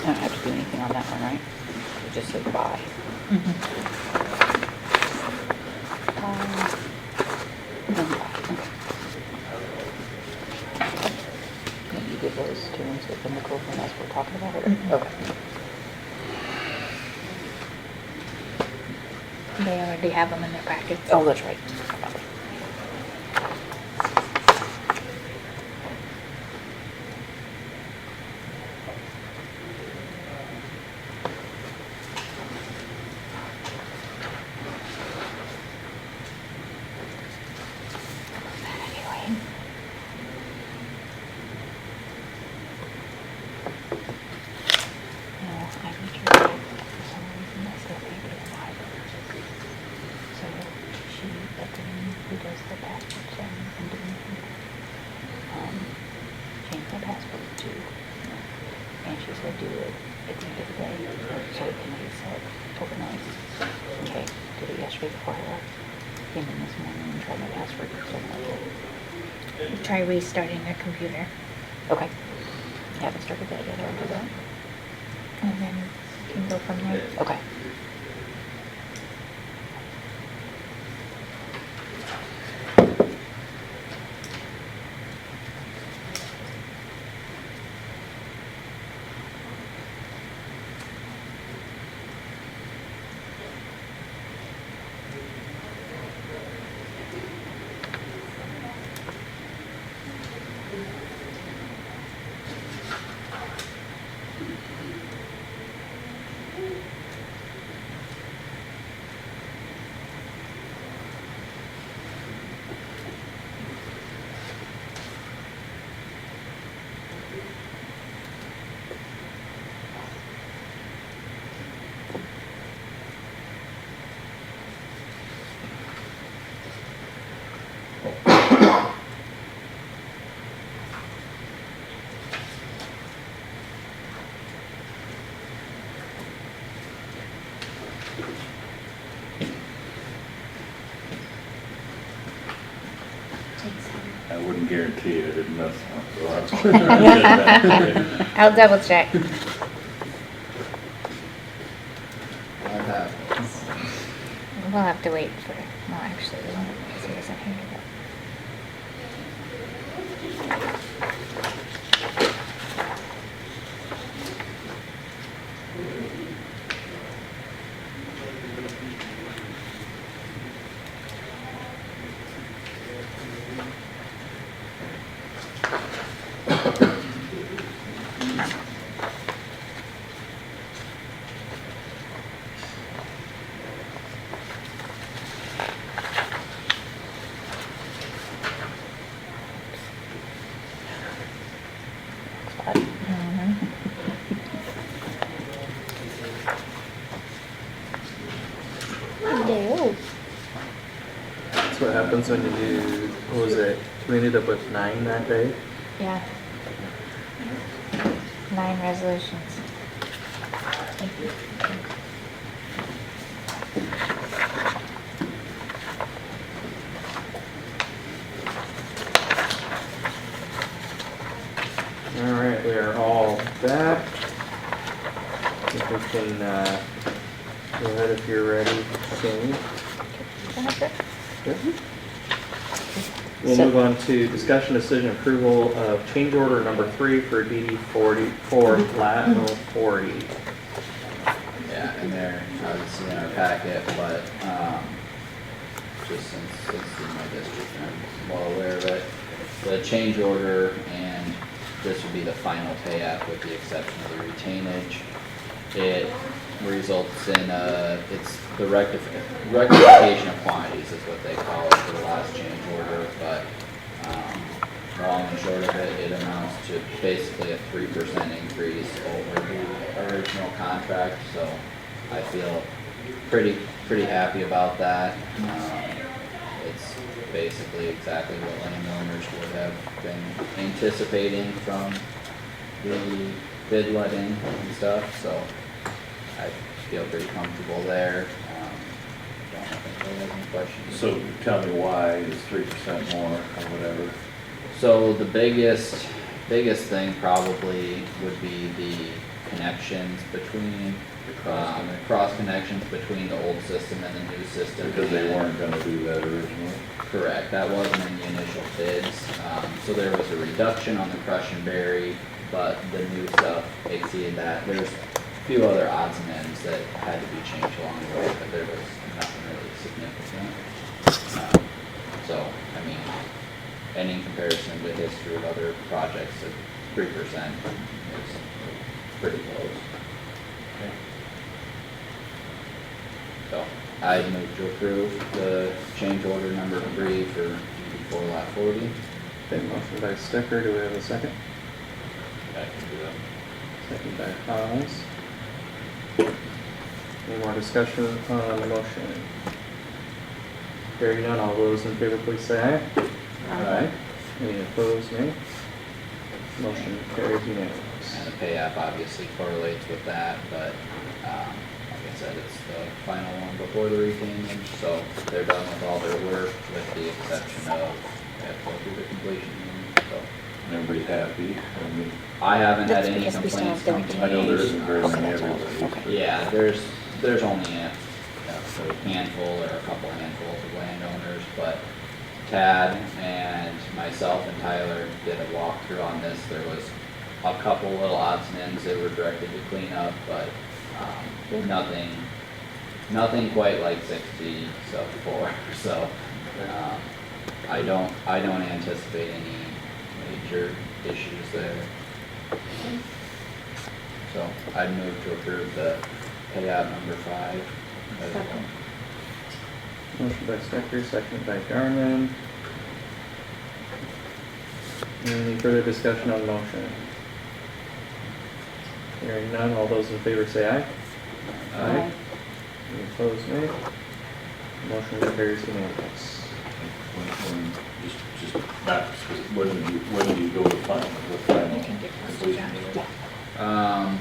Speaker 9: I don't have to do anything on that one, right? It just says bye. And then bye, okay. Then you give those to him so they can look over them as we're talking about it? Okay.
Speaker 4: They already have them in their packets.
Speaker 9: Oh, that's right.
Speaker 4: Anyway.
Speaker 9: No, I need your dad. For some reason, I still can't get in the library. So she, who does the passports and doing changed my passport to, and she said do it at the end of the day, so it can be set overnight. Okay, did it yesterday before I left. Came in this morning and tried my password, it still not good.
Speaker 4: Try restarting your computer,
Speaker 9: Okay. Haven't started that yet, I'll do that.
Speaker 4: and then you can go from there.
Speaker 9: Okay.
Speaker 5: I wouldn't guarantee it, I didn't mess up. So
Speaker 4: I'll double check.
Speaker 8: What happens?
Speaker 4: We'll have to wait for, well, actually, we won't, because he isn't here yet. No.
Speaker 1: That's what happens when you do, what was it? We ended up with 9 that day.
Speaker 4: Yeah. 9 resolutions.
Speaker 1: All right, we are all back. I think we can go ahead if you're ready, Shane. Yep. We'll
Speaker 4: So-
Speaker 1: move on to discussion decision approval of change order number 3 for DD 44 flat 40.
Speaker 8: Yeah, and they're obviously in our packet, but, just since it's in my district, I'm well aware of it. The change order, and this would be the final pay app with the exception of the retainage. It results in, it's the rectification of quantities is what they call it for the last change order, but, long and short of it, it amounts to basically a 3% increase over the original contract, so I feel pretty happy about that. It's basically exactly what landowners would have been anticipating from the bid letting and stuff, so I feel pretty comfortable there. Don't know if anybody has any questions.
Speaker 5: So tell me why is 3% more or whatever?
Speaker 8: So the biggest thing probably would be the connections between, cross connections between the old system and the new system.
Speaker 5: Because they weren't gonna do that originally.
Speaker 8: Correct, that wasn't in the initial bids. So there was a reduction on the crush and bury, but the new stuff exceeded that. There's a few other odds and ends that had to be changed along the way, but there was nothing really significant. So, I mean, and in comparison to history of other projects, 3% is pretty close. So, I'd move to approve the change order number 3 for DD4 lot 40.
Speaker 1: Okay, motion by Stecker, do we have a second?
Speaker 5: I can do that.
Speaker 1: Second by Haas. Any more discussion on the motion? Hearing none, all those in favor please say aye. Aye. Any opposed, nay? Motion carries unanimous.
Speaker 8: And the pay app obviously correlates with that, but, like I said, it's the final one before the retainage, so they're done with all their work with the exception of, they have to go through the completion, so.
Speaker 5: Everybody happy? I mean,
Speaker 8: I haven't had
Speaker 9: That's
Speaker 8: any
Speaker 9: because we still
Speaker 8: complaints
Speaker 9: have the
Speaker 8: come to
Speaker 5: I know there
Speaker 8: me.
Speaker 5: isn't very
Speaker 9: Okay,
Speaker 5: many
Speaker 9: that's all.
Speaker 5: everybody.
Speaker 9: Okay.
Speaker 8: Yeah, there's only a handful or a couple handfuls of landowners, but Tad and myself and Tyler did a walkthrough on this. There was a couple little odds and ends that were directed to clean up, but, nothing quite like 60 sub 4, so, I don't anticipate any major issues there. So I'd move to approve the payout number 5. as well.
Speaker 6: Second.
Speaker 1: Motion by Stecker, second by Garmin. Any further discussion on the motion? Hearing none, all those in favor say aye.
Speaker 6: Aye.
Speaker 1: Any opposed, nay? Motion carries unanimous.
Speaker 5: Just not, when do you go to final, the final
Speaker 9: You can get those to
Speaker 5: completion?
Speaker 9: John.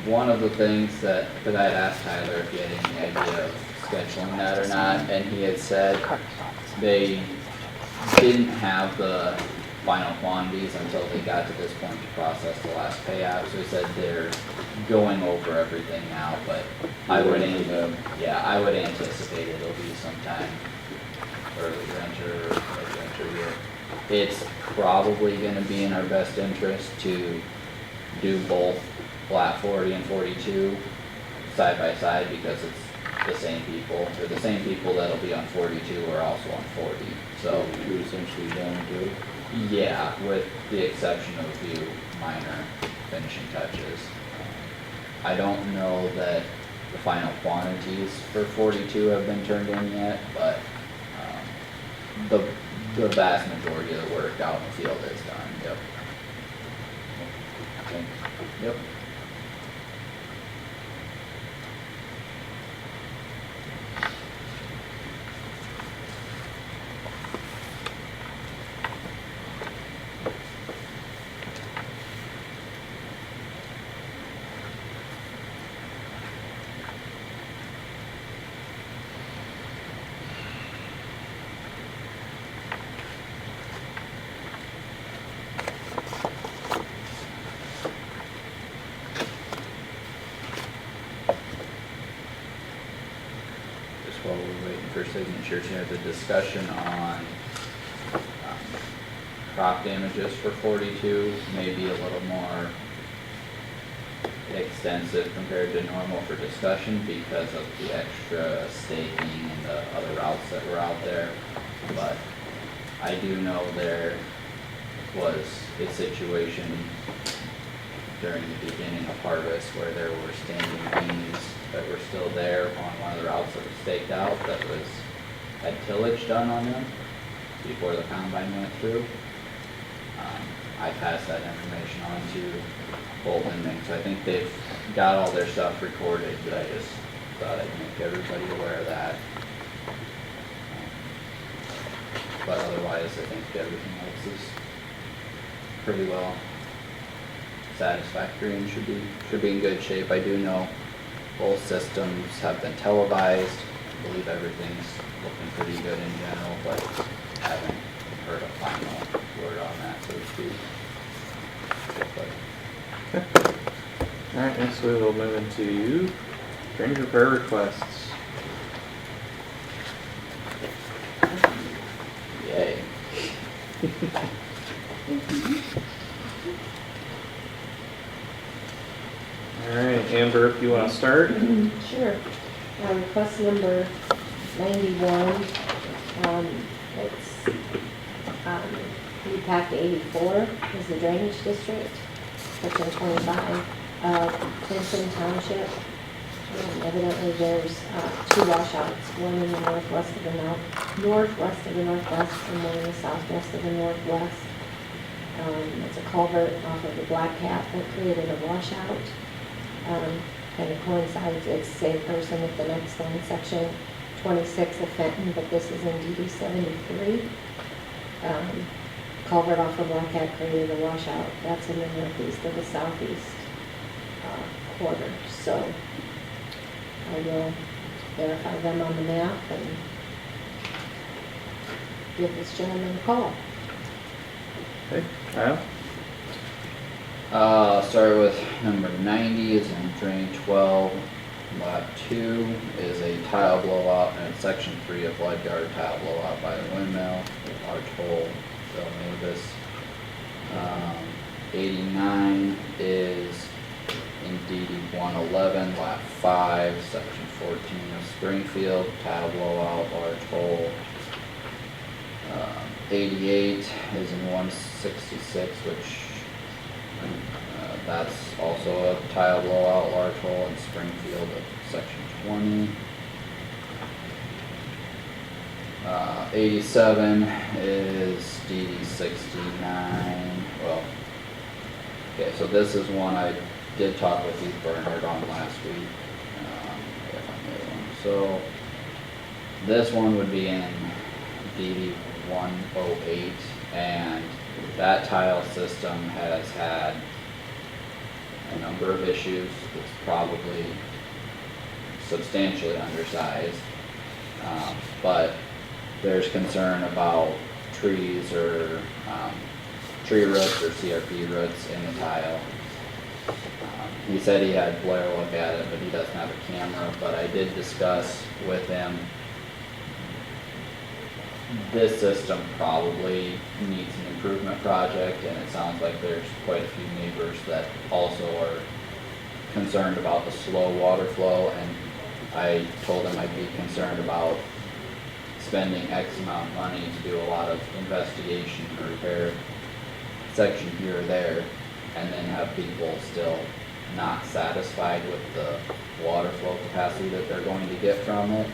Speaker 8: One of the things that, because I had asked Tyler if he had any idea of scheduling that or not, and he had said they didn't have the final quantities until they got to this point to process the last payout, so he said they're going over everything now, but I would, I would anticipate it'll be sometime early winter or late winter year. It's probably gonna be in our best interest to do both flat 40 and 42 side by side because it's the same people, or the same people that'll be on 42 are also on 40, so.
Speaker 5: You're essentially done too.
Speaker 8: Yeah, with the exception of a few minor finishing touches. I don't know that the final quantities for 42 have been turned in yet, but the vast majority of the work out in the field is done, yep.
Speaker 5: Okay.
Speaker 8: Yep. Just while we're waiting for signatures here, the discussion on crop damages for 42 may be a little more extensive compared to normal for discussion because of the extra staking and the other routes that were out there. But I do know there was a situation during the beginning of harvest where there were standing beans that were still there on one of the routes that was staked out that had tillage done on them before the combine went through. I passed that information on to Bolton and Mink, so I think they've got all their stuff recorded, but I just thought I'd make everybody aware of that. But otherwise, I think everything else is pretty well satisfactory and should be in good shape. I do know both systems have been televised. I believe everything's looking pretty good in general, but haven't heard a final word on that, so to speak. But
Speaker 1: Alright, next we will move into drainage repair requests.
Speaker 8: yay.
Speaker 1: Alright, Amber, if you wanna start?
Speaker 6: Sure. Request number 91, it's, UPAC 84 is the drainage district, section 25, Clinton Township. Evidently there's two washouts, one in the northwest of the northwest and one in the southwest of the northwest. It's a culvert off of the Black Cat that created a washout. Kind of coincides, it's the same person with the next one, section 26 of Fenton, but this is in DD 73. Culvert off of Black Cat created a washout. That's in the northeast of the southeast quarter. So I will verify them on the map and give this gentleman a call.
Speaker 1: Okay, Kyle?
Speaker 8: Start with number 90 is in drain 12. Lot 2 is a tile blowout, and it's section 3 of flood yard tile blowout by the windmill, a large hole, so Mavis. 89 is in DD 111, lot 5, section 14 of Springfield, tile blowout, large hole. 88 is in 166, which that's also a tile blowout, large hole in Springfield of section 20. 87 is DD 69. Well, okay, so this is one I did talk with Heath Bernard on last week. So this one would be in DD 108, and that tile system has had a number of issues. It's probably substantially undersized, but there's concern about trees or tree roots or CRP roots in the tile. He said he had Blair look at it, but he doesn't have a camera. But I did discuss with him, this system probably needs an improvement project, and it sounds like there's quite a few neighbors that also are concerned about the slow water flow, and I told him I'd be concerned about spending X amount of money to do a lot of investigation or repair section here or there, and then have people still not satisfied with the water flow capacity that they're going to get from it.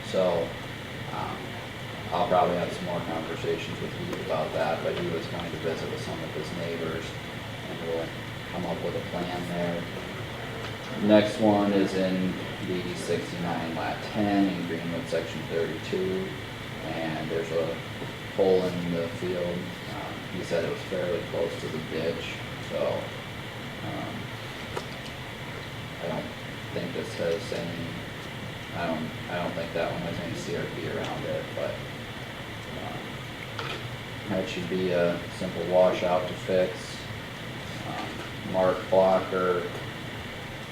Speaker 8: So, I'll probably have some more conversations with Heath about that, but he was going to visit with some of his neighbors, and we'll come up with a plan there. Next one is in DD 69 Lat 10 in Greenwood Section 32, and there's a hole in the field. He said it was fairly close to the ditch, so I don't think this has any, I don't think that one has any CRP around it, but that should be a simple washout to fix. Mark Blocker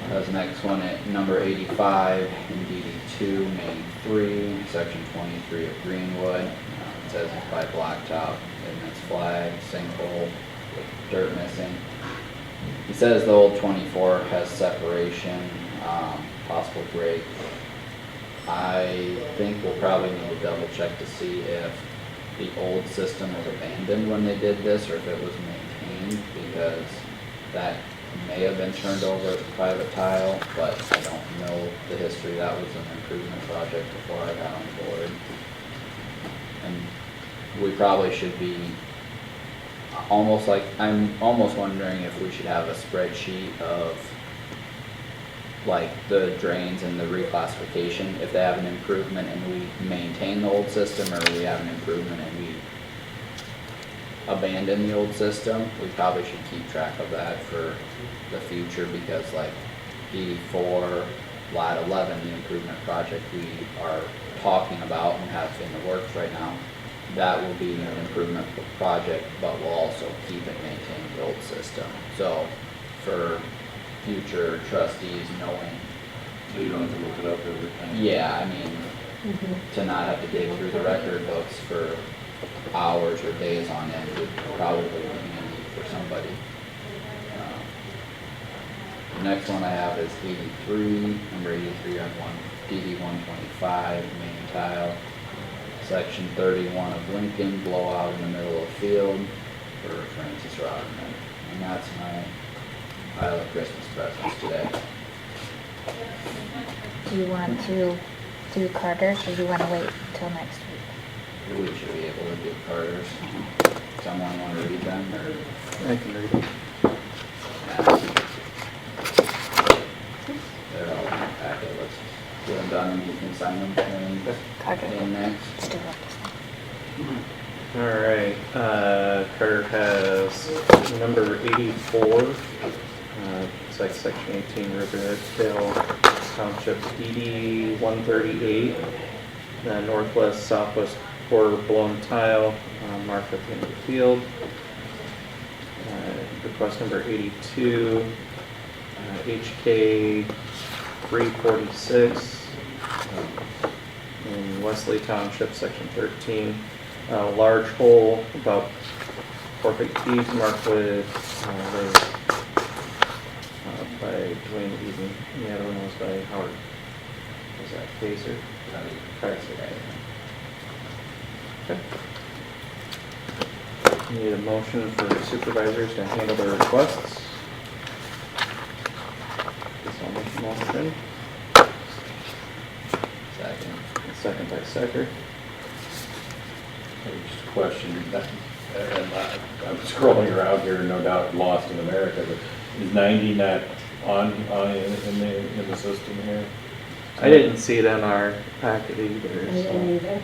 Speaker 8: has the next one at number 85 in DD2, Main 3, Section 23 of Greenwood. It says it's by blacktop, and it's flagged, sinkhole, with dirt missing. He says the old 24 has separation, possible break. I think we'll probably need to double check to see if the old system was abandoned when they did this, or if it was maintained, because that may have been turned over as a private tile, but I don't know the history. That was an improvement project before I got on board. And we probably should be almost like, I'm almost wondering if we should have a spreadsheet of like the drains and the reclassification, if they have an improvement and we maintain the old system, or we have an improvement and we abandon the old system. We probably should keep track of that for the future, because like D4 Lat 11, the improvement project we are talking about and have in the works right now, that will be an improvement project, but we'll also keep and maintain the old system. So for future trustees knowing.
Speaker 5: So you don't have to look it up every time?
Speaker 8: Yeah, I mean, to not have to dig through the record books for hours or days on end would probably be handy for somebody. The next one I have is 83, number 83 on DD 125, main tile, section 31 of Lincoln, blowout in the middle of field for Francis Rodman. And that's my pile of Christmas presents today.
Speaker 4: Do you want to do Carter's, or do you want to wait till next week?
Speaker 8: We should be able to do Carter's. Someone want to read them, or?
Speaker 1: I can read them.
Speaker 8: They're all in the packet. Let's get them done and you can sign them and
Speaker 4: Carter.
Speaker 8: in next.
Speaker 4: Let's do it.
Speaker 1: All right, Carter has number 84. It's like section 18, Riverdale Township, DD 138, northwest southwest quarter blown tile, marked at the end of the field. Request number 82, HK 346, in Wesley Township, section 13. Large hole about 4 feet deep, marked with by Dwayne Eden. The other one was by Howard. Was that Kaiser? Kaiser. Okay. Need a motion for supervisors to handle their requests. Guess I'll make a motion.
Speaker 8: Second.
Speaker 1: Second by Secker.
Speaker 5: Just a question, I'm scrolling around here, no doubt lost in America, but is 90 not on in the system here?
Speaker 1: I didn't see it on our packet either.
Speaker 6: I didn't
Speaker 1: So.
Speaker 6: either.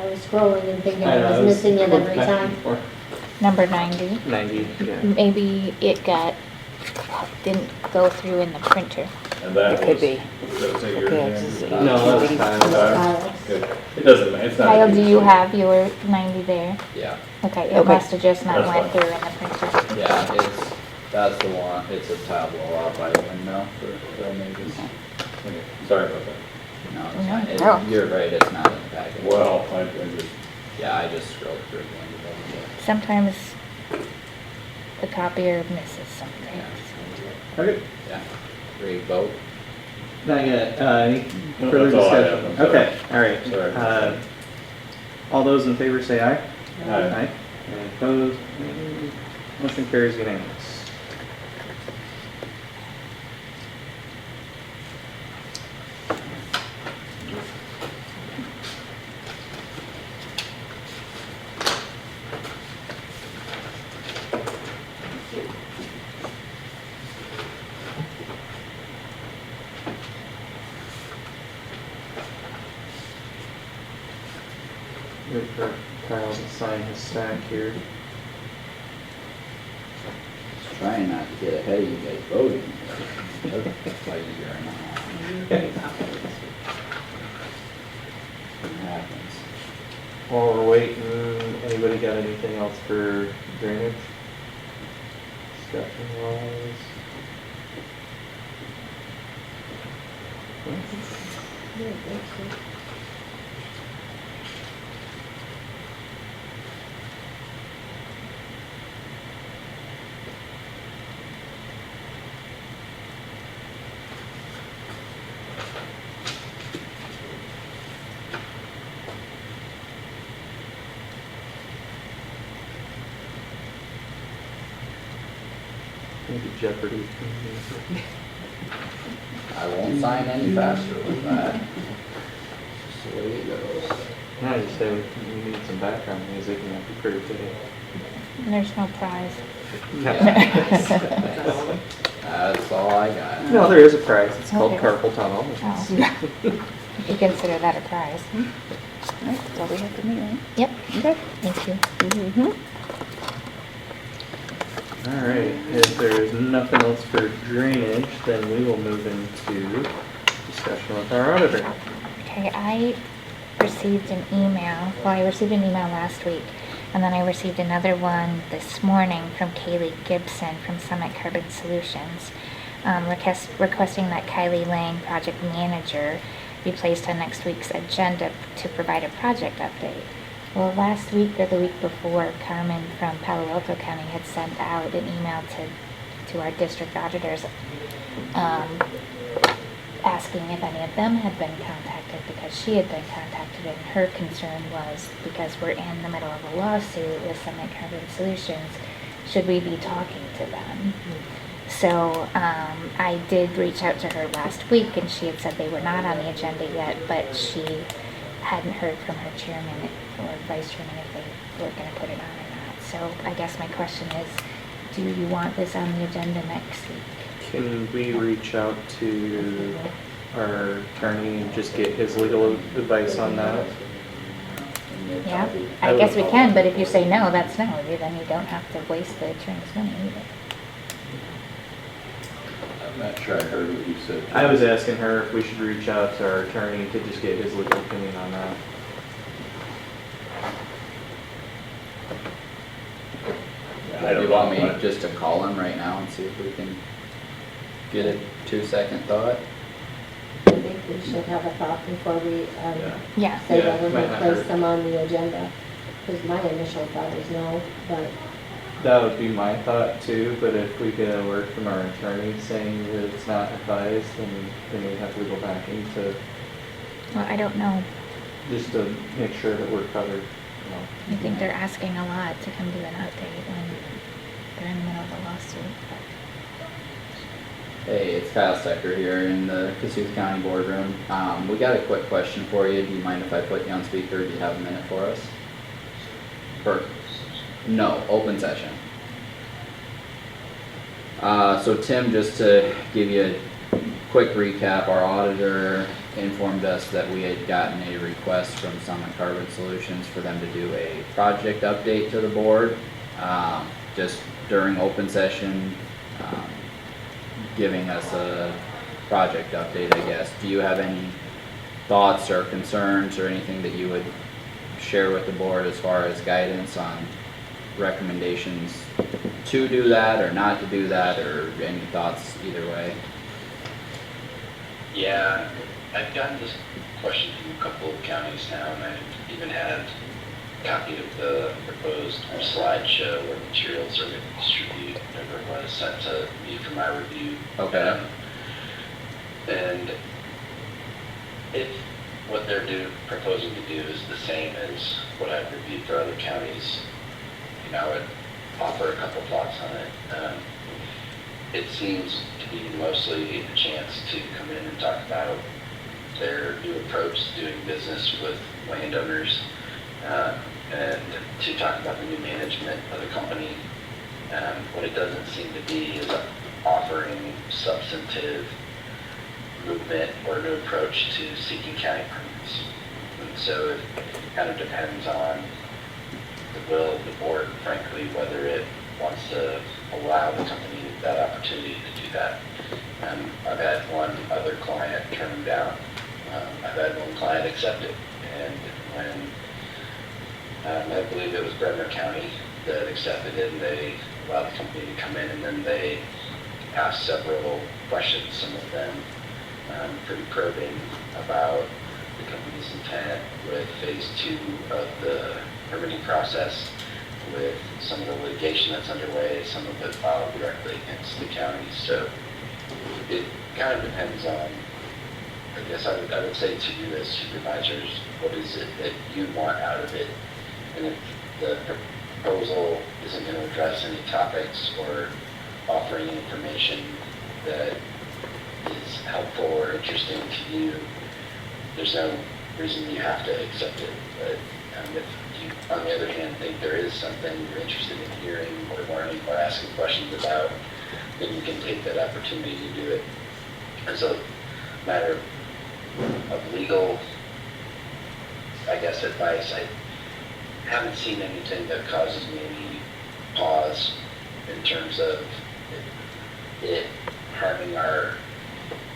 Speaker 6: I was scrolling and thinking
Speaker 1: I know,
Speaker 6: I was missing it every
Speaker 1: back and
Speaker 6: time.
Speaker 1: forth.
Speaker 4: Number 90.
Speaker 1: 90, yeah.
Speaker 4: Maybe it didn't go through in the printer.
Speaker 5: And that
Speaker 9: It could
Speaker 5: was-
Speaker 9: be.
Speaker 5: Does that say yours,
Speaker 9: Okay,
Speaker 5: Andrew?
Speaker 9: it's just-
Speaker 1: No, that's fine.
Speaker 5: Good. It doesn't matter, it's not. a
Speaker 4: Kyle,
Speaker 5: big
Speaker 4: do you
Speaker 5: deal.
Speaker 4: have your 90 there?
Speaker 8: Yeah.
Speaker 4: Okay, it
Speaker 9: Okay.
Speaker 4: must have just not
Speaker 5: That's
Speaker 4: went
Speaker 5: fine.
Speaker 4: through in the printer.
Speaker 8: Yeah, that's the one. It's a tile blowout by the windmill for Phil Mavis.
Speaker 5: Okay, sorry about that.
Speaker 8: No, it's
Speaker 4: No.
Speaker 8: fine.
Speaker 4: Oh.
Speaker 8: You're right, it's not in the package.
Speaker 5: Well, I just,
Speaker 8: Yeah, I just scrolled through it again to double check.
Speaker 4: Sometimes the copier misses some things.
Speaker 5: okay,
Speaker 8: Yeah. Ready to vote?
Speaker 1: Not yet. Any
Speaker 5: No,
Speaker 1: further
Speaker 5: that's all I
Speaker 1: discussion?
Speaker 5: have. I'm sorry.
Speaker 1: Okay, all right.
Speaker 5: Sorry.
Speaker 1: All those in favor say aye.
Speaker 5: Aye.
Speaker 1: Any opposed? Motion carries unanimous. Wait for Kyle to sign his stack here.
Speaker 8: Just trying not to get ahead of you guys voting. That's why you're not. What happens?
Speaker 1: While we're waiting, anybody got anything else for drainage? Discussion wise? Maybe Jeopardy.
Speaker 8: I won't sign any faster with that. Just the way it goes.
Speaker 1: I just say we need some background music and that'd be pretty good.
Speaker 4: There's no prize.
Speaker 8: That's all I got.
Speaker 1: No, there is a prize. It's called
Speaker 4: Okay.
Speaker 1: carpal tunnel.
Speaker 4: Oh. You consider that a prize?
Speaker 9: Right, that's all we have to meet, right?
Speaker 4: Yep.
Speaker 9: Okay.
Speaker 4: Thank you.
Speaker 9: Mm-hmm.
Speaker 1: All right, if there's nothing else for drainage, then we will move into discussion with our auditor.
Speaker 4: Okay, I received an email, well, I received an email last week, and then I received another one this morning from Kaylee Gibson from Summit Carbon Solutions, requesting that Kylie Lang, project manager, be placed on next week's agenda to provide a project update. Well, last week or the week before, Carmen from Palo Alto County had sent out an email to our district auditors, asking if any of them had been contacted because she had been contacted, and her concern was because we're in the middle of a lawsuit with Summit Carbon Solutions, should we be talking to them? So I did reach out to her last week, and she had said they were not on the agenda yet, but she hadn't heard from her chairman or vice chairman if they were going to put it on or not. So I guess my question is, do you want this on the agenda next week?
Speaker 1: Can we reach out to our attorney and just get his legal advice on that?
Speaker 4: Yeah, I guess we can, but if you say no, that's no. Then you don't have to waste the attorney's money either.
Speaker 5: I'm not sure I heard what you said.
Speaker 1: I was asking her if we should reach out to our attorney to just get his legal opinion on that.
Speaker 5: I don't
Speaker 8: You want
Speaker 5: know.
Speaker 8: me just to call him right now and see if we can get a 2-second thought?
Speaker 6: I think we should have a thought before we
Speaker 5: Yeah.
Speaker 4: Yeah.
Speaker 6: say
Speaker 1: Yeah,
Speaker 6: whether
Speaker 1: might
Speaker 6: we
Speaker 1: not
Speaker 6: place
Speaker 1: hurt.
Speaker 6: them on the agenda. Because my initial thought is no, but
Speaker 1: That would be my thought too, but if we get a word from our attorney saying that it's not advised, then we have to go back into,
Speaker 4: Well, I don't know.
Speaker 1: just to make sure that we're covered, you know.
Speaker 4: I think they're asking a lot to come do an update when they're in the middle of a lawsuit.
Speaker 8: Hey, it's Kyle Stecker here in the Kossuth County boardroom. We got a quick question for you. Do you mind if I put you on speaker? Do you have a minute for us? No, open session. So Tim, just to give you a quick recap, our auditor informed us that we had gotten a request from Summit Carbon Solutions for them to do a project update to the board. Just during open session, giving us a project update, I guess. Do you have any thoughts or concerns or anything that you would share with the board as far as guidance on recommendations to do that or not to do that, or any thoughts either way?
Speaker 10: Yeah, I've gotten this question from a couple of counties now, and I've even had a copy of the proposed slideshow where materials are going to distribute, whatever it was, sent to me for my review.
Speaker 8: Okay.
Speaker 10: And if what they're proposing to do is the same as what I've reviewed for other counties, I would offer a couple thoughts on it. It seems to be mostly a chance to come in and talk about their new approach to doing business with landowners, and to talk about the new management of the company. What it doesn't seem to be is offering substantive movement or new approach to seeking county permits. And so it kind of depends on the will of the board, frankly, whether it wants to allow the company that opportunity to do that. I've had one other client turn them down. I've had one client accept it. And when I believe it was Bremer County that accepted it, and they allowed the company to come in, and then they asked several questions, some of them pretty probing, about the company's intent with phase 2 of the permitting process, with some of the litigation that's underway, some of it filed directly against the county. So it kind of depends on, I guess I would say to you as supervisors, what is it that you want out of it? And if the proposal isn't going to address any topics or offer any information that is helpful or interesting to you, there's no reason you have to accept it. But if you, on the other hand, think there is something you're interested in hearing or learning or asking questions about, then you can take that opportunity to do it. As a matter of legal, I guess, advice, I haven't seen anything that causes me any pause in terms of it harming our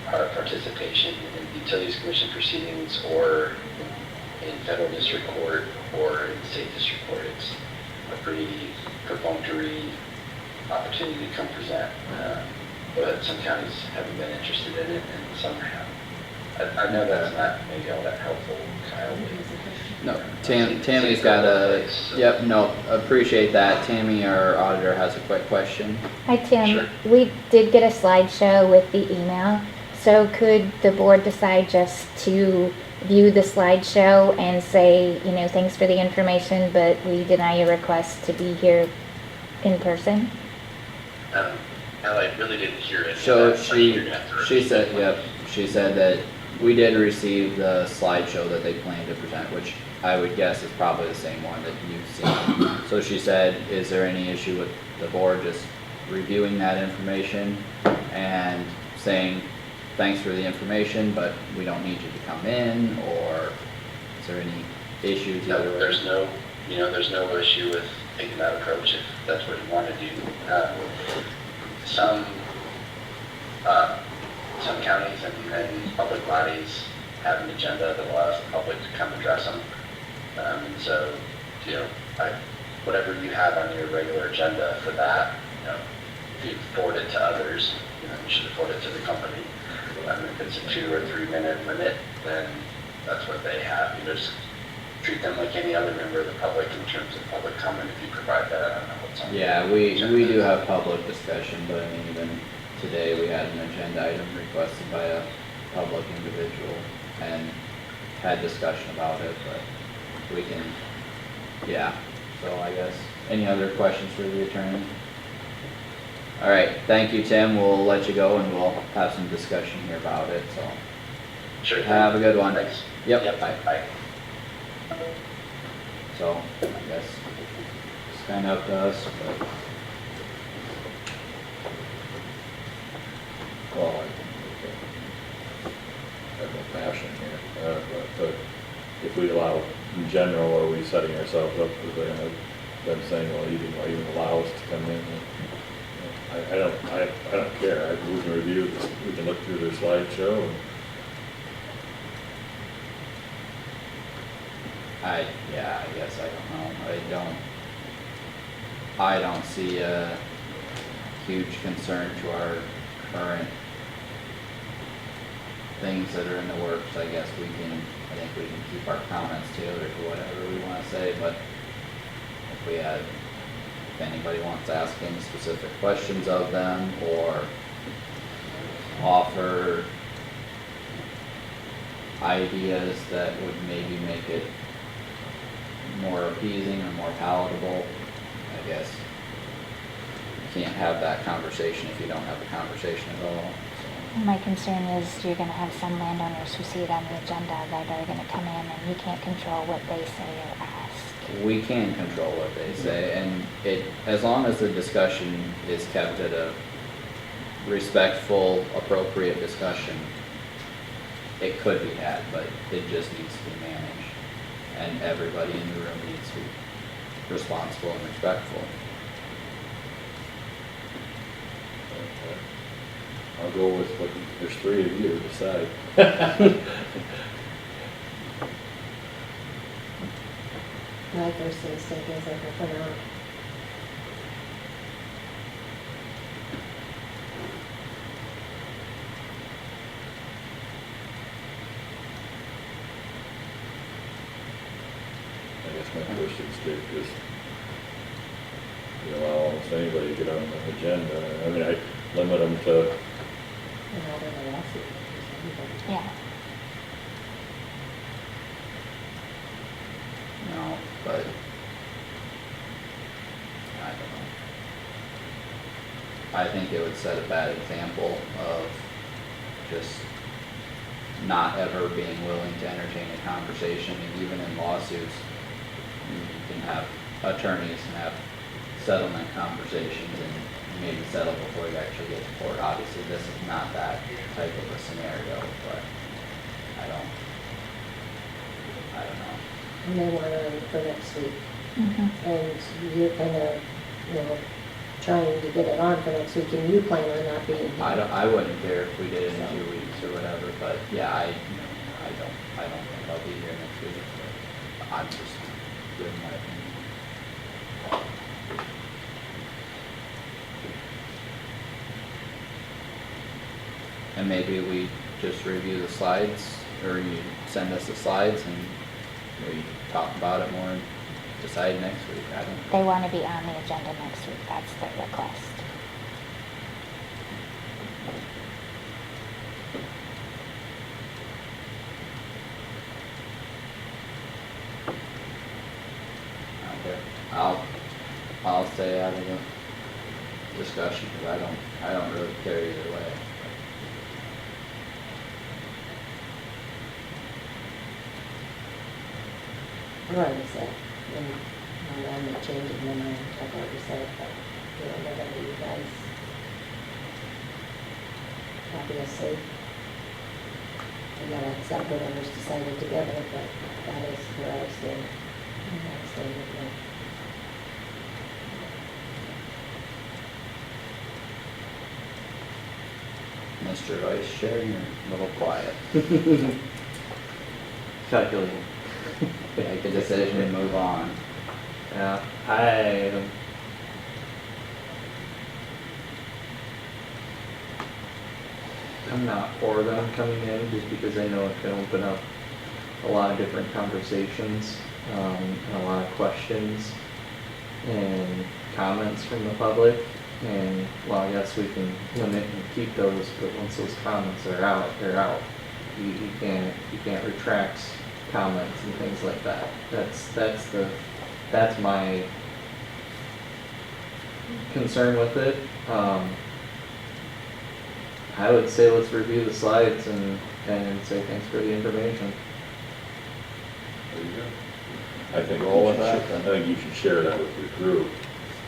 Speaker 10: participation in utilities commission proceedings or in federal district court or in state district court. It's a pretty perfunctory opportunity to come present, but some counties haven't been interested in it and some have. I know that's not maybe all that helpful, Kyle.
Speaker 8: No, Tammy's got a, yep, no, appreciate that. Tammy, our auditor, has a quick question.
Speaker 4: Hi, Tim.
Speaker 10: Sure.
Speaker 4: We did get a slideshow with the email. So could the board decide just to view the slideshow and say, thanks for the information, but we deny your request to be here in person?
Speaker 10: I really didn't hear it.
Speaker 8: So she said, yep, she said that we did receive the slideshow that they plan to present, which I would guess is probably the same one that you've seen. So she said, is there any issue with the board just reviewing that information and saying, thanks for the information, but we don't need you to come in, or is there any issues either way?
Speaker 10: There's no issue with taking that approach if that's what you want to do. Some counties and public bodies have an agenda that allows the public to come address them. And so, whatever you have on your regular agenda for that, if you forward it to others, you should forward it to the company. If it's a 2 or 3 minute limit, then that's what they have. You just treat them like any other member of the public in terms of public comment. If you provide that, I don't know what's on.
Speaker 8: Yeah, we do have public discussion, but I mean, even today we had an agenda item requested by a public individual and had discussion about it, but we can, yeah. So I guess, any other questions for the attorney? All right, thank you, Tim. We'll let you go and we'll have some discussion here about it, so.
Speaker 10: Sure.
Speaker 8: Have a good one.
Speaker 10: Thanks.
Speaker 8: Yep.
Speaker 10: Bye.
Speaker 8: So, I guess it's kind of up to us, but.
Speaker 5: Well, I have no passion here, but if we allow, in general, are we setting ourselves up for them saying, well, you didn't even allow us to come in? I don't care. We can review this, we can look through their slideshow and
Speaker 8: I guess I don't know. I don't see a huge concern to our current things that are in the works. I think we can keep our comments tailored to whatever we want to say, but if anybody wants to ask any specific questions of them or offer ideas that would maybe make it more appeasing or more palatable, I guess. You can't have that conversation if you don't have a conversation at all.
Speaker 4: My concern is you're gonna have some landowners who see it on the agenda that are gonna come in and you can't control what they say or ask.
Speaker 8: We can control what they say, and as long as the discussion is kept at a respectful, appropriate discussion, it could be had, but it just needs to be managed. And everybody in the room needs to be responsible and respectful.
Speaker 5: I'll go with what, there's three of you, decide.
Speaker 6: My first instinct is like, for now.
Speaker 5: I guess my first instinct is, you know, almost anybody get on the agenda. I mean, I limit them to,
Speaker 6: And I don't know, lawsuit.
Speaker 4: Yeah.
Speaker 8: No, but I don't know. I think it would set a bad example of just not ever being willing to entertain a conversation, and even in lawsuits, you can have attorneys and have settlement conversations and maybe settle before you actually get to court. Obviously, this is not that type of a scenario, but I don't know.
Speaker 6: And they want it for next week.
Speaker 4: Mm-hmm.
Speaker 6: And you're kind of, you know, trying to get it on for next week, and you plan on not being here.
Speaker 8: I wouldn't care if we did it in 2 weeks or whatever, but yeah, I don't think I'll be here next week. But I'm just giving my opinion. And maybe we just review the slides, or you send us the slides and we talk about it more and decide next week. I don't know.
Speaker 4: They wanna be on the agenda next week, that's their request.
Speaker 8: Okay, I'll stay out of the discussion because I don't really care either way.
Speaker 6: Right, I said, and I'm not changing my mind, I've already said it, but, you know, whatever you guys. Obviously, we gotta accept whatever's decided together, but that is where I stand. And I stand with you.
Speaker 8: Mr. Vice Chair, you're a little quiet.
Speaker 1: Calculating.
Speaker 8: Make a decision and move on.
Speaker 1: Yeah, I'm not for them coming in just because I know it can open up a lot of different conversations, and a lot of questions and comments from the public. And well, I guess we can limit and keep those, but once those comments are out, they're out. You can't retract comments and things like that. That's my concern with it. I would say let's review the slides and say thanks for the information.
Speaker 5: there you go. I think
Speaker 8: Roll
Speaker 5: you
Speaker 8: with
Speaker 5: should
Speaker 8: that,
Speaker 5: share- I
Speaker 8: then.
Speaker 5: think you should share that with your group,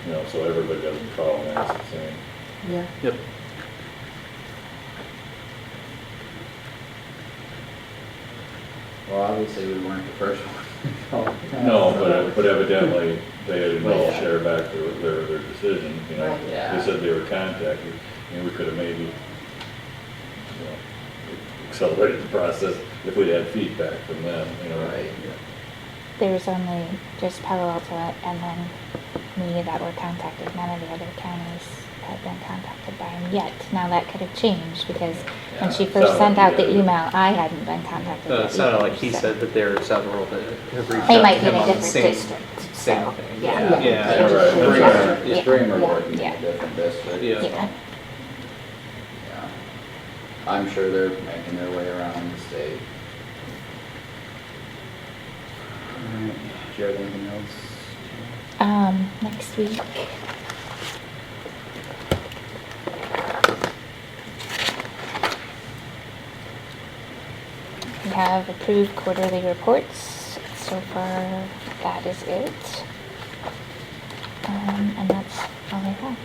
Speaker 5: you know, so everybody doesn't call and ask the same.
Speaker 6: Yeah.
Speaker 1: Yep.
Speaker 8: Well, obviously, we weren't the first one.
Speaker 5: No, but evidently, they didn't all
Speaker 8: Yeah.
Speaker 5: share back their decision, you know.
Speaker 6: Right.
Speaker 8: Yeah.
Speaker 5: They said they were contacted, and we could have maybe, you know, accelerated the process if we'd had feedback from them, you know.
Speaker 8: Right.
Speaker 4: There was only just Palo Alto and then me that were contacted. None of the other counties had been contacted by him yet. Now that could have changed because when she
Speaker 5: Yeah,
Speaker 4: first
Speaker 5: so,
Speaker 4: sent out the
Speaker 5: yeah.
Speaker 4: email, I hadn't been contacted.
Speaker 1: It
Speaker 4: yet
Speaker 1: sounded
Speaker 4: either,
Speaker 1: like he
Speaker 4: so-
Speaker 1: said that there are several that have reached
Speaker 4: They
Speaker 1: out
Speaker 4: might
Speaker 1: to
Speaker 4: be in
Speaker 1: him
Speaker 4: a
Speaker 1: on the
Speaker 4: different
Speaker 1: same
Speaker 4: district.
Speaker 1: same
Speaker 4: so,
Speaker 1: thing.
Speaker 4: Yeah.
Speaker 8: Yeah.
Speaker 1: Yeah.
Speaker 5: Right, that's
Speaker 8: Three
Speaker 5: right.
Speaker 8: are-
Speaker 4: Yeah.
Speaker 8: Three are
Speaker 6: Yeah.
Speaker 8: working in
Speaker 4: Yeah.
Speaker 8: a different district.
Speaker 1: Yeah.
Speaker 8: so,
Speaker 4: Yeah.
Speaker 8: yeah. I'm sure they're making their way around the state.
Speaker 1: Alright, do you have anything else?
Speaker 4: Next week. We have approved quarterly reports. So far, that is it. And that's all I have.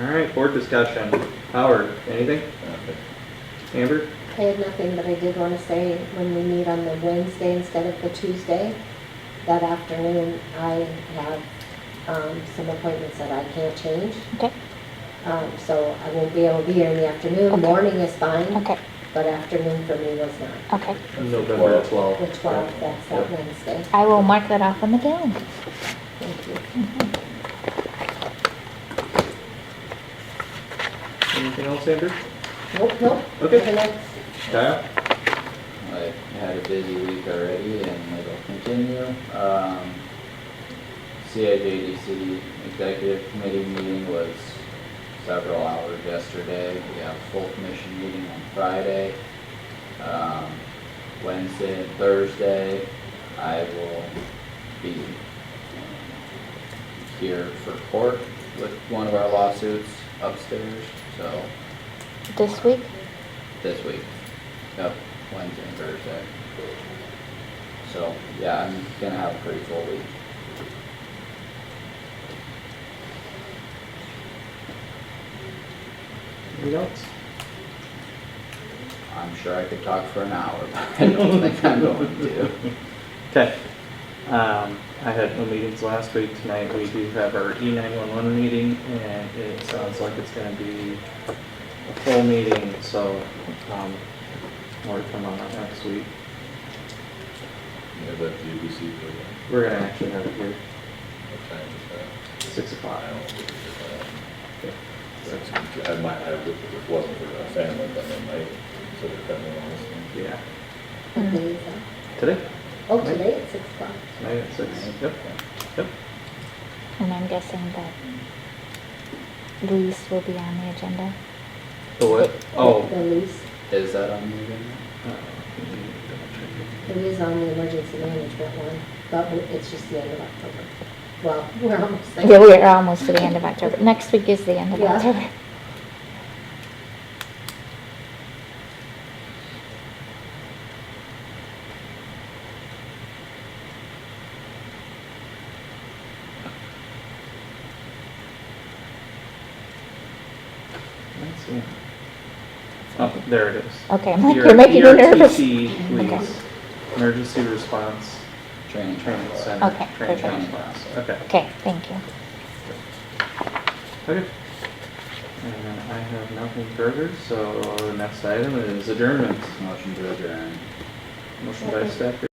Speaker 1: Alright, board discussion. Howard, anything? Amber?
Speaker 6: I had nothing, but I did want to say, when we meet on the Wednesday instead of the Tuesday, that afternoon, I have some appointments that I can't change.
Speaker 4: Okay.
Speaker 6: So I won't be able to be here in the afternoon.
Speaker 4: Okay.
Speaker 6: Morning is fine,
Speaker 4: Okay.
Speaker 6: but afternoon for me was not.
Speaker 4: Okay.
Speaker 1: November 12th.
Speaker 6: The 12th, that's that Wednesday.
Speaker 4: I will mark that off on the calendar.
Speaker 6: Thank you.
Speaker 1: Anything else, Amber?
Speaker 6: Nope.
Speaker 1: Okay.
Speaker 6: Have a nice-
Speaker 1: Kyle?
Speaker 8: I had a busy week already and it'll continue. CIJDC Executive Committee meeting was several hours yesterday. We have a full commission meeting on Friday. Wednesday and Thursday, I will be here for court with one of our lawsuits upstairs, so
Speaker 4: This week?
Speaker 8: this week. Yep, Wednesday and Thursday. So, yeah, I'm gonna have a pretty full week.
Speaker 1: Anything else?
Speaker 8: I'm sure I could talk for an hour, but I don't think I'm going to.
Speaker 1: Okay. I had no meetings last week. Tonight we do have our E911 meeting, and it sounds like it's gonna be a full meeting, so, more to come on that next week.
Speaker 5: Yeah, but the UBC for that.
Speaker 1: We're gonna actually have it here,
Speaker 5: What time is that?
Speaker 1: 6 o'clock.
Speaker 5: I don't think
Speaker 1: Okay.
Speaker 5: it's that. I might, if it wasn't for the family, then they might consider coming on this thing.
Speaker 1: Yeah.
Speaker 6: What day is that?
Speaker 1: Today?
Speaker 6: Oh, today at 6 o'clock.
Speaker 1: Tonight at 6. Yep. Yep.
Speaker 4: And I'm guessing that lease will be on the agenda.
Speaker 1: The what? Oh.
Speaker 6: The lease,
Speaker 8: Is that on the agenda?
Speaker 6: it is on the emergency management one, but it's just the end of October. Well, we're almost there.
Speaker 4: Yeah, we are almost to the end of October. Next week is the end of
Speaker 6: Yeah.
Speaker 4: October.
Speaker 1: Let's see. Oh, there it is.
Speaker 4: Okay, I'm like,
Speaker 1: Your
Speaker 4: you're making me nervous.
Speaker 1: ERTC, please. Emergency Response
Speaker 8: Training.
Speaker 1: Training Center.
Speaker 4: Okay,
Speaker 1: Training
Speaker 4: perfect.
Speaker 1: class. Okay.
Speaker 4: Okay, thank you.
Speaker 1: Okay. And I have nothing further, so the next item is adjournment.
Speaker 8: Motion to adjourn.
Speaker 1: Motion by Stafford,